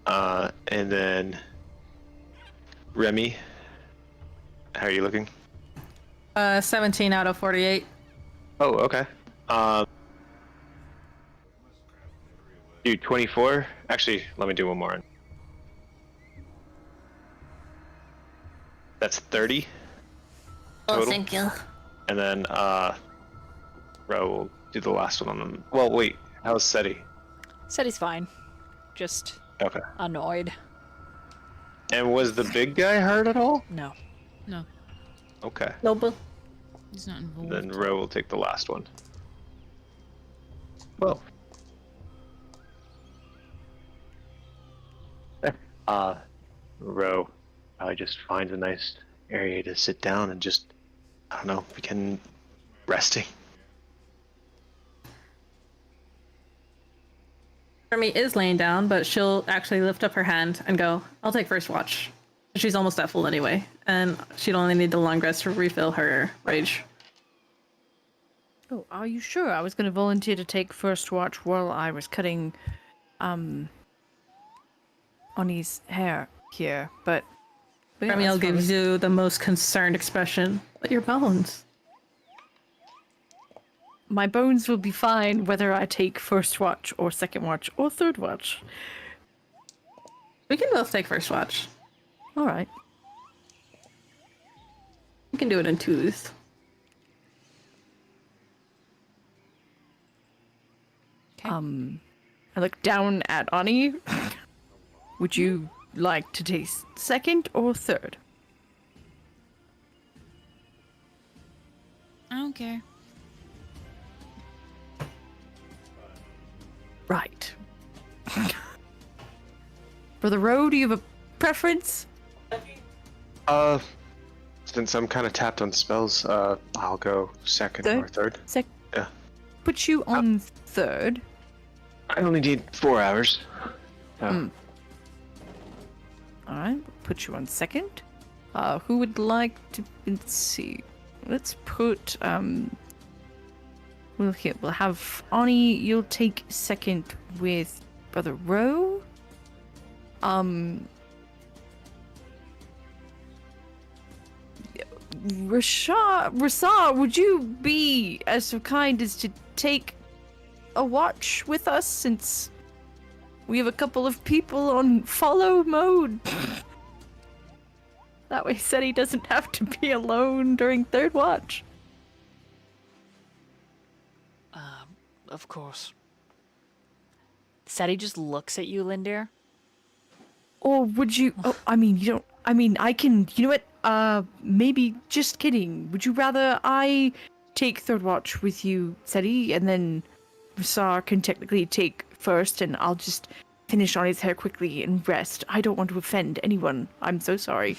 And then Remy, how are you looking? 17 out of 48. Oh, okay. Do 24. Actually, let me do one more. That's 30. Oh, Total? thank you. And then Roe will do the last one on them. Well, wait. How's Seti? Said he's fine. Just Okay. annoyed. And was the big guy hurt at all? No. No, Okay. Noble. he's not involved. Then Roe will take the last one. Well. Roe probably just finds a nice area to sit down and just, I don't know, begin resting. Remy is laying down, but she'll actually lift up her hand and go, I'll take first watch. She's almost at full anyway, and she'd only need the long rest to refill her rage. Oh, are you sure? I was going to volunteer to take first watch while I was cutting, Ani's hair here, but yeah, Remiel that's gives fine. you the most concerned expression. But your bones. My bones will be fine whether I take first watch or second watch or third watch. We can both take first watch. All right. We can do it in twos. Okay. I look down at Ani. Would you like to take second or third? I don't care. Right. Brother Roe, do you have a preference? Since I'm kind of tapped on spells, I'll go second or third. Yeah. Put you on third. I only need 4 hours. All right, put you on second. Who would like to? Let's see. Let's put We'll have Ani. You'll take second with Brother Roe. Rashad, would you be as so kind as to take a watch with us since we have a couple of people on follow mode? That way Seti doesn't have to be alone during third watch. Of course. Seti just looks at you, Lynd'ir. Or would you... Oh, I mean, you don't... I mean, I can... You know what? Maybe... Just kidding. Would you rather I take third watch with you, Seti, and then Rasar can technically take first, and I'll just finish on his hair quickly and rest? I don't want to offend anyone. I'm so sorry.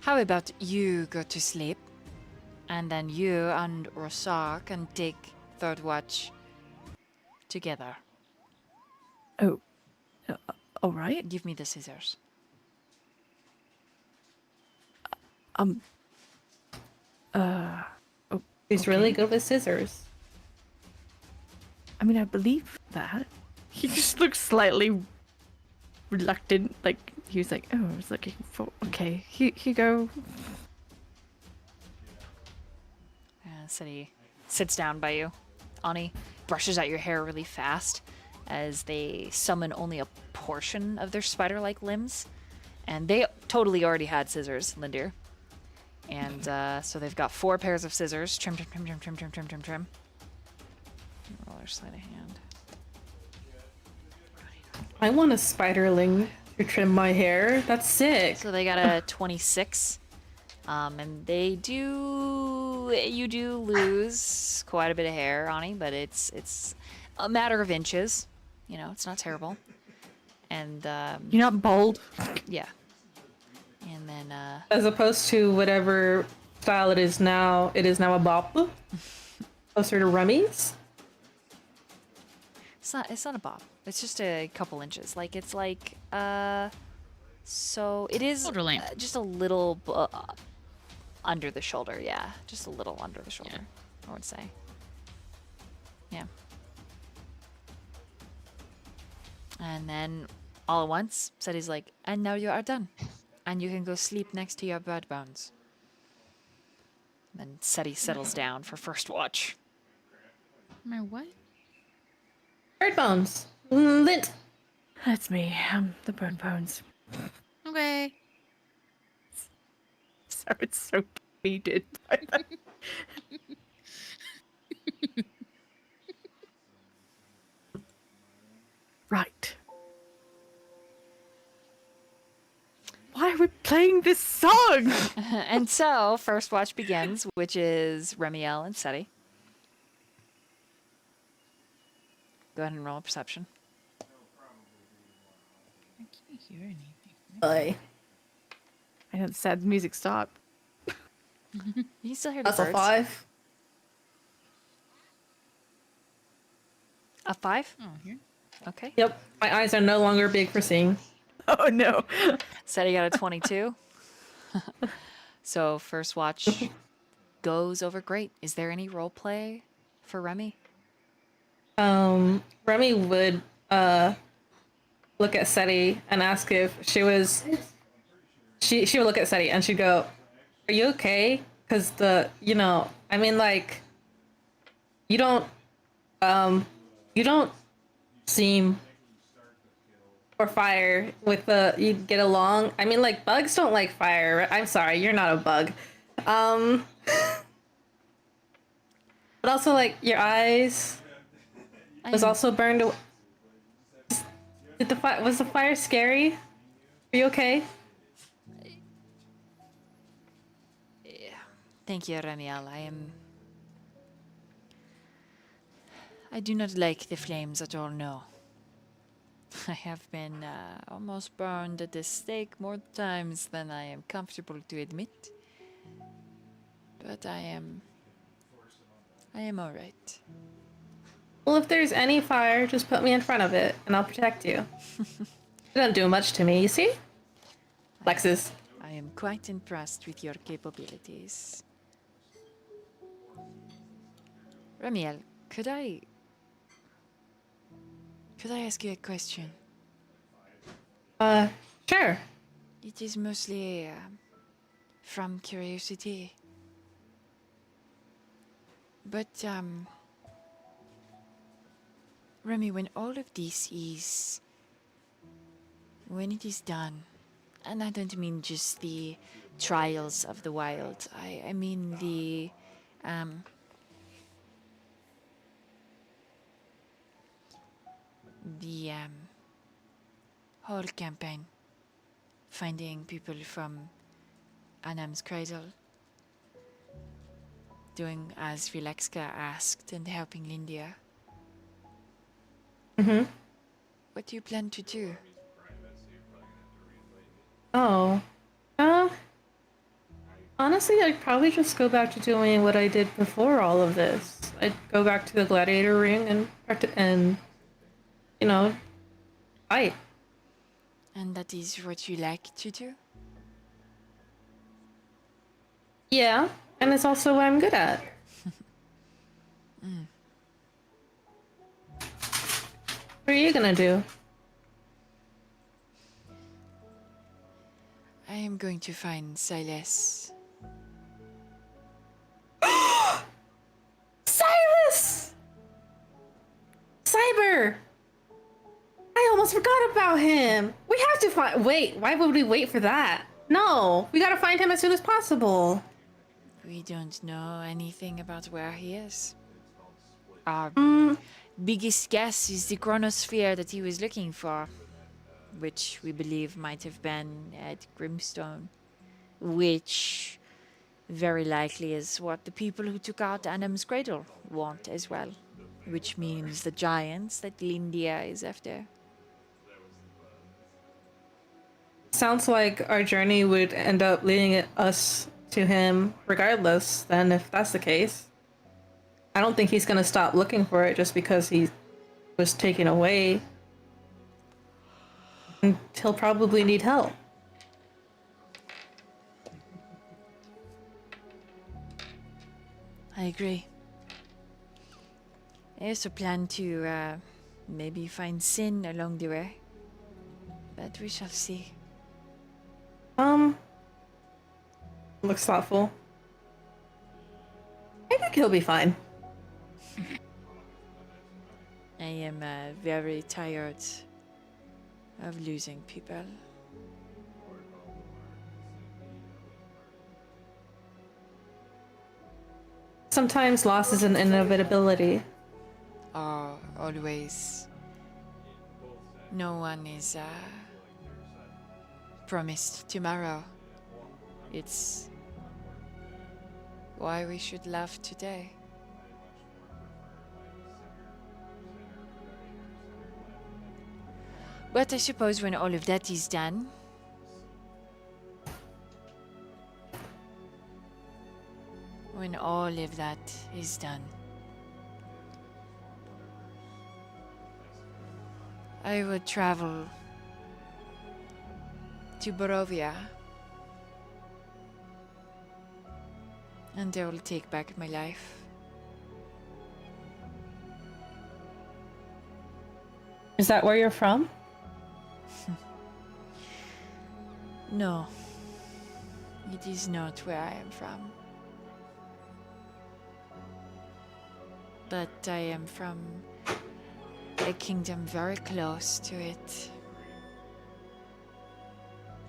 How about you go to sleep, and then you and Rasar can take third watch together. Oh. All right. Give me the scissors. He's really good with scissors. I mean, I believe that. He just looks slightly reluctant. Like, he was like, oh, I was looking for... Okay, here you go. Seti sits down by you. Ani brushes out your hair really fast as they summon only a portion of their spider-like limbs. And they totally already had scissors, Lynd'ir. And so they've got 4 pairs of scissors. Trim, trim, trim, trim, trim, trim, trim, trim, trim. Roller sleight of hand. I want a spiderling to trim my hair. That's sick. So they got a 26. And they do... You do lose quite a bit of hair, Ani, but it's a matter of inches. You know, it's not terrible. And, You're not bald. yeah. And then, As opposed to whatever style it is now a bop. Closer to Remy's. it's not a bob. It's just a couple inches. Like, it's like, so it is Shoulder length. just a little under the shoulder, yeah. Just a little under the shoulder, I would say. Yeah. And then, all at once, Seti's like, and now you are done. And you can go sleep next to your bird bones. Then Seti settles down for first watch. My what? Bird bones. Lint. That's me. The bird bones. Okay. sounded so defeated. Right. Why are we playing this song? And so, first watch begins, which is Remiel and Seti. Go ahead and roll a perception. I can't hear anything. Like, I know the sad music stopped. You can still hear the that's a birds. 5. A 5? Oh, here. Okay. Yep. My eyes are no longer big for seeing. Oh no. Seti got a 22. So, first watch goes over great. Is there any role play for Remy? Remy would look at Seti and ask if she was. She would look at Seti and she'd go, "Are you okay?" Because I mean, like, you don't seem or fire with you get along. I mean, like, bugs don't like fire. I'm sorry, you're not a bug. But also, like, your eyes was also burned. Was the fire scary? Are you okay? Thank you, Remiel. I do not like the flames at all, no. I have been almost burned at the stake more times than I am comfortable to admit. But I am alright. Well, if there's any fire, just put me in front of it, and I'll protect you. It doesn't do much to me, you see? Flexes. I am quite impressed with your capabilities. Remiel, could I ask you a question? Sure. It is mostly from curiosity. But, Remy, when all of this is... when it is done, and I don't mean just the trials of the wild, I mean the, whole campaign. Finding people from Anam's cradle. Doing as Vilexka asked and helping Lynd'ir. What do you plan to do? Oh. Honestly, I'd probably just go back to doing what I did before all of this. I'd go back to the gladiator ring and fight. And that is what you like to do? Yeah, and it's also what I'm good at. What are you gonna do? I am going to find Silas. Silas! Cyber! I almost forgot about him. We have to find. Wait, why would we wait for that? No, we gotta find him as soon as possible. We don't know anything about where he is. Our biggest guess is the chronosphere that he was looking for, which we believe might have been at Grimstone, which very likely is what the people who took out Anam's cradle want as well, which means the giants that Lynd'ir is after. Sounds like our journey would end up leading us to him regardless, then, if that's the case. I don't think he's gonna stop looking for it just because he was taken away. And he'll probably need help. I agree. I also plan to maybe find Sin along the way, but we shall see. Looks thoughtful. I think he'll be fine. I am very tired of losing people. sometimes loss is an inevitability. Oh, always. No one is promised tomorrow. It's why we should love today. But I suppose when all of that is done, when all of that is done, I would travel to Barovia, and I will take back my life. Is that where you're from? No, it is not where I am from. But I am from a kingdom very close to it.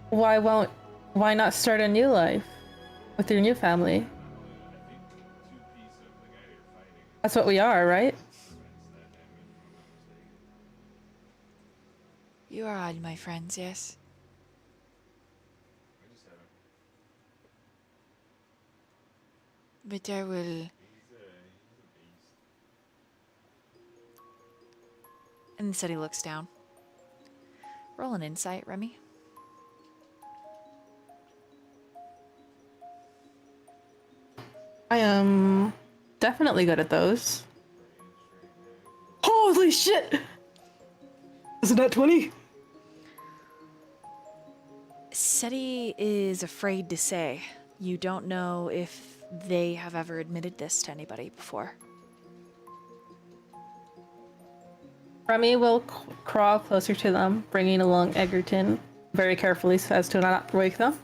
Why not start a new life with your new family? That's what we are, right? You are all my friends, yes? But I will... And instead he looks down. Roll an insight, Remy. I am definitely good at those. Holy shit! Isn't that 20? Seti is afraid to say. You don't know if they have ever admitted this to anybody before. Remy will crawl closer to them, bringing along Egerton very carefully so as to not wake them.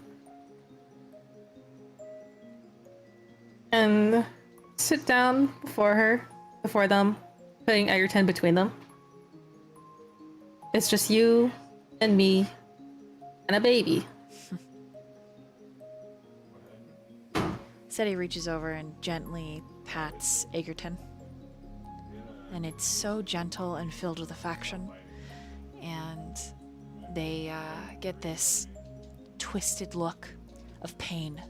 And sit down before them, putting Egerton between them. It's just you and me and a baby. Seti reaches over and gently pats Egerton. And it's so gentle and filled with affection. And they get this twisted look of pain.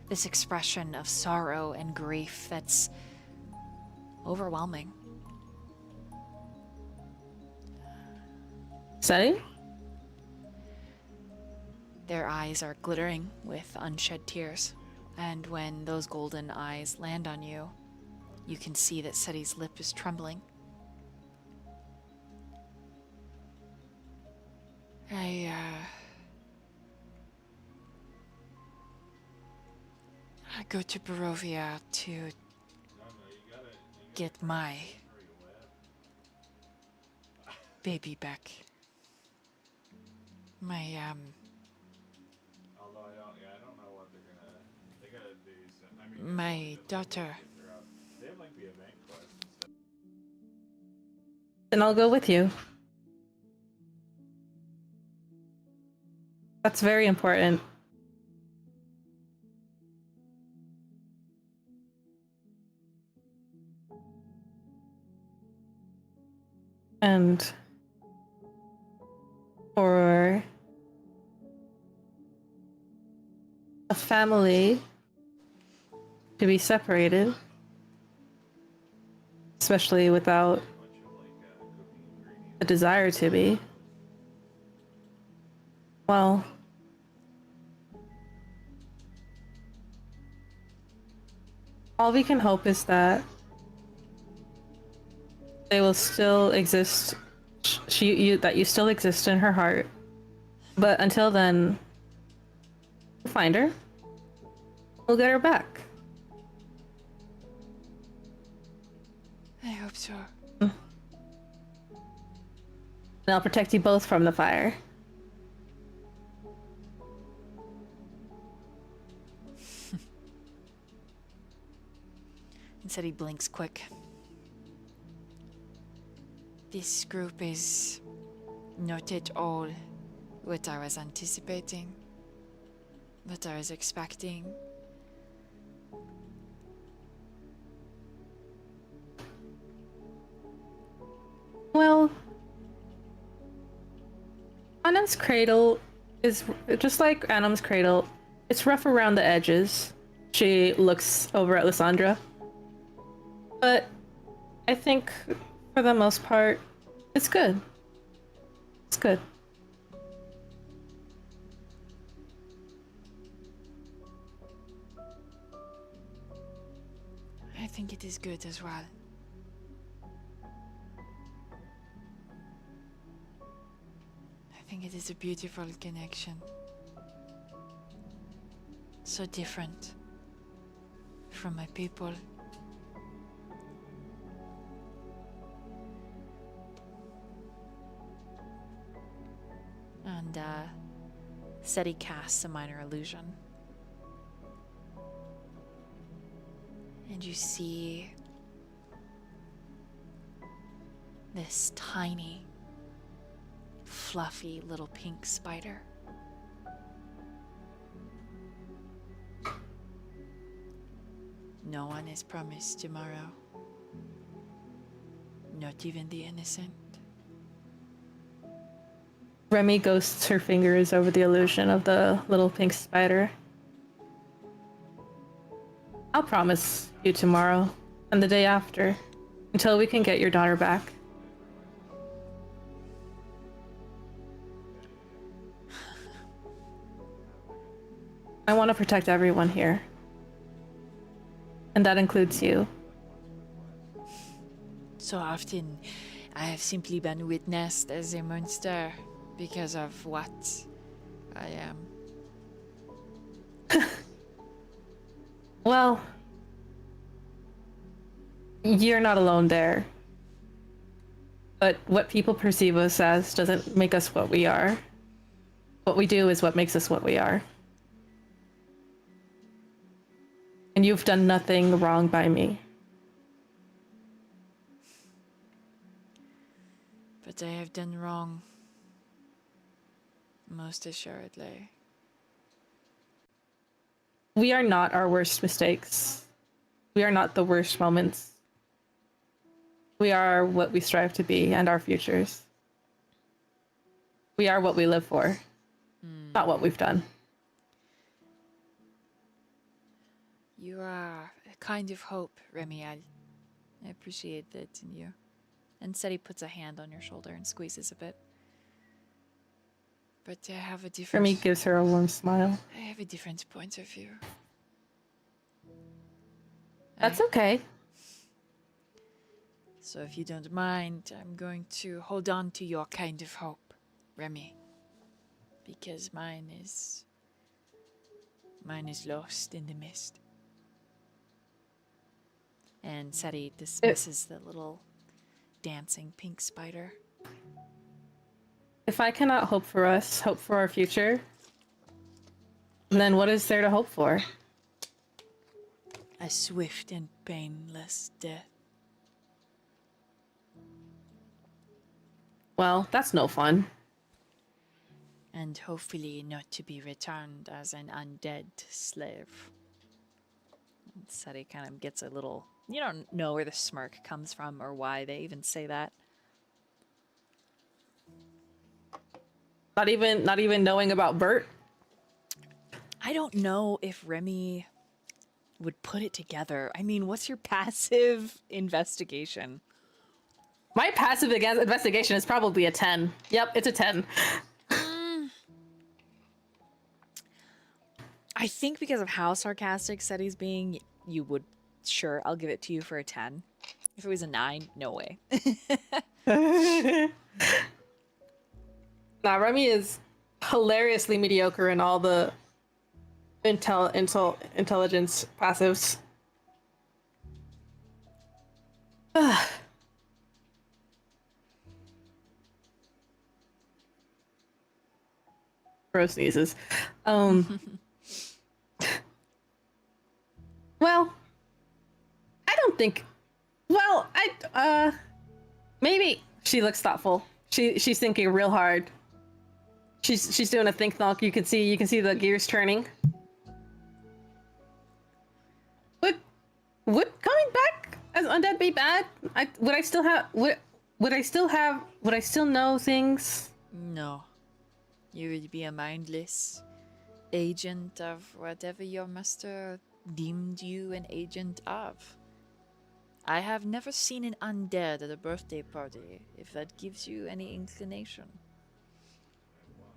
This expression of sorrow and grief that's overwhelming. Seti? Their eyes are glittering with unshed tears. And when those golden eyes land on you, you can see that Seti's lip is trembling. I go to Barovia to get my baby back. My daughter. Then I'll go with you. That's very important. And for a family to be separated, especially without a desire to be, well, all we can hope is that they will still exist, that you still exist in her heart. But until then, we'll find her. We'll get her back. I hope so. And I'll protect you both from the fire. Instead, he blinks quick. This group is not at all what I was anticipating, what I was expecting. Adam's cradle is just like Adam's cradle. It's rough around the edges. She looks over at Lysandra. But I think for the most part, it's good. It's good. I think it is good as well. I think it is a beautiful connection. So different from my people. And Seti casts a minor illusion. And you see this tiny, fluffy little pink spider. No one is promised tomorrow. Not even the innocent. Remy ghosts her fingers over the illusion of the little pink spider. I'll promise you tomorrow and the day after, until we can get your daughter back. I want to protect everyone here. And that includes you. So often, I have simply been witnessed as a monster because of what I am. Well, you're not alone there. But what people perceive us as doesn't make us what we are. What we do is what makes us what we are. And you've done nothing wrong by me. But I have done wrong. Most assuredly. We are not our worst mistakes. We are not the worst moments. We are what we strive to be and our futures. We are what we live for, not what we've done. You are a kind of hope, Remiel. I appreciate that in you. And Seti puts a hand on your shoulder and squeezes a bit. But I have a different... Remy gives her a warm smile. I have a different point of view. That's okay. So if you don't mind, I'm going to hold on to your kind of hope, Remy. Because mine is lost in the mist. And Seti dismisses the little dancing pink spider. If I cannot hope for us, hope for our future, then what is there to hope for? A swift and painless death. Well, that's no fun. And hopefully not to be returned as an undead slave. And Seti kind of gets a little... You don't know where the smirk comes from or why they even say that. Not even knowing about Bert? I don't know if Remy would put it together. I mean, what's your passive investigation? My passive investigation is probably a 10. Yep, it's a 10. I think because of how sarcastic Seti's being, you would... Sure, I'll give it to you for a 10. If it was a 9, no way. Nah, Remy is hilariously mediocre in all the intelligence passives. Bro sneezes. Well, I don't think. Well, maybe she looks thoughtful. She's thinking real hard. She's doing a think thonk. You can see the gears turning. Would coming back as undead be bad? Would I still know things? No. You would be a mindless agent of whatever your master deemed you an agent of. I have never seen an undead at a birthday party, if that gives you any inclination.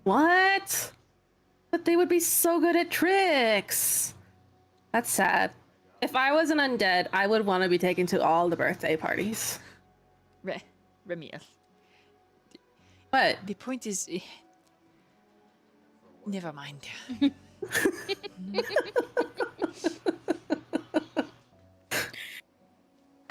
What? But they would be so good at tricks. That's sad. If I was an undead, I would want to be taken to all the birthday parties. Remiel. What? The point is... Never mind.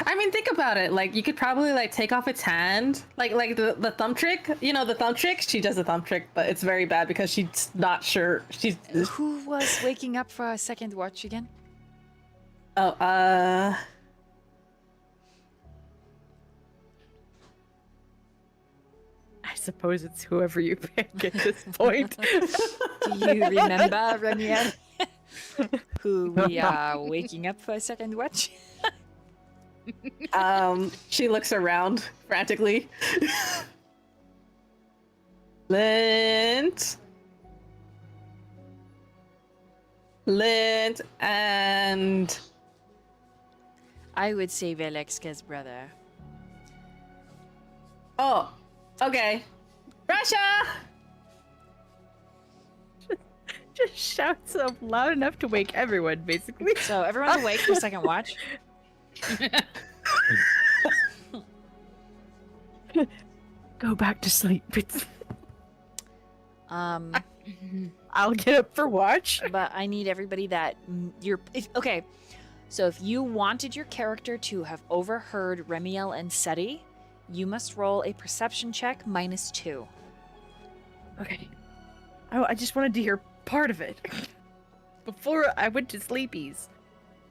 I mean, think about it. Like, you could probably like take off its hand, like the thumb trick. You know, the thumb trick. She does the thumb trick, but it's very bad because she's not sure. She's Who was waking up for a second watch again? oh I suppose it's whoever you pick at this point. Do you remember, Remiel? Who we are waking up for a second watch? She looks around frantically. Lint, and I would say Velexka's brother. oh, okay, Russia. Just shouts up loud enough to wake everyone, basically. So everyone's awake for second watch. Go back to sleep. Um, I'll get up for watch. but I need everybody that okay. So if you wanted your character to have overheard Remiel and Seti, you must roll a perception check -2. Okay. I just wanted to hear part of it before I went to sleepies.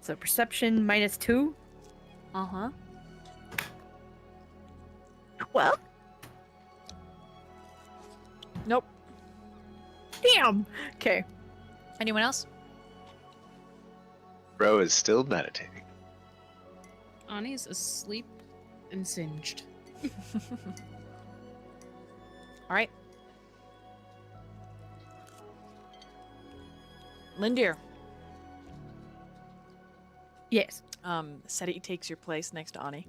So perception -2. Uh-huh. Well, Nope. damn. Okay. Anyone else? Roe is still meditating. Ani's asleep and singed. All right. Lynd'ir. Yes. Seti takes your place next to Ani.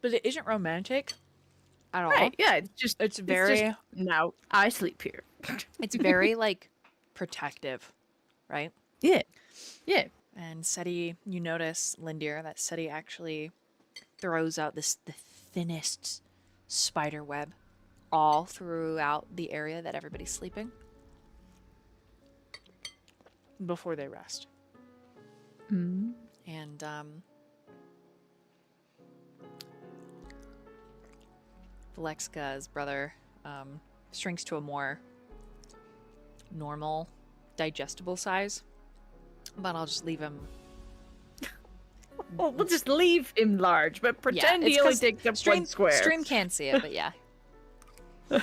But it isn't romantic at all. Right. Yeah. It's very, just, now I sleep here. it's very like protective, right? Yeah. Yeah. And Seti, you notice, Lynd'ir, that Seti actually throws out the thinnest spider web all throughout the area that everybody's sleeping before they rest. Mm. And Velexka's brother shrinks to a more normal, digestible size. But I'll just leave him. Well, we'll just leave him large, but pretend it's he only 'cause takes up stream, 1 square. Stream can't see it, but yeah. Mhm.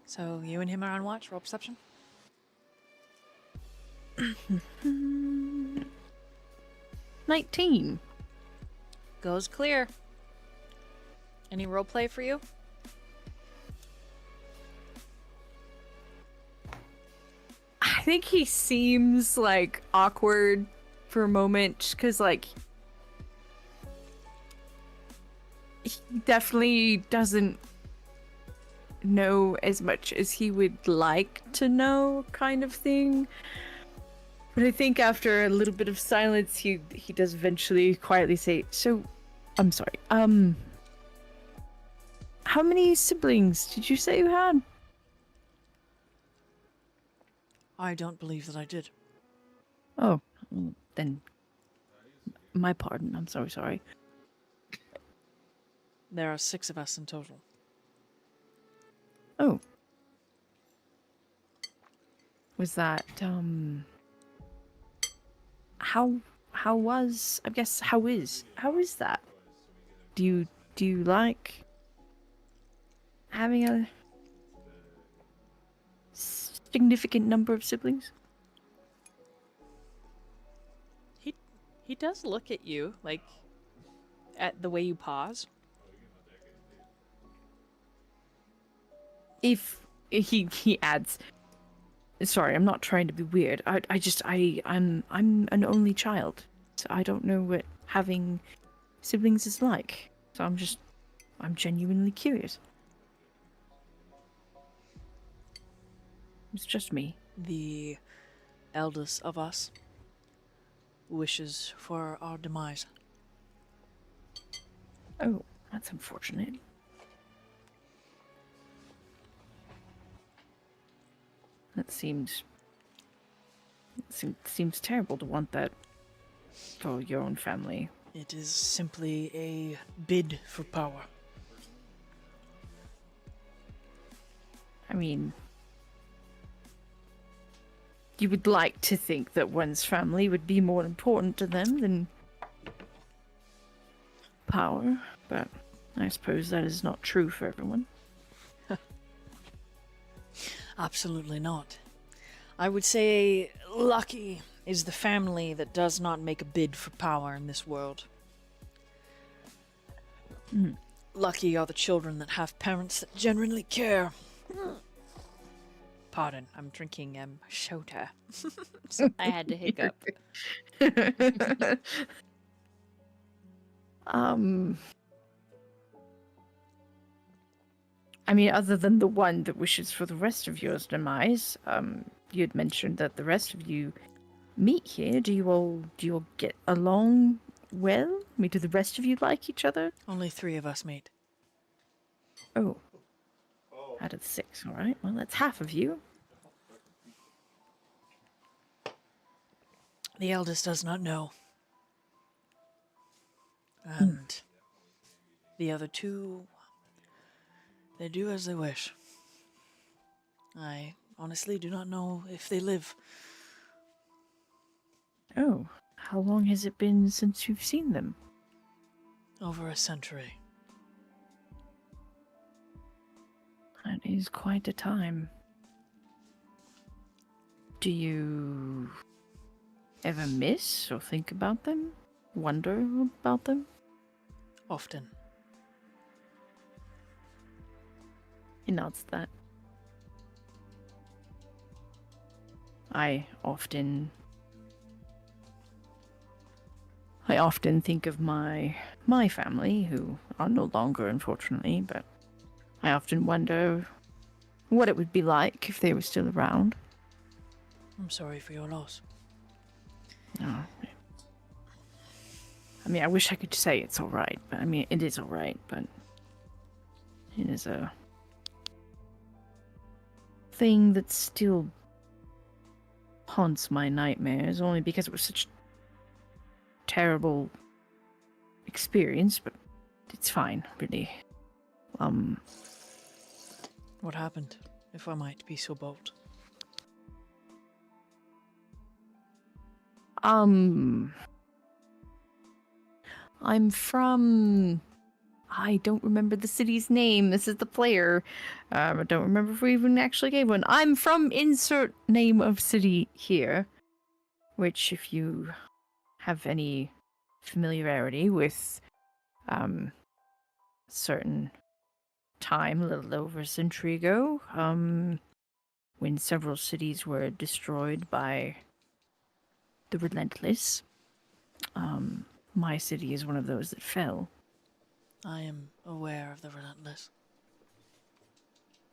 So you and him are on watch. Roll perception. 19. Goes clear. Any role play for you? I think he seems like awkward for a moment because like he definitely doesn't know as much as he would like to know, kind of thing. But I think after a little bit of silence, he does eventually quietly say, "So, I'm sorry. How many siblings did you say you had?" I don't believe that I did. Oh, well, then my pardon. I'm so sorry. There are 6 of us in total. Oh. Was that how was, I guess, how is that? Do you like having a significant number of siblings? He does look at you, like, at the way you pause. If he adds, sorry, I'm not trying to be weird. I'm an only child, so I don't know what having siblings is like. So I'm genuinely curious. It's just me. The eldest of us wishes for our demise. Oh, that's unfortunate. That seems terrible to want that for your own family. It is simply a bid for power. I mean, you would like to think that one's family would be more important to them than power, but I suppose that is not true for everyone. Absolutely not. I would say lucky is the family that does not make a bid for power in this world. Lucky are the children that have parents that genuinely care. Pardon, I'm drinking Shota. So I had to hiccup. I mean, other than the one that wishes for the rest of yours demise, you had mentioned that the rest of you meet here. Do you all get along well? I mean, do the rest of you like each other? Only 3 of us, mate. Oh. Out of 6, alright. Well, that's half of you. The eldest does not know. And the other 2, they do as they wish. I honestly do not know if they live. Oh. How long has it been since you've seen them? Over a century. That is quite a time. Do you ever miss or think about them? Wonder about them? Often. He nods that. I often think of my family, who are no longer, unfortunately, but I often wonder what it would be like if they were still around. I'm sorry for your loss. Oh. I mean, I wish I could say it's alright, but I mean, it is alright, but it is a thing that still haunts my nightmares, only because it was such a terrible experience, but it's fine, really. What happened, if I might be so bold? I'm from... I don't remember the city's name. This is the player. I don't remember if we even actually gave one. I'm from insert name of city here, which, if you have any familiarity with certain time, a little over a century ago, when several cities were destroyed by the Relentless, my city is one of those that fell. I am aware of the Relentless.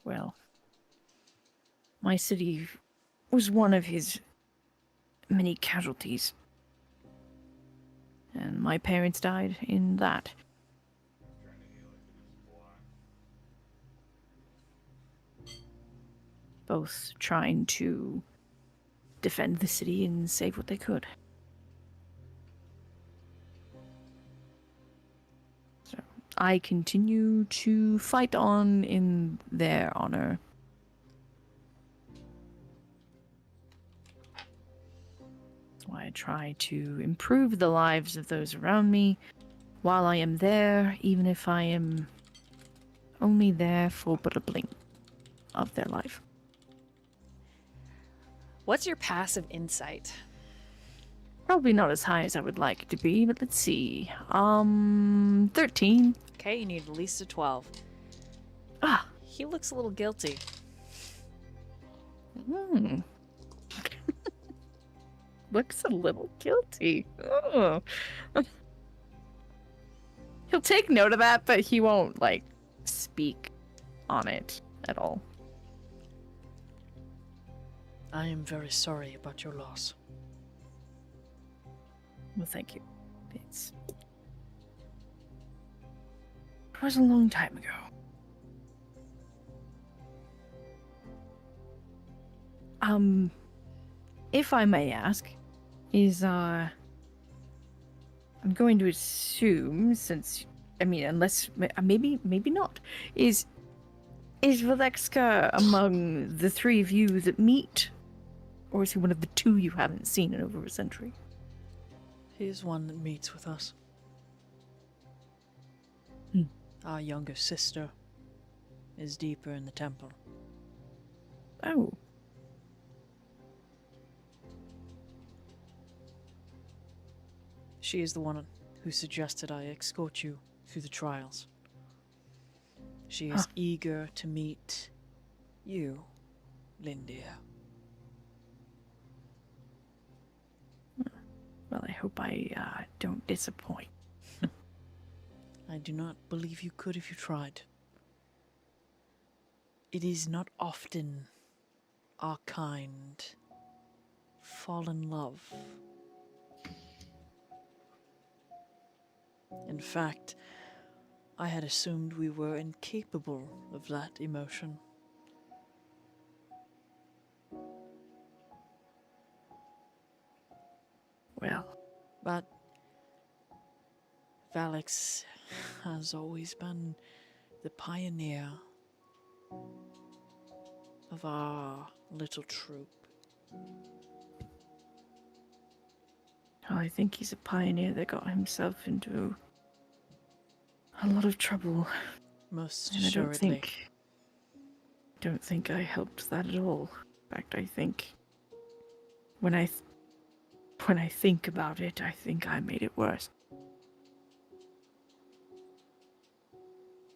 Well, my city was one of his many casualties. And my parents died in that. Both trying to defend the city and save what they could. So I continue to fight on in their honor. So I try to improve the lives of those around me while I am there, even if I am only there for but a blink of their life. What's your passive insight? Probably not as high as I would like it to be, but let's see. 13. Okay, you need at least a 12. Ah. He looks a little guilty. Hmm. Looks a little guilty. Oh. He'll take note of that, but he won't, like, speak on it at all. I am very sorry about your loss. Well, thank you. It was a long time ago. If I may ask, I'm going to assume, since, I mean, unless, maybe not, is Valexka among the three of you that meet? Or is he one of the two you haven't seen in over a century? He is one that meets with us. Our younger sister is deeper in the temple. Oh. She is the one who suggested I escort you through the trials. She is eager to meet you, Lynd'ir. Well, I hope I don't disappoint. I do not believe you could if you tried. It is not often our kind fall in love. In fact, I had assumed we were incapable of that emotion. Well, But Valix has always been the pioneer of our little troop. I think he's a pioneer that got himself into a lot of trouble. Most And I assuredly. don't think I helped that at all. In fact, I think when I think about it, I think I made it worse.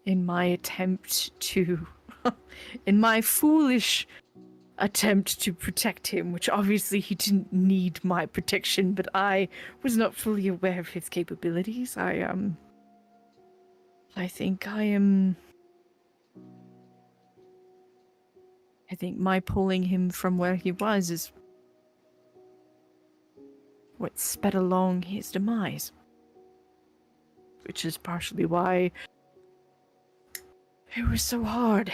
In my attempt to, in my foolish attempt to protect him, which obviously he didn't need my protection, but I was not fully aware of his capabilities. I think my pulling him from where he was is what sped along his demise. Which is partially why it was so hard.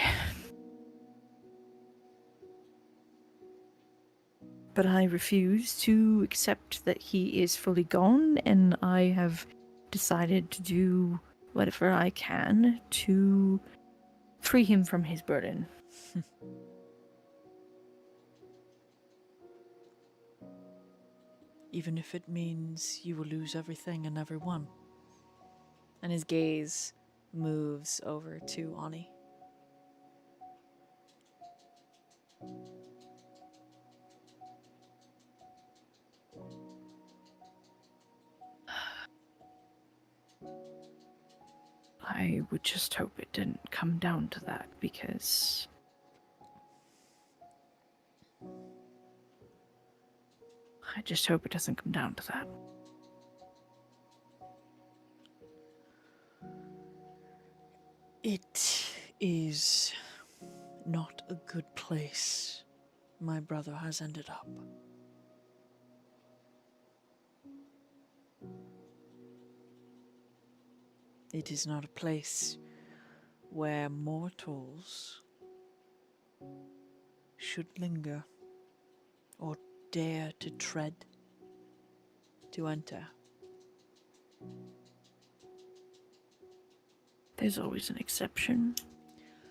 But I refuse to accept that he is fully gone, and I have decided to do whatever I can to free him from his burden. Even if it means you will lose everything and everyone. And his gaze moves over to Ani. I would just hope it didn't come down to that, because I just hope it doesn't come down to that. It is not a good place my brother has ended up. It is not a place where mortals should linger or dare to tread, to enter. There's always an exception.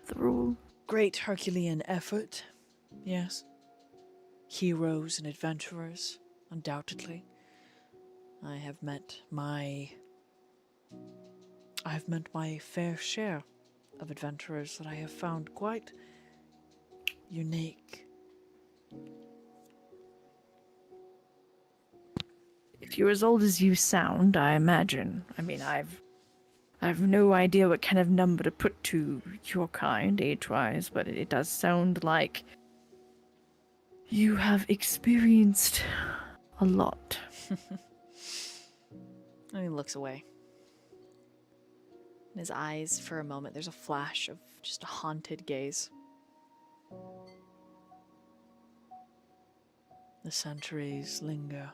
The rule. Great Herculean effort, yes. Heroes and adventurers, undoubtedly. I have met my fair share of adventurers that I have found quite unique. If you're as old as you sound, I imagine. I mean, I've no idea what kind of number to put to your kind, age-wise, but it does sound like you have experienced a lot. And he looks away. In his eyes, for a moment, there's a flash of just a haunted gaze. The centuries linger.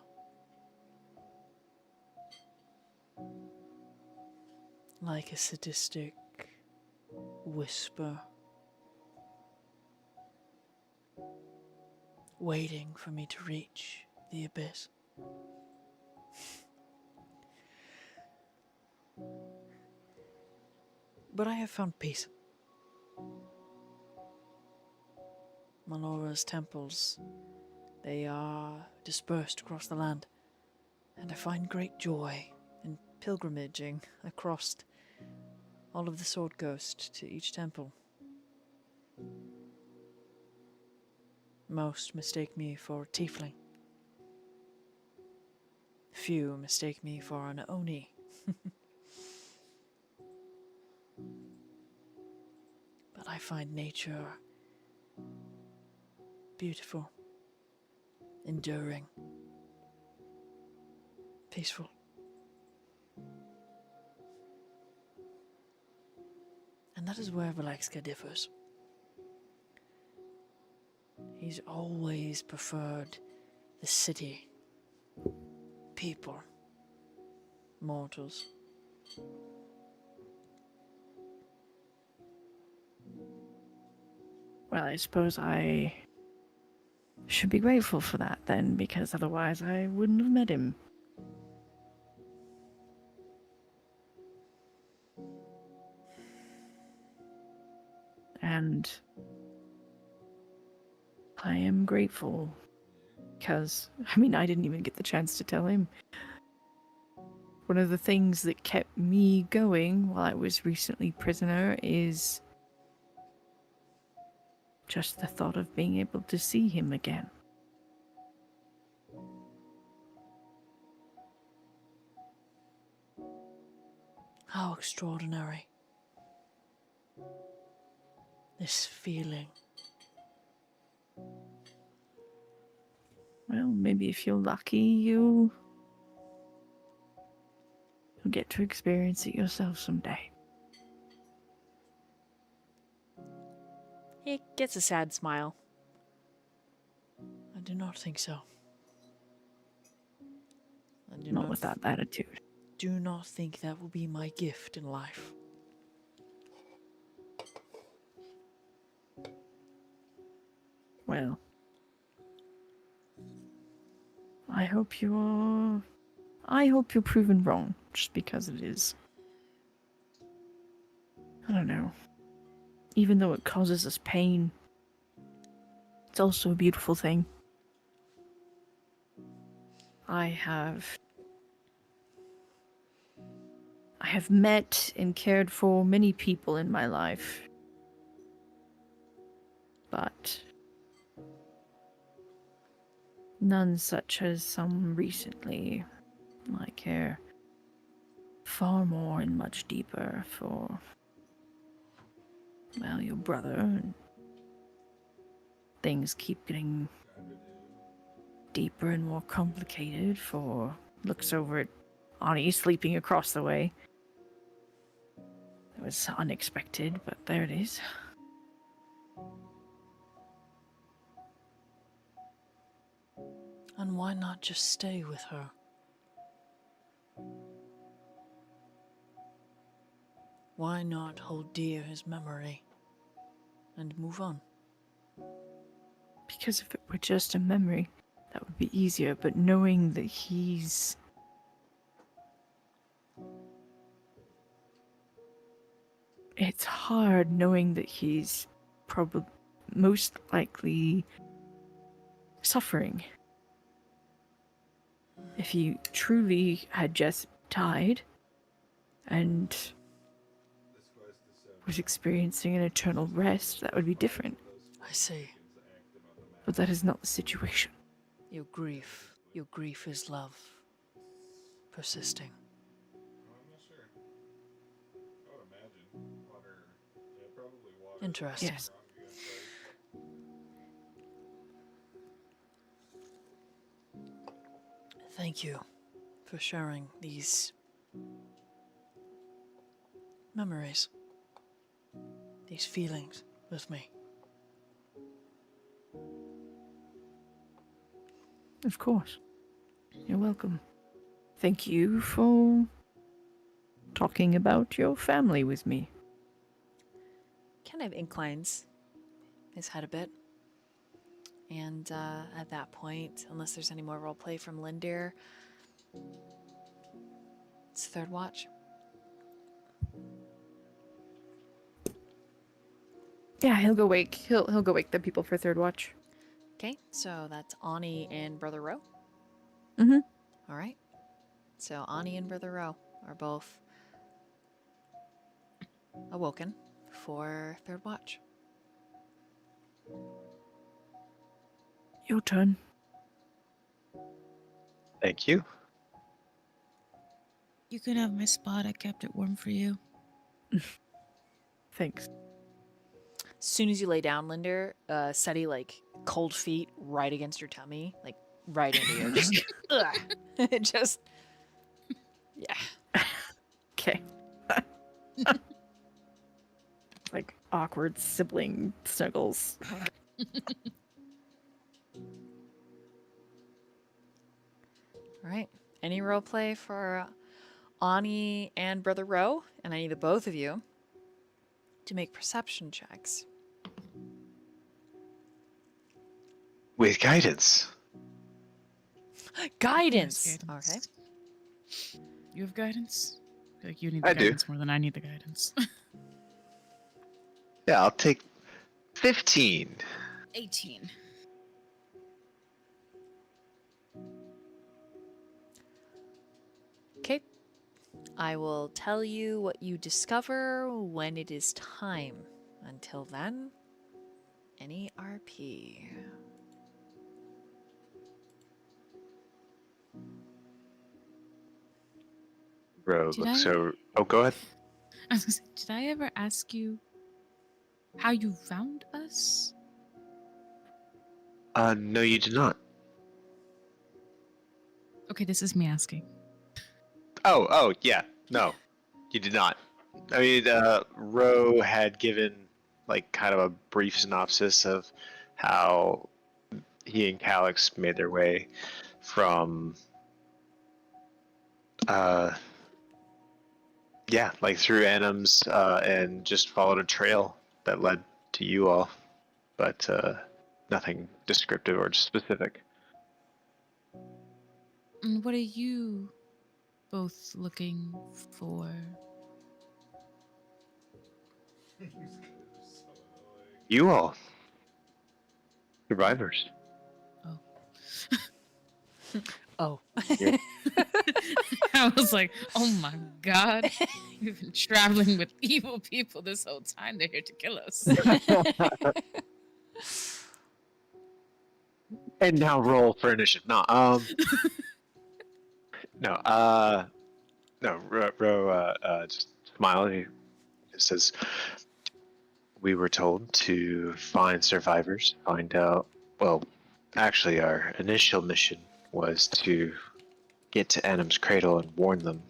Like a sadistic whisper, waiting for me to reach the abyss. But I have found peace. Malora's temples, they are dispersed across the land, and I find great joy in pilgrimaging across all of the Sword Coast to each temple. Most mistake me for a tiefling. Few mistake me for an Oni. But I find nature beautiful, enduring, peaceful. And that is where Valexka differs. He's always preferred the city, people, mortals. Well, I suppose I should be grateful for that then, because otherwise I wouldn't have met him. And I am grateful because, I mean, I didn't even get the chance to tell him. One of the things that kept me going while I was recently prisoner is just the thought of being able to see him again. How extraordinary. This feeling. Well, maybe if you're lucky, you'll get to experience it yourself someday. He gets a sad smile. I do not think so. I do Not with that attitude. do not think that will be my gift in life. Well, I hope you're proven wrong, just because it is. I don't know. Even though it causes us pain, it's also a beautiful thing. I have met and cared for many people in my life, but none such as some recently. I care far more and much deeper for, well, your brother, and things keep getting deeper and more complicated for, looks over at Ani sleeping across the way. It was unexpected, but there it is. And why not just stay with her? Why not hold dear his memory and move on? Because if it were just a memory, that would be easier, but knowing that he's... It's hard knowing that he's probably most likely suffering. If he truly had just died and was experiencing an eternal rest, that would be different. I see. But that is not the situation. Your grief is love. persisting. I'm not sure. I would imagine water. Yeah, probably water. Interesting. Yes. Thank you for sharing these memories, these feelings with me. Of course. You're welcome. Thank you for talking about your family with me. Kind of inclines his head a bit. And at that point, unless there's any more roleplay from Lynd'ir, it's third watch. Yeah, he'll go wake. He'll go wake the people for third watch. Okay, so that's Ani and Brother Roe. Mhm. All right. So Ani and Brother Roe are both awoken for third watch. Your turn. Thank you. You can have my spot. I kept it warm for you. Thanks. As soon as you lay down, Lynd'ir, Seti, like, cold feet right against your tummy, like, right into you. Just, ugh. Just, yeah. Okay. Like awkward sibling snuggles. All right. Any roleplay for Ani and Brother Roe? And I need the both of you to make perception checks. With guidance. Guidance! Yes, Okay. You have guidance? I feel like you need I the do. guidance more than I need the guidance. Yeah, I'll take 15. 18. Okay. I will tell you what you discover when it is time. Until then, any RP. Bro, Did look I- so. Oh, go ahead. I was gonna say, did I ever ask you how you found us? No, you did not. Okay, this is me asking. Oh, yeah. No, you did not. I mean, Roe had given, like, kind of a brief synopsis of how he and Calix made their way from, yeah, like through Anims, and just followed a trail that led to you all, but nothing descriptive or specific. And what are you both looking for? You all. Survivors. Oh. Oh. I was like, oh my god. We've been traveling with evil people this whole time. They're here to kill us. And now roll for initiative. No, no, Ro, just smile. He says, we were told to find survivors, find out, well, actually our initial mission was to get to Anim's cradle and warn them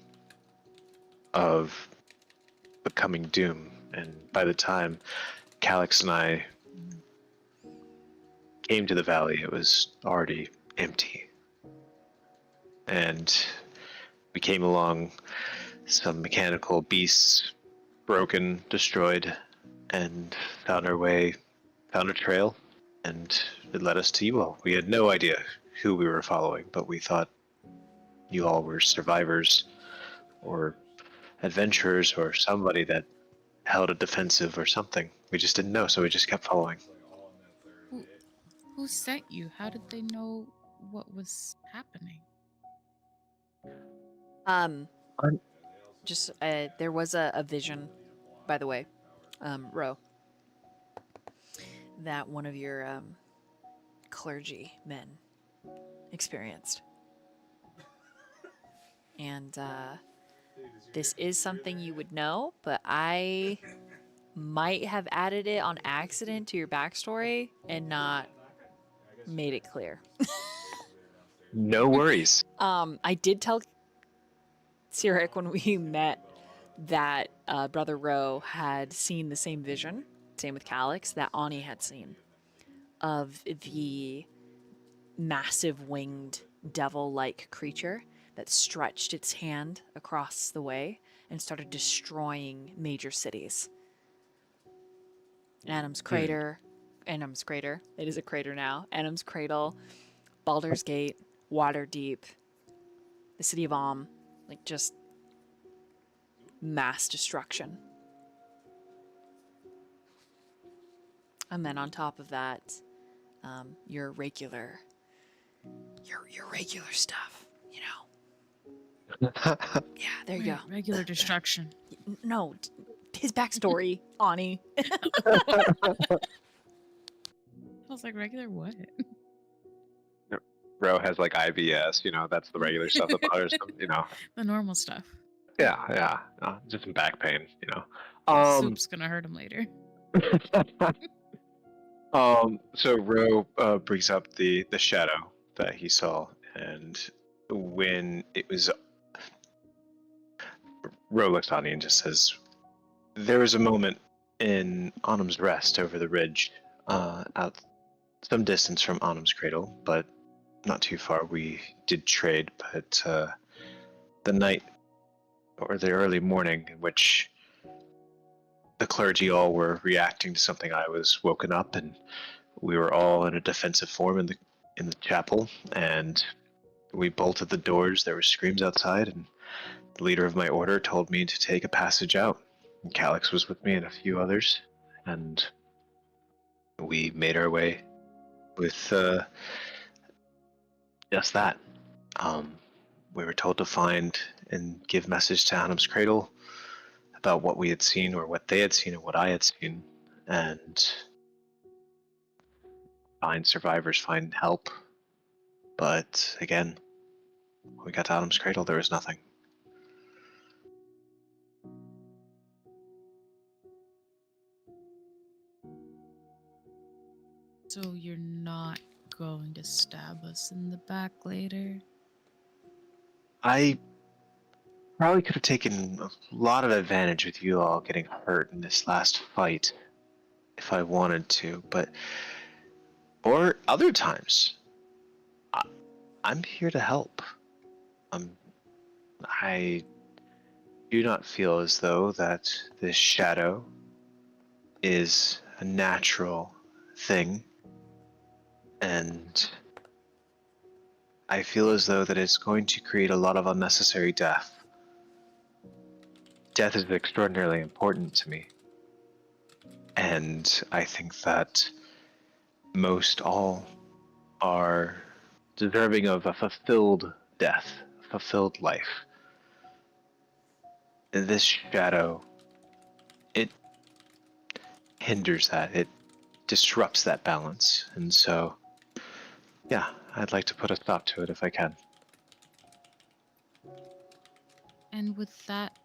of the coming doom. And by the time Calix and I came to the valley, it was already empty. And we came along some mechanical beasts, broken, destroyed, and found our way, found a trail, and it led us to you all. We had no idea who we were following, but we thought you all were survivors or adventurers or somebody that held a defensive or something. We just didn't know, so we just kept following. Who sent you? How did they know what was happening? Just there was a vision, by the way, Ro, that one of your clergy men experienced. And this is something you would know, but I might have added it on accident to your backstory and not made it clear. No worries. I did tell Cyric when we met that Brother Roe had seen the same vision, same with Calix, that Ani had seen, of the massive winged devil-like creature that stretched its hand across the way and started destroying major cities. Adam's Crater, it is a crater now, Adam's Cradle, Baldur's Gate, Waterdeep, the city of like just mass destruction. And then on top of that, your regular stuff, you know. Yeah, there you go. Regular destruction. No, his backstory, Ani. I was like, regular what? Ro has like IBS, you know, that's the regular stuff that bothers him, you know. The normal stuff. Yeah. Just some back pain, you know. Soup's gonna hurt him later. So Ro brings up the shadow that he saw, and when it was, Ro looks on you and just says, "There was a moment in Autumn's Rest over the ridge, out some distance from Autumn's Cradle, but not too far. We did trade, but the night or the early morning in which the clergy all were reacting to something, I was woken up, and we were all in a defensive form in the chapel, and we bolted the doors. There were screams outside, and the leader of my order told me to take a passage out. And Calix was with me and a few others, and we made our way with just that. We were told to find and give message to Adam's Cradle about what we had seen, or what they had seen, or what I had seen, and find survivors, find help. But again, when we got to Adam's Cradle, there was nothing. So you're not going to stab us in the back later? I probably could have taken a lot of advantage with you all getting hurt in this last fight if I wanted to, but or other times, I'm here to help. I do not feel as though that this shadow is a natural thing, and I feel as though that it's going to create a lot of unnecessary death. Death is extraordinarily important to me, and I think that most all are deserving of a fulfilled death, a fulfilled life. This shadow, it hinders that, it disrupts that balance, and so, yeah, I'd like to put a stop to it if I can. And would that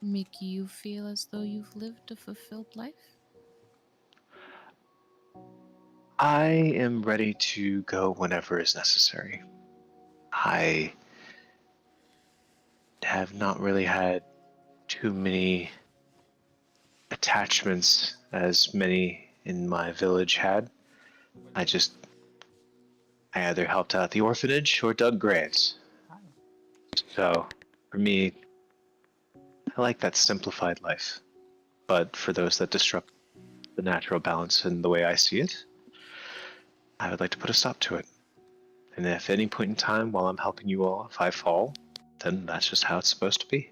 make you feel as though you've lived a fulfilled life? I am ready to go whenever is necessary. I have not really had too many attachments as many in my village had. I either helped out at the orphanage or dug graves. So, for me, I like that simplified life. But for those that disrupt the natural balance in the way I see it, I would like to put a stop to it. And if at any point in time while I'm helping you all, if I fall, then that's just how it's supposed to be.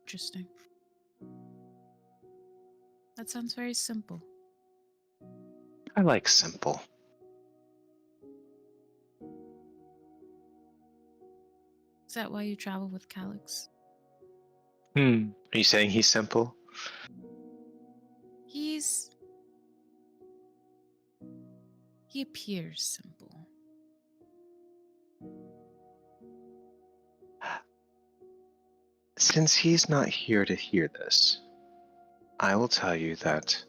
Interesting. That sounds very simple. I like simple. Is that why you travel with Calix? Are you saying he's simple? He appears simple. Since he's not here to hear this, I will tell you that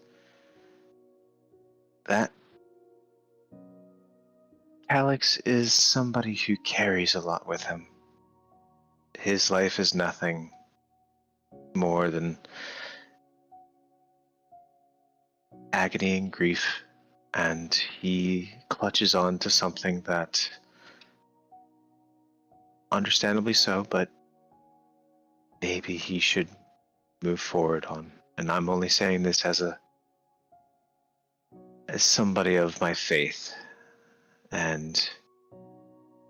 Calix is somebody who carries a lot with him. His life is nothing more than agony and grief, and he clutches on to something that, understandably so, but maybe he should move forward on. And I'm only saying this as somebody of my faith, and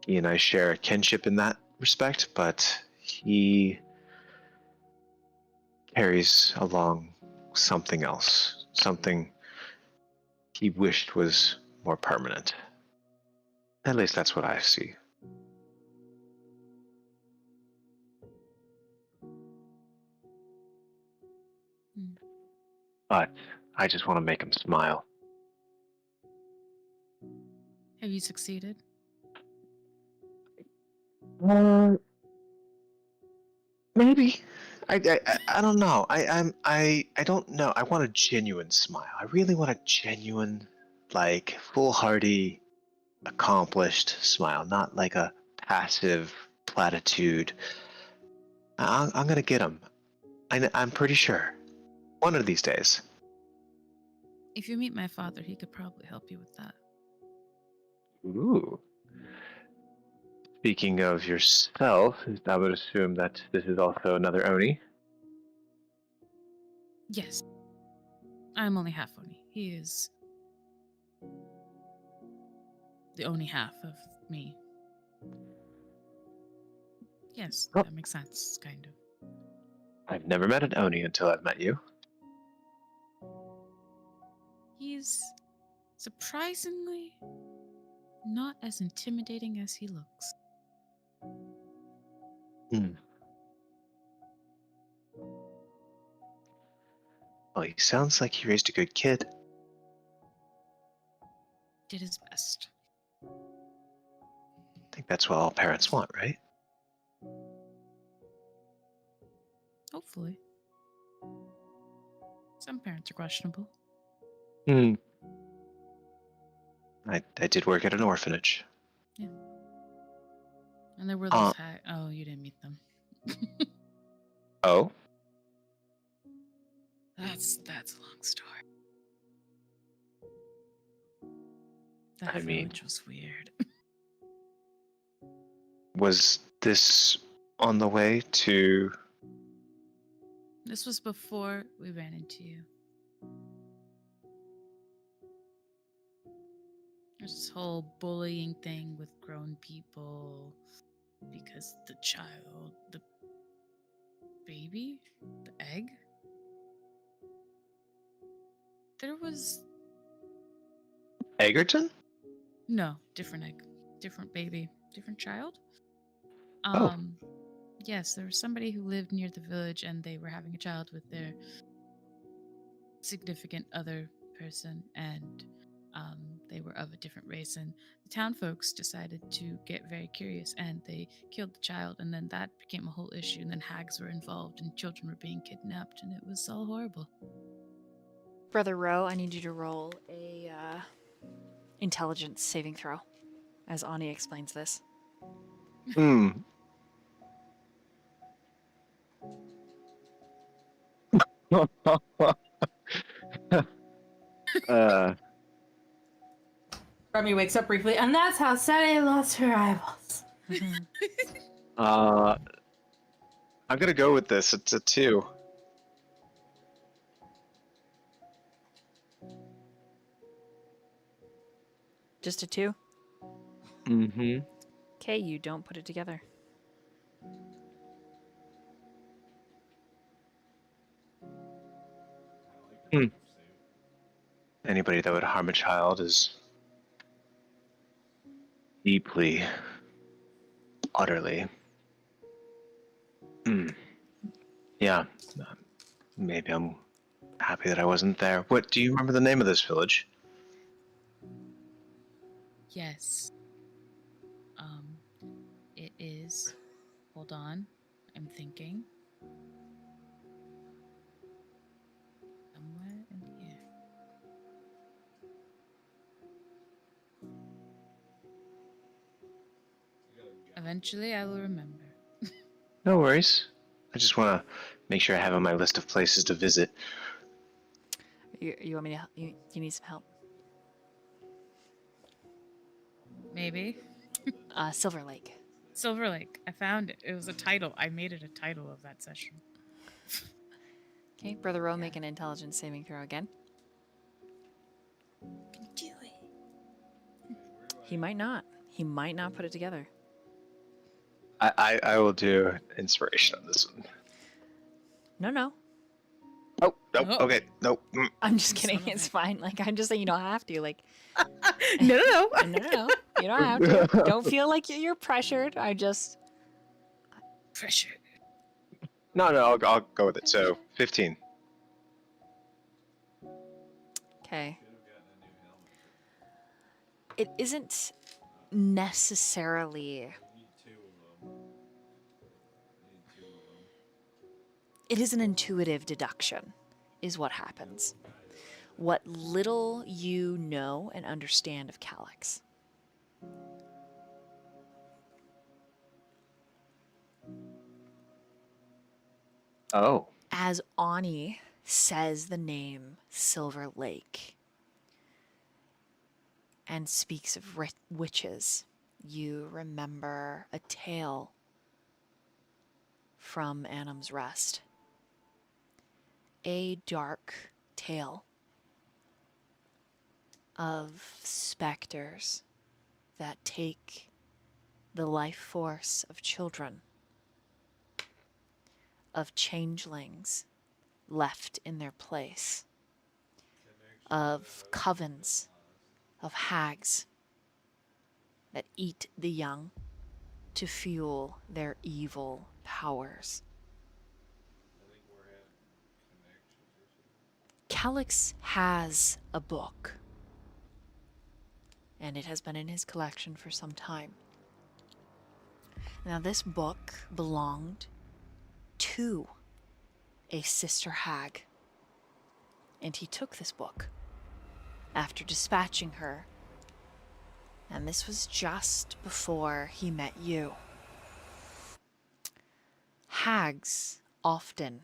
he and I share a kinship in that respect, but he carries along something else, something he wished was more permanent. At least that's what I see. But I just want to make him smile. Have you succeeded? Maybe. I don't know. I don't know. I want a genuine smile. I really want a genuine, like, foolhardy, accomplished smile, not like a passive platitude. I'm gonna get him. I'm pretty sure. One of these days. If you meet my father, he could probably help you with that. Ooh. Speaking of yourself, I would assume that this is also another Oni. Yes. I'm only half Oni. He is the only half of me. Yes, Oh. that makes sense, kind of. I've never met an Oni until I've met you. He's surprisingly not as intimidating as he looks. Well, he sounds like he raised a good kid. Did his best. I think that's what all parents want, right? Hopefully. Some parents are questionable. I did work at an orphanage. Yeah. And there were those oh, you didn't meet them. Oh? That's a long story. That I mean, village was weird. was this on the way to... This was before we ran into you. There's this whole bullying thing with grown people because the baby, the egg, there was Egerton? no different egg, different baby, different child. Oh. Yes, there was somebody who lived near the village and they were having a child with their significant other person, and they were of a different race, and the town folks decided to get very curious and they killed the child, and then that became a whole issue, and then hags were involved and children were being kidnapped, and it was all horrible. Brother Roe, I need you to roll a intelligence saving throw as Ani explains this. Remy wakes up briefly, and that's how Saturday lost her eyeballs. I'm gonna go with this. It's a 2. Just a 2? Mm-hmm. Okay, you don't put it together. Anybody that would harm a child is deeply, utterly... Yeah. Maybe I'm happy that I wasn't there. What, do you remember the name of this village? Yes. It is. Hold on. I'm thinking. Eventually, I will remember. No worries. I just want to make sure I have on my list of places to visit. You want me to help? You need some help? Maybe. Silver Lake. Silver Lake. I found it. It was a title. I made it a title of that session. Okay, Brother Roe, make an intelligence saving throw again. Do it. He might not. He might not put it together. I will do inspiration on this one. No. Oh, nope. Oh. Okay, nope. I'm just kidding. Son of It's a- fine. Like, I'm just saying you don't have to. Like, No. no. You don't have to. Don't feel like you're pressured. I just. Pressure. No, I'll go with it. So 15. Okay. It isn't necessarily. It is an intuitive deduction, is what happens. What little you know and understand of Calix. Oh. As Ani says the name Silver Lake and speaks of witches, you remember a tale from Anim's Rest. A dark tale of specters that take the life force of children, of changelings left in their place, of covens, of hags that eat the young to fuel their evil powers. Calix has a book, and it has been in his collection for some time. Now, this book belonged to a sister hag, and he took this book after dispatching her, and this was just before he met you. Hags often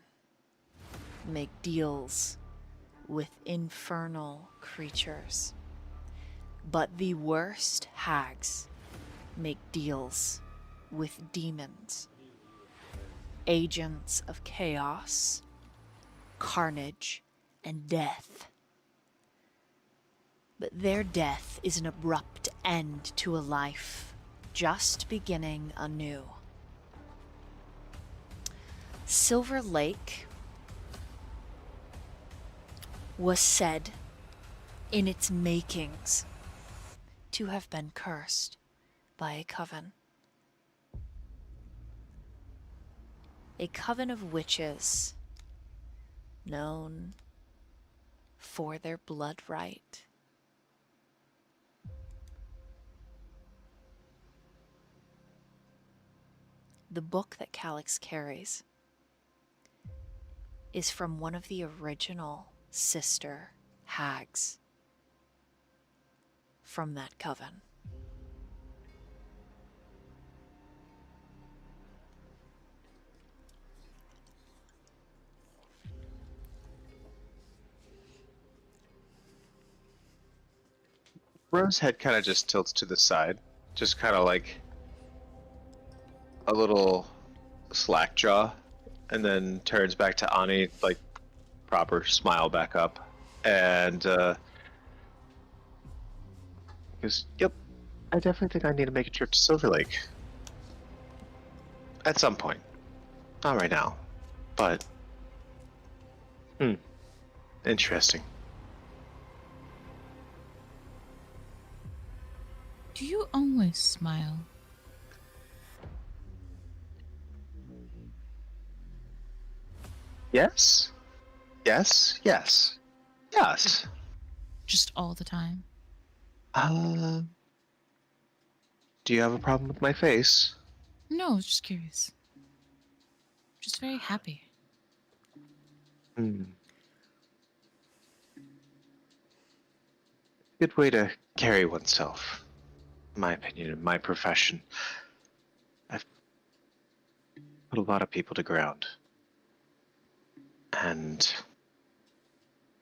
make deals with infernal creatures, but the worst hags make deals with demons, agents of chaos, carnage, and death. But their death is an abrupt end to a life just beginning anew. Silver Lake was said in its makings to have been cursed by a coven. A coven of witches known for their blood right. The book that Calix carries is from one of the original sister hags from that coven. Rose's head kind of just tilts to the side, just kind of like a little slack jaw, and then turns back to Ani, like proper smile back up, and goes, "Yep, I definitely think I need to make a trip to Silver Lake at some point. Not right now, but interesting." Do you always smile? Yes. Yes. Yes. Yes. Just all the time? Do you have a problem with my face? No, I was just curious. Just very happy. Good way to carry oneself, in my opinion, in my profession. put a lot of people to ground. And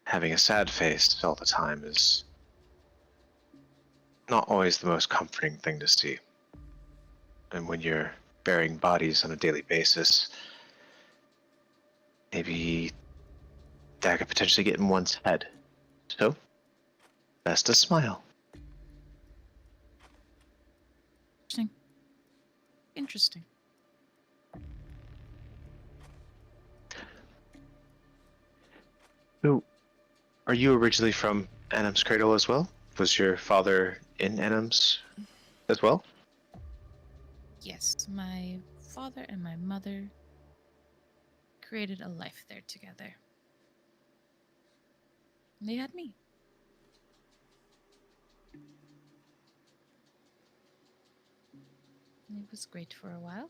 having a sad face all the time is not always the most comforting thing to see. And when you're burying bodies on a daily basis, maybe that could potentially get in one's head. So, best to smile. Interesting. Interesting. So, are you originally from Anim's Cradle as well? Was your father in Anim's as well? Yes, my father and my mother created a life there together. And they had me. And it was great for a while.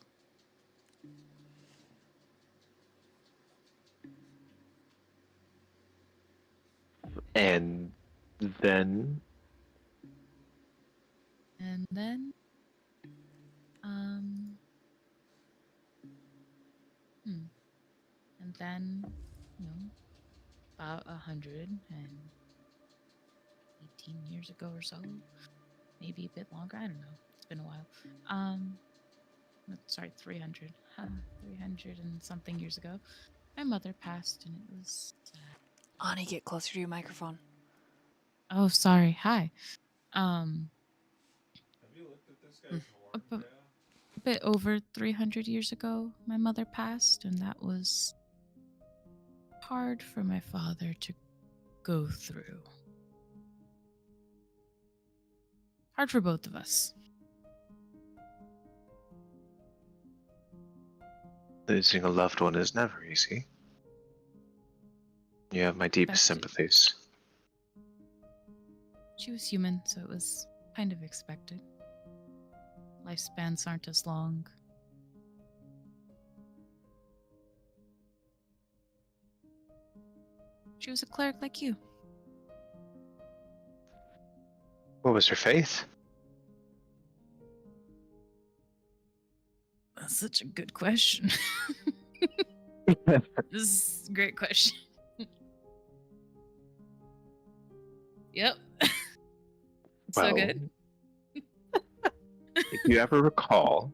And then, And then, um, and then, about 118 years ago or so, maybe a bit longer. I don't know. It's been a while. Sorry, 300. 300 and something years ago, my mother passed, and it was sad. Ani, get closer to your microphone. Oh, sorry. Hi. Have you looked at this guy's horn? About a bit over 300 years ago, my mother passed, and that was hard for my father to go through. Hard for both of us. losing a loved one is never easy. You have my deepest Especially- sympathies. She was human, so it was kind of expected. Lifespans aren't as long. She was a cleric like you. What was her faith? That's such a good question. This is a great question. Yep. So Well, good. If you ever recall,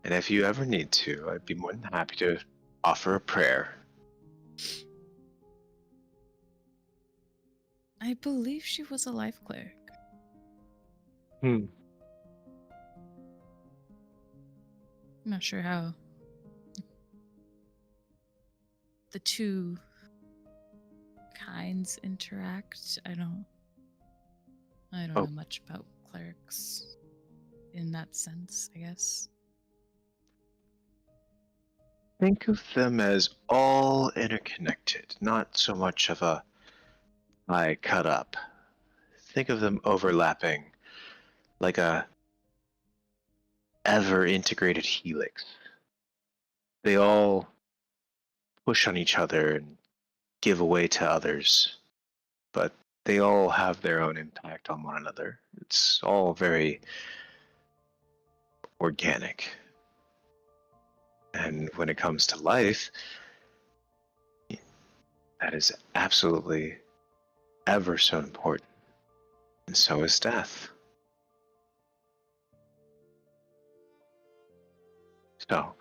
and if you ever need to, I'd be more than happy to offer a prayer. I believe she was a life cleric. Hmm. I'm not sure how the two kinds interact. I don't Oh. know much about clerics in that sense, I guess. Think of them as all interconnected, not so much of a I cut up. Think of them overlapping like a ever integrated helix. They all push on each other and give away to others, but they all have their own impact on one another. It's all very organic. And when it comes to life, that is absolutely ever so important. And so is death. So,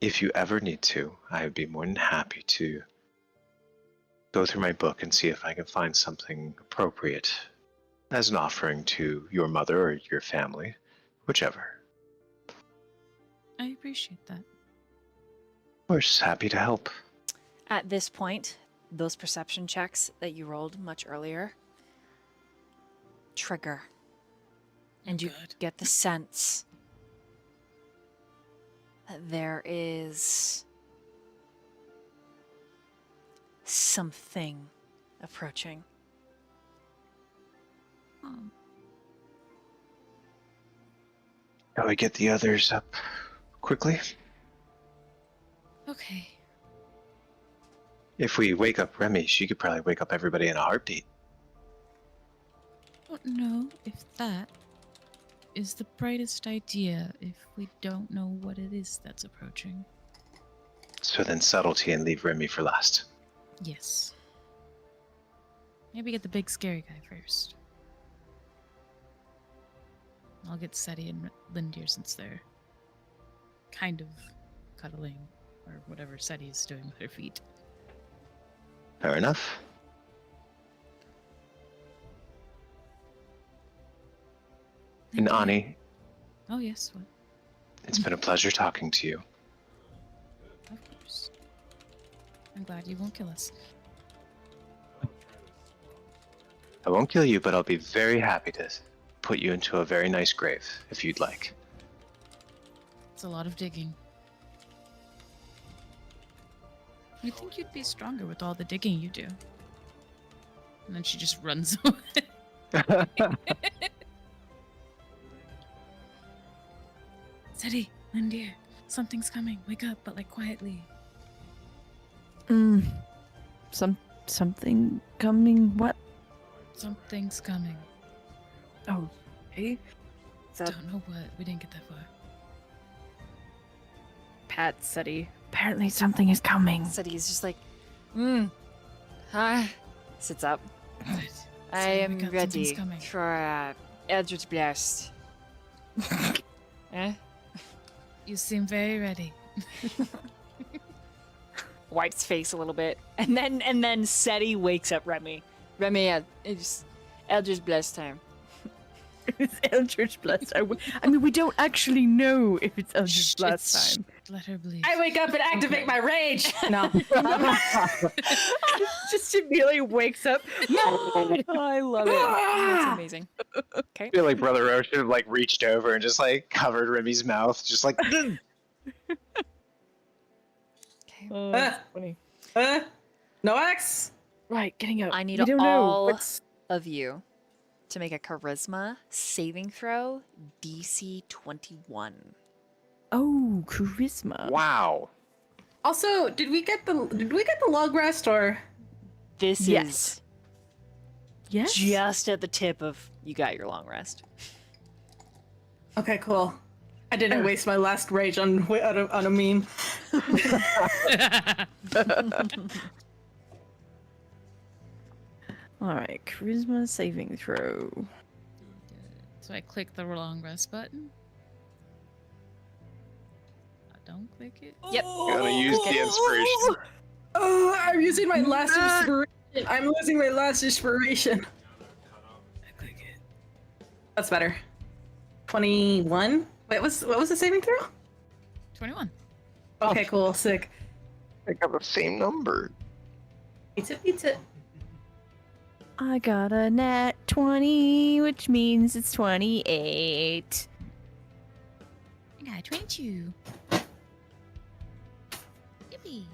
if you ever need to, I would be more than happy to go through my book and see if I can find something appropriate as an offering to your mother or your family, whichever. I appreciate that. Of course, happy to help. At this point, those perception checks that you rolled much earlier trigger. And you Good. get the sense that there is something approaching. Shall we get the others up quickly? Okay. If we wake up Remy, she could probably wake up everybody in a heartbeat. Don't know if that is the brightest idea if we don't know what it is that's approaching. So then subtlety and leave Remy for last. Yes. Maybe get the big scary guy first. I'll get Seti and Lynd'ir since they're kind of cuddling, or whatever Seti is doing with her feet. Fair enough. And Lynd'ir. Ani, Oh yes, what? it's been a pleasure talking to you. Of course. I'm glad you won't kill us. I won't kill you, but I'll be very happy to put you into a very nice grave, if you'd like. It's a lot of digging. You'd think you'd be stronger with all the digging you do. And then she just runs away. Seti, Lynd'ir, something's coming. Wake up, but like quietly. Something coming. What? Something's coming. Oh, hey. Don't know what. We didn't get that far. Pat Seti. Apparently something is coming. Seti's just like, sits up. Good. I Seti, am wake up, ready something's coming. for Eldritch Blast. Eh? You seem very ready. Wipes face a little bit, and then Seti wakes up Remy. Remy, it's Eldritch Blast time. It's Eldritch Blast. I mean, we don't actually know if it's Eldritch Blast It's- time. Let her bleed. I wake up and activate my rage. No. Just immediately wakes up. I love it. That's amazing. I feel like Brother Roe should have like reached over and just like covered Remy's mouth, just like. Okay. Oh, that's funny. No X. Right, getting up. I need We don't know. all What's... of you to make a charisma saving throw, DC 21. Oh, charisma. Wow. Also, did we get the log rest or? This Yes. is Yes. just at the tip of you got your long rest. Okay, cool. I didn't waste my last rage on a meme. All right, charisma saving throw. So I click the long rest button. I don't click it. Yep. You gotta use the inspiration. Oh, I'm using my last inspiration. I'm losing my last inspiration. I click it. That's better. 21. Wait, what was the saving throw? 21. Okay, cool, sick. I got the same number. Pizza. I got a nat 20, which means it's 28. I got 22. Yippee.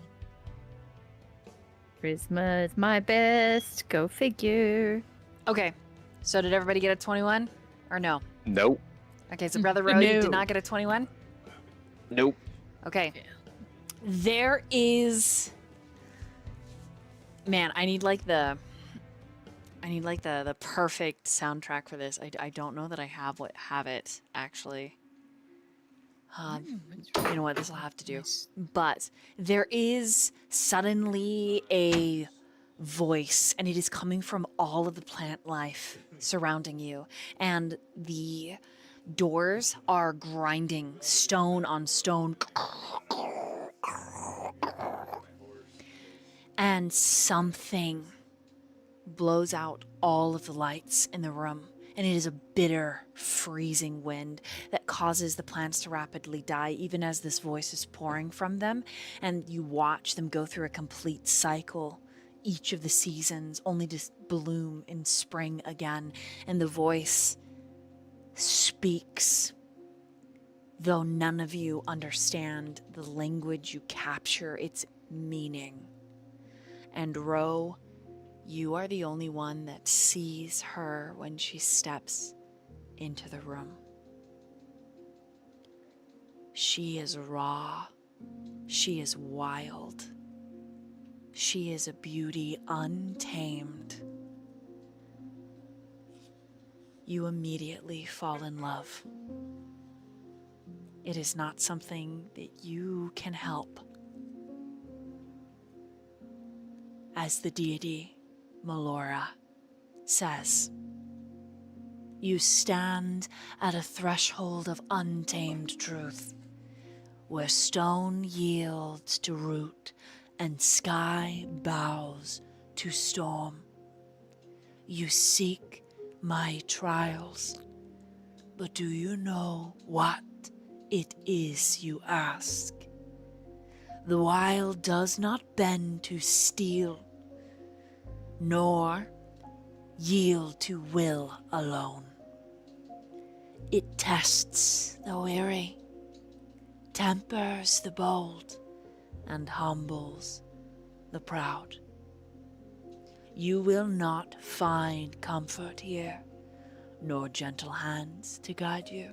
Charisma is my best. Go figure. Okay. So did everybody get a 21? Or no? Nope. Okay, so Brother Roe, you No. did not get a 21? Nope. Okay. Fail. There is... Man, I need like the perfect soundtrack for this. I don't know that I have it actually. You know what? This will have to do. Nice. But there is suddenly a voice, and it is coming from all of the plant life surrounding you, and the doors are grinding stone on stone. And something blows out all of the lights in the room, and it is a bitter, freezing wind that causes the plants to rapidly die, even as this voice is pouring from them, and you watch them go through a complete cycle, each of the seasons, only to bloom in spring again, and the voice speaks, though none of you understand the language you capture its meaning. And Roe, you are the only one that sees her when she steps into the room. She is raw. She is wild. She is a beauty untamed. you immediately fall in love. It is not something that you can help. As the deity Melora says, you stand at a threshold of untamed truth, where stone yields to root and sky bows to storm. You seek my trials, but do you know what it is you ask? The wild does not bend to steel, nor yield to will alone. It tests the weary, tempers the bold, and humbles the proud. You will not find comfort here, nor gentle hands to guide you.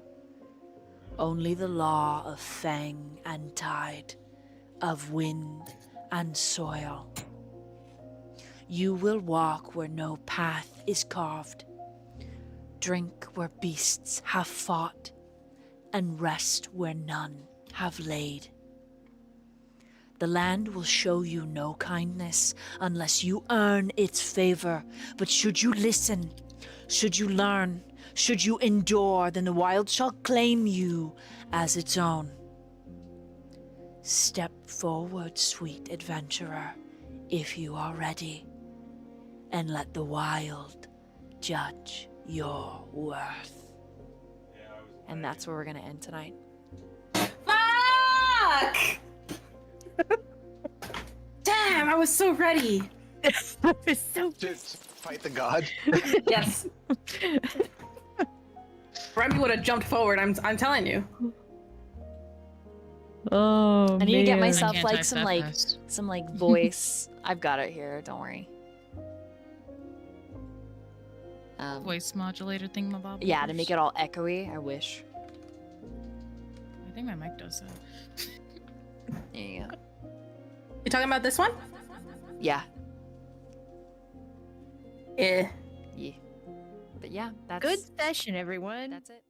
Only the law of fang and tide, of wind and soil. You will walk where no path is carved, drink where beasts have fought, and rest where none have laid. The land will show you no kindness unless you earn its favor. But should you listen, should you learn, should you endure, then the wild shall claim you as its own. Step forward, sweet adventurer, if you are ready, and let the wild judge your worth. And that's where we're gonna end tonight. Fuck! Damn, I was so ready. Just fight the god. Yes. Remy would have jumped forward, I'm telling you. Oh, I need to get man. myself can't like type some that like fast. some like voice. I've got it here. Don't worry. Voice modulator thingamabob. Yeah, to make it all echoey. I wish. I think my mic does that. There you go. You talking about this one? Yeah. Yeah. Yeah. But yeah, that's Good session, everyone. That's it.